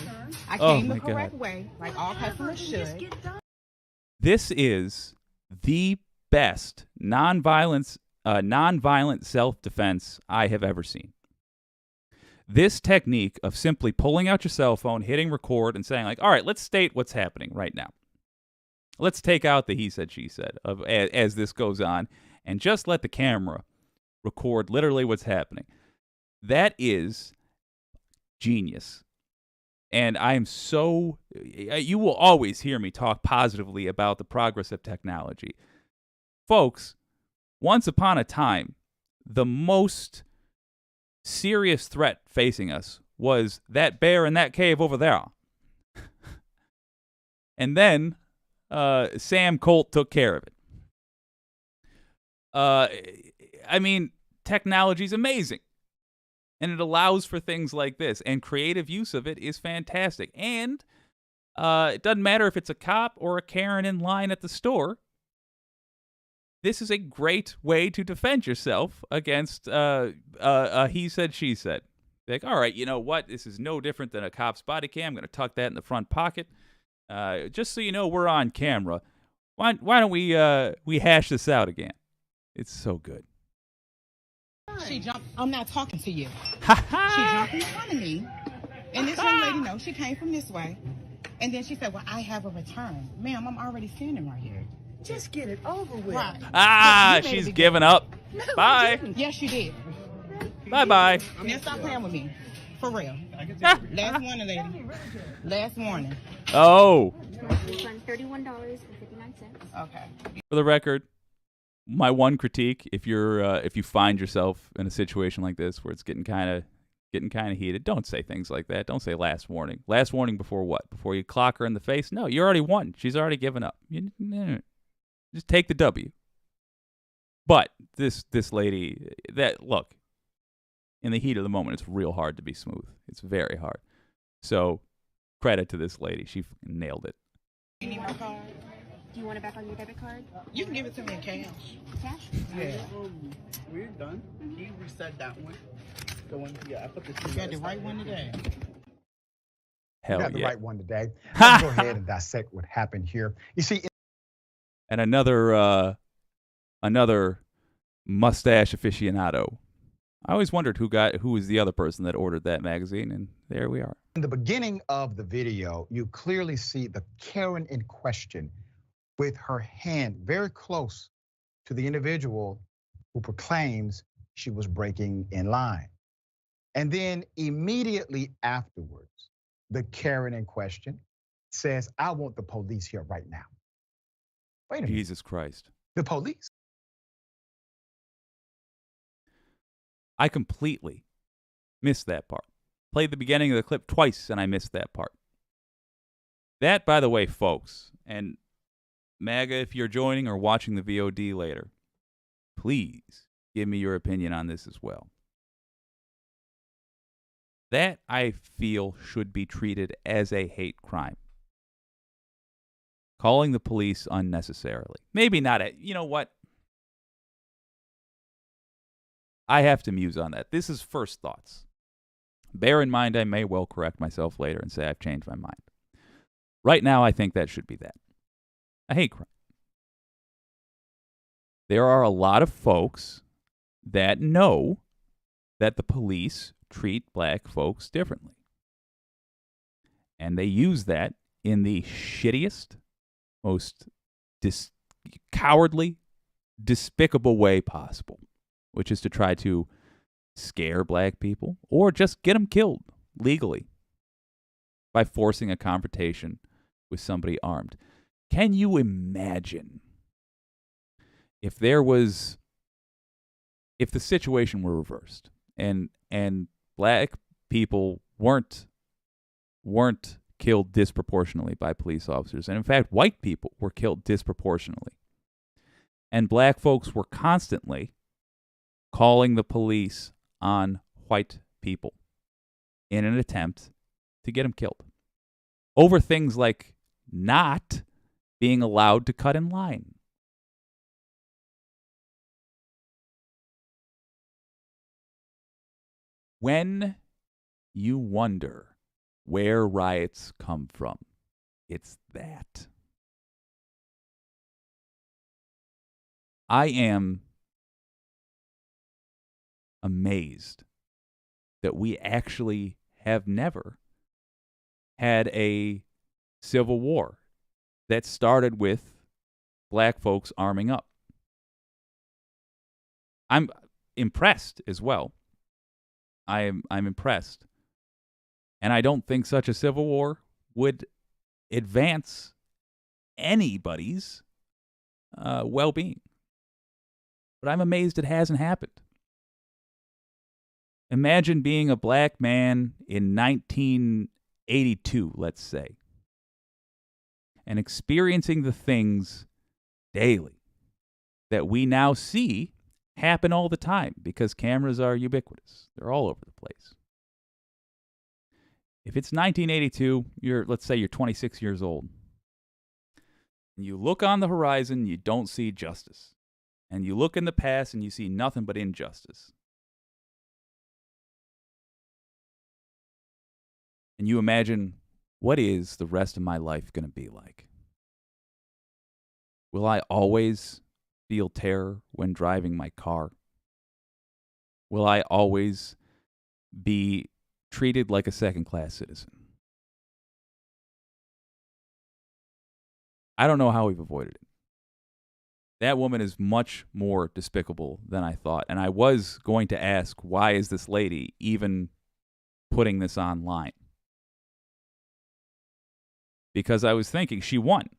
I Oh came the my correct God. way, like all customers should. This is the best nonviolent self-defense I have ever seen. This technique of simply pulling out your cell phone, hitting record, and saying, like, all right, let's state what's happening right now. Let's take out the he said, she said as this goes on, and just let the camera record literally what's happening. That is genius. And I am so, you will always hear me talk positively about the progress of technology. Folks, once upon a time, the most serious threat facing us was that bear in that cave over there. And then Sam Colt took care of it. I mean, technology's amazing. And it allows for things like this. And creative use of it is fantastic. And it doesn't matter if it's a cop or a Karen in line at the store. This is a great way to defend yourself against he said, she said. Like, all right, you know what? This is no different than a cop's body cam. I'm going to tuck that in the front pocket. Just so you know, we're on camera. Why don't we hash this out again? It's so good. She jumped. I'm not talking to you. She jumped in front of me. And this young lady knows she came from this way. And then she said, well, I have a return. Ma'am, I'm already standing right here. Just get it over with. Right. She's giving up. No, Bye. Yes, you did. Bye-bye. Now stop playing with me. For real. Last warning, lady. Last warning. Oh. $31.59. Okay. For the record, my one critique, if you find yourself in a situation like this where it's getting kind of heated, don't say things like that. Don't say last warning. Last warning before what? Before you clock her in the face? No, you already won. She's already given up. Just take the W. But this lady, look, in the heat of the moment, it's real hard to be smooth. It's very hard. So credit to this lady. She nailed it. You need my card? Do you want it back on your debit card? You can give it to me in cash. Cash? Yeah. We're done. Can you reset that one? The one, yeah, I put the You got the right one today. Hell you got the yeah. right one today. Let's go ahead and dissect what happened here. You see, And another mustache aficionado. I always wondered who was the other person that ordered that magazine, and there we are. in the beginning of the video, you clearly see the Karen in question with her hand very close to the individual who proclaims she was breaking in line. And then immediately afterwards, the Karen in question says, I want the police here right now. Wait a minute. Jesus Christ. The police? I completely missed that part. Played the beginning of the clip twice, and I missed that part. That, by the way, folks, and MAGA, if you're joining or watching the VOD later, please give me your opinion on this as well. That, I feel, should be treated as a hate crime. Calling the police unnecessarily. Maybe not. You know what? I have to muse on that. This is first thoughts. Bear in mind, I may well correct myself later and say I've changed my mind. Right now, I think that should be that. A hate crime. There are a lot of folks that know that the police treat black folks differently. And they use that in the shittiest, most cowardly, despicable way possible, which is to try to scare black people or just get them killed legally by forcing a confrontation with somebody armed. Can you imagine if the situation were reversed and black people weren't killed disproportionately by police officers. And in fact, white people were killed disproportionately. And black folks were constantly calling the police on white people in an attempt to get them killed over things like not being allowed to cut in line. When you wonder where riots come from, it's that. I am amazed that we actually have never had a civil war that started with black folks arming up. I'm impressed as well. I'm impressed. And I don't think such a civil war would advance anybody's well-being. But I'm amazed it hasn't happened. Imagine being a black man in 1982, let's say, and experiencing the things daily that we now see happen all the time because cameras are ubiquitous. They're all over the place. If it's 1982, let's say you're 26 years old, and you look on the horizon, you don't see justice. And you look in the past and you see nothing but injustice. And you imagine, what is the rest of my life going to be like? Will I always feel terror when driving my car? Will I always be treated like a second-class citizen? I don't know how we've avoided it. That woman is much more despicable than I thought. And I was going to ask, why is this lady even putting this online? Because I was thinking, she won.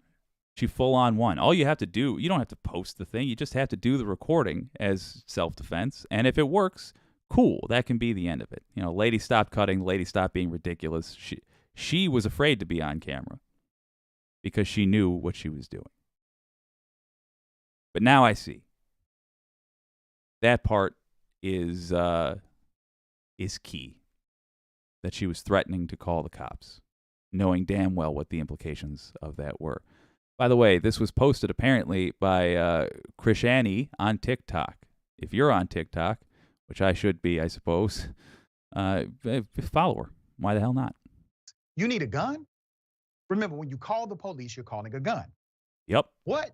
She full-on won. All you have to do, you don't have to post the thing. You just have to do the recording as self-defense. And if it works, cool. That can be the end of it. You know, lady stopped cutting. Lady stopped being ridiculous. She was afraid to be on camera because she knew what she was doing. But now I see. That part is key. That she was threatening to call the cops, knowing damn well what the implications of that were. By the way, this was posted apparently by Krishani on TikTok. If you're on TikTok, which I should be, I suppose, follow her. Why the hell not? You need a gun? Remember, when you call the police, you're calling a gun. Yep. What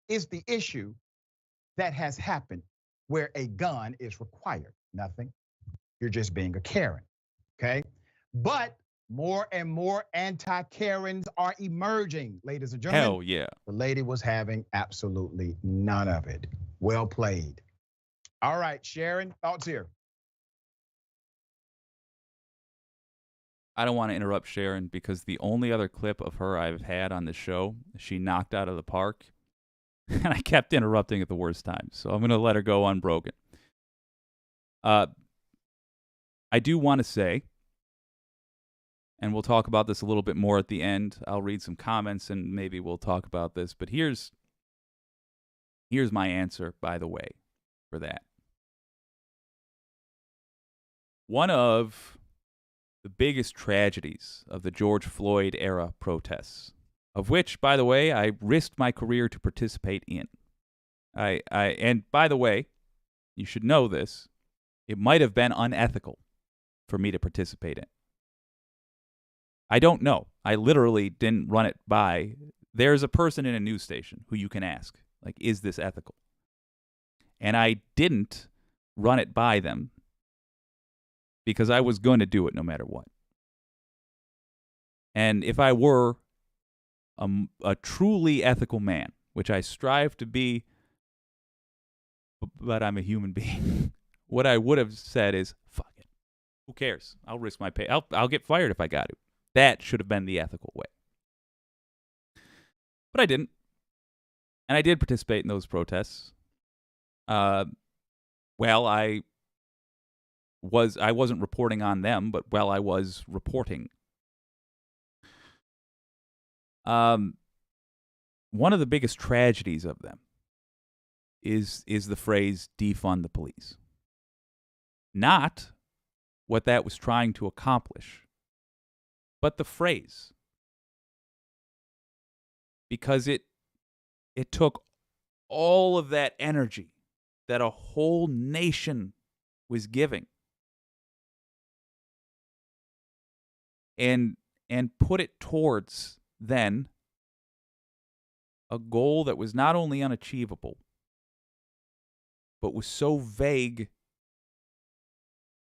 is the issue that has happened where a gun is required? Nothing. You're just being a Karen, okay? But more and more anti-Karens are emerging, ladies and gentlemen. Hell yeah. The lady was having absolutely none of it. Well played. All right, Sharon, thoughts here? I don't want to interrupt Sharon because the only other clip of her I've had on the show, she knocked out of the park. And I kept interrupting at the worst time. So I'm going to let her go unbroken. I do want to say, and we'll talk about this a little bit more at the end. I'll read some comments and maybe we'll talk about this. But here's my answer, by the way, for that. One of the biggest tragedies of the George Floyd era protests, of which, by the way, I risked my career to participate in. And by the way, you should know this, it might have been unethical for me to participate in. I don't know. I literally didn't run it by. There's a person in a news station who you can ask, like, is this ethical? And I didn't run it by them because I was going to do it no matter what. And if I were a truly ethical man, which I strive to be, but I'm a human being, what I would have said is, fuck it. Who cares? I'll risk my pay. I'll get fired if I got to. That should have been the ethical way. But I didn't. And I did participate in those protests. I wasn't reporting on them, but I was reporting One of the biggest tragedies of them is the phrase defund the police. Not what that was trying to accomplish, but the phrase. Because it took all of that energy that a whole nation was giving and put it towards then a goal that was not only unachievable, but was so vague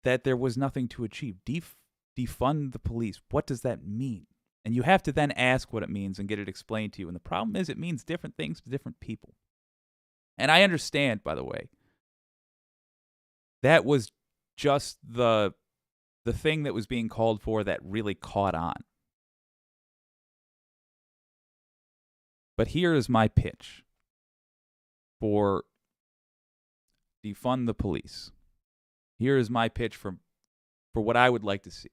that there was nothing to achieve. Defund the police. What does that mean? And you have to then ask what it means and get it explained to you. And the problem is it means different things to different people. And I understand, by the way, that was just the thing that was being called for that really caught on. But here is my pitch for defund the police. Here is my pitch for what I would like to see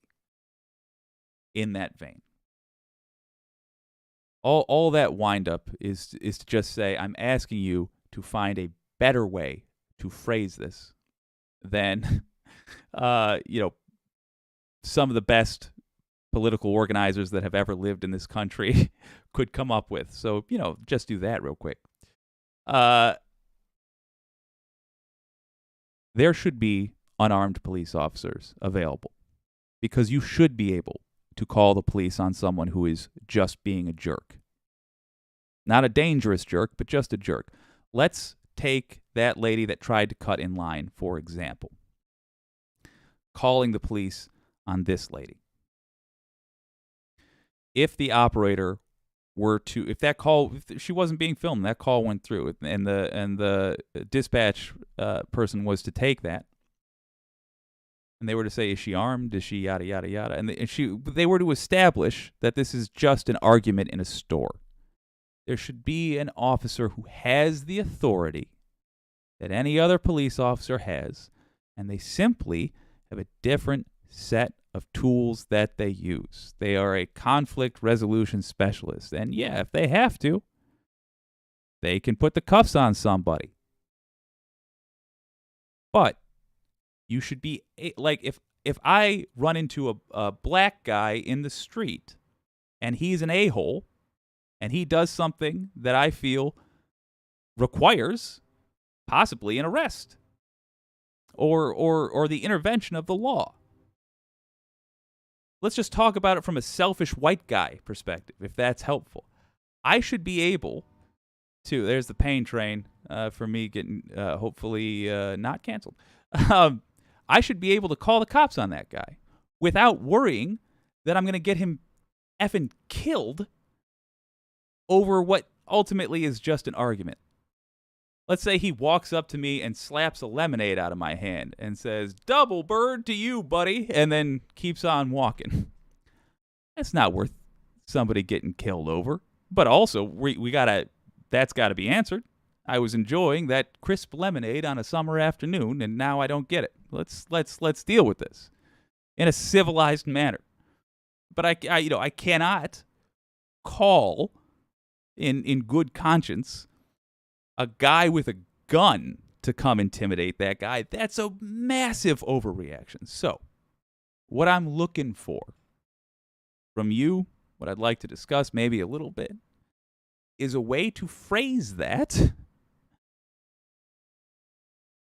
in that vein. All that wind-up is to just say, I'm asking you to find a better way to phrase this than, some of the best political organizers that have ever lived in this country could come up with. So, just do that real quick. There should be unarmed police officers available because you should be able to call the police on someone who is just being a jerk. Not a dangerous jerk, but just a jerk. Let's take that lady that tried to cut in line, for example. Calling the police on this lady. If the operator were to, if she wasn't being filmed, that call went through, and the dispatch person was to take that, and they were to say, is she armed? Is she yada, yada, yada? And they were to establish that this is just an argument in a store. There should be an officer who has the authority that any other police officer has, and they simply have a different set of tools that they use. They are a conflict resolution specialist. And yeah, if they have to, they can put the cuffs on somebody. But you should be, like, if I run into a black guy in the street and he's an a-hole and he does something that I feel requires possibly an arrest or the intervention of the law. Let's just talk about it from a selfish white guy perspective, if that's helpful. I should be able to, there's the pain train for me getting hopefully not canceled. I should be able to call the cops on that guy without worrying that I'm going to get him effing killed over what ultimately is just an argument. Let's say he walks up to me and slaps a lemonade out of my hand and says, "Double bird to you, buddy," and then keeps on walking. That's not worth somebody getting killed over. But also, that's got to be answered. I was enjoying that crisp lemonade on a summer afternoon, and now I don't get it. Let's deal with this in a civilized manner. But I cannot call in good conscience a guy with a gun to come intimidate that guy. That's a massive overreaction. So, what I'm looking for from you, what I'd like to discuss maybe a little bit, is a way to phrase that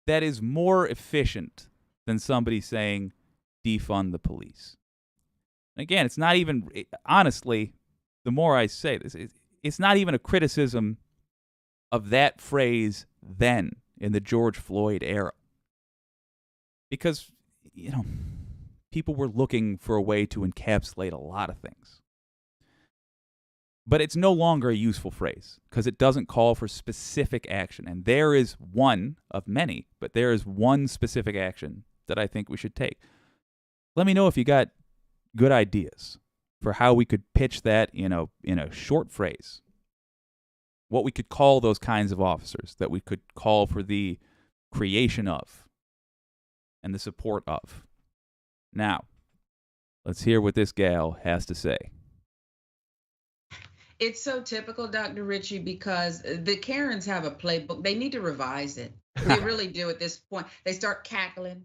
is more efficient than somebody saying, defund the police. And again, it's not even, honestly, the more I say this, it's not even a criticism of that phrase then in the George Floyd era. Because, people were looking for a way to encapsulate a lot of things. But it's no longer a useful phrase because it doesn't call for specific action. And there is one of many, but there is one specific action that I think we should take. Let me know if you got good ideas for how we could pitch that in a short phrase. What we could call those kinds of officers that we could call for the creation of and the support of. Now, let's hear what this gal has to say. It's so typical, Dr. Ritchie, because the Karens have a playbook. They need to revise it. They really do at this point. They start cackling,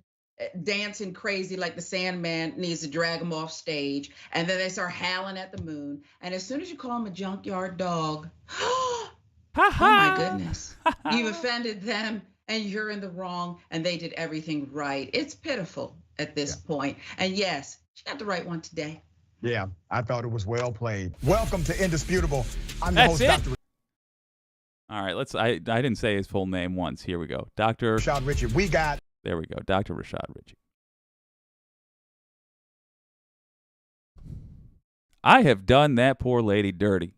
dancing crazy like the Sandman needs to drag them off stage. And then they start howling at the moon. And as soon as you call them a junkyard dog, oh my goodness, you've offended them and you're in the wrong and they did everything right. It's pitiful at this point. And yes, she got the right one today. Yeah, I thought it was well played. Welcome to Indisputable. I'm the That's host, it? Dr. All right, I didn't say his full name once. Here we go. Dr. Rashad Ritchie. There we go. Dr. Rashad Ritchie. I have done that poor lady dirty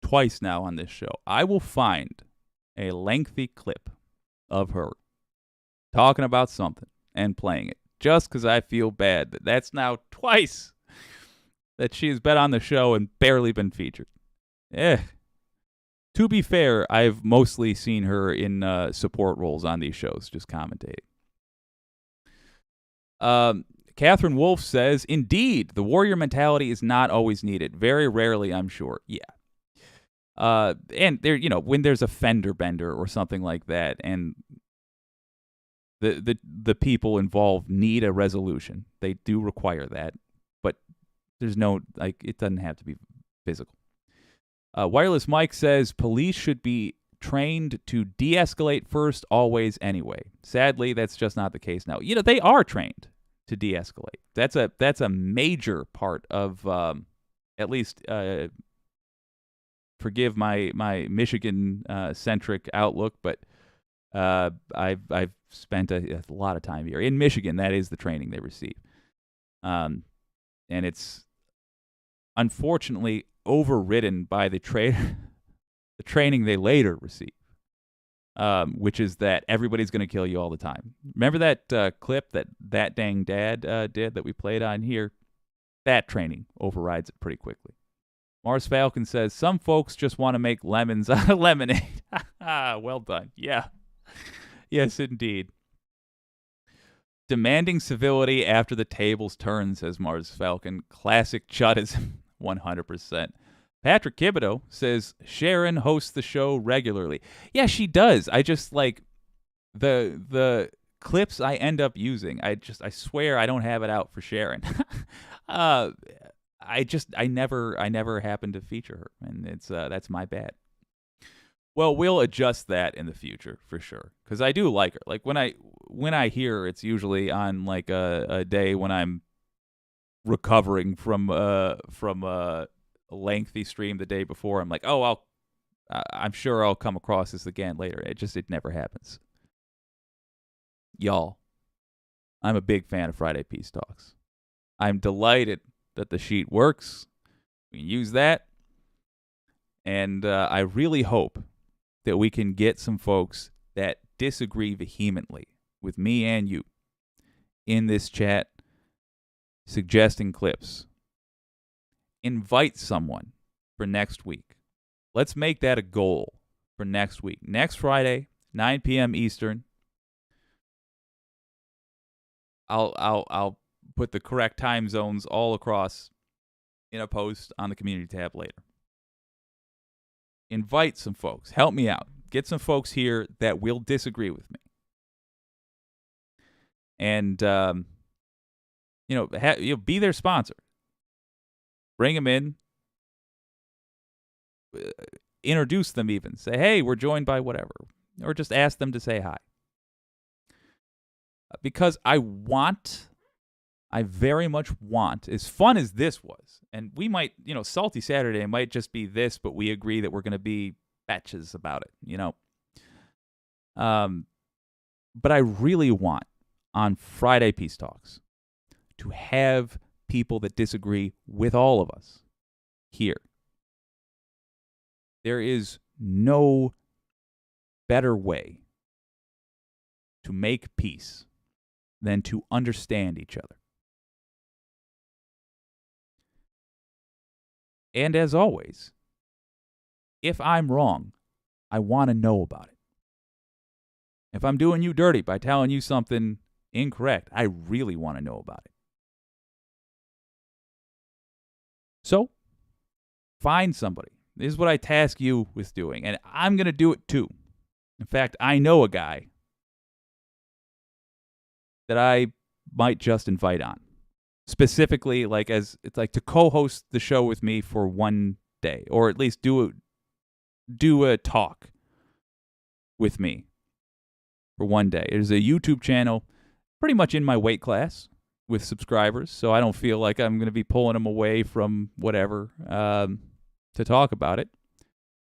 twice now on this show. I will find a lengthy clip of her talking about something and playing it just because I feel bad that that's now twice that she has been on the show and barely been featured. To be fair, I've mostly seen her in support roles on these shows, just commentating. Catherine Wolf says, indeed, the warrior mentality is not always needed. Very rarely, I'm sure. Yeah. And there, when there's a fender bender or something like that, and the people involved need a resolution, they do require that. But there's no, it doesn't have to be physical. Wireless Mike says, police should be trained to de-escalate first, always, anyway. Sadly, that's just not the case now. They are trained to de-escalate. That's a major part of, at least, forgive my Michigan centric outlook, but I've spent a lot of time here in Michigan. That is the training they receive, and it's unfortunately overridden by the training they later receive, which is that everybody's going to kill you all the time. Remember that clip that dang dad did that we played on here? That training overrides it pretty quickly. Mars Falcon says, some folks just want to make lemons out of lemonade. Well done. Yeah. Yes, indeed. Demanding civility after the tables turn, says Mars Falcon. Classic Chuddism. 100%. Patrick Thibodeau says, Sharon hosts the show regularly. Yeah, she does. I just like the clips I end up using. I swear I don't have it out for Sharon. I never happen to feature her, and that's my bad. Well, we'll adjust that in the future for sure, because I do like her. Like when I hear her, it's usually on like a day when I'm recovering from a lengthy stream the day before. I'm like, oh, I'm sure I'll come across this again later. It never happens. Y'all, I'm a big fan of Friday Peace Talks. I'm delighted that the sheet works. We can use that. And I really hope that we can get some folks that disagree vehemently with me and you in this chat suggesting clips. Invite someone for next week. Let's make that a goal for next week. Next Friday, 9 p.m. Eastern. I'll put the correct time zones all across in a post on the community tab later. Invite some folks. Help me out. Get some folks here that will disagree with me. And, be their sponsor. Bring them in. Introduce them even. Say, hey, we're joined by whatever. Or just ask them to say hi. Because I very much want, as fun as this was, and we might, Salty Saturday might just be this, but we agree that we're going to be batches about it, But I really want, on Friday Peace Talks, to have people that disagree with all of us here. There is no better way to make peace than to understand each other. And as always, if I'm wrong, I want to know about it. If I'm doing you dirty by telling you something incorrect, I really want to know about it. So, find somebody This is what I task you with doing, and I'm going to do it too. In fact, I know a guy that I might just invite on. Specifically, like it's like to co-host the show with me for one day, or at least do a talk with me for one day. There's a YouTube channel pretty much in my weight class with subscribers, so I don't feel like I'm going to be pulling them away from whatever to talk about it.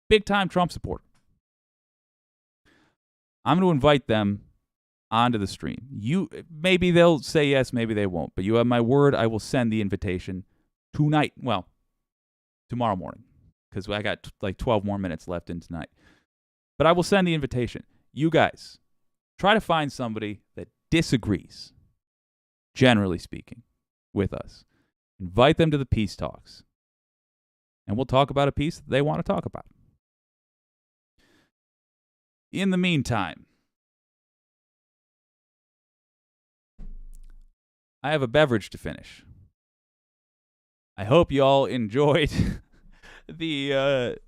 Big time Trump supporter. I'm going to invite them onto the stream. Maybe they'll say yes, maybe they won't, but you have my word, I will send the invitation tonight. Well, tomorrow morning, because I got like 12 more minutes left in tonight. But I will send the invitation. You guys, try to find somebody that disagrees, generally speaking, with us. Invite them to the peace talks. And we'll talk about a piece that they want to talk about. In the meantime, I have a beverage to finish. I hope you all enjoyed the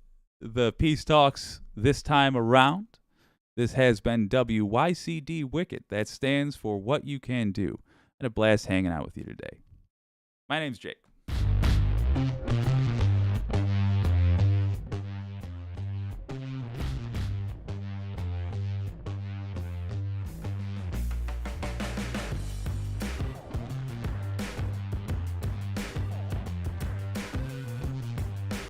peace talks this time around. This has been WYCD Wicked. That stands for What You Can Do. I had a blast hanging out with you today. My name's Jake.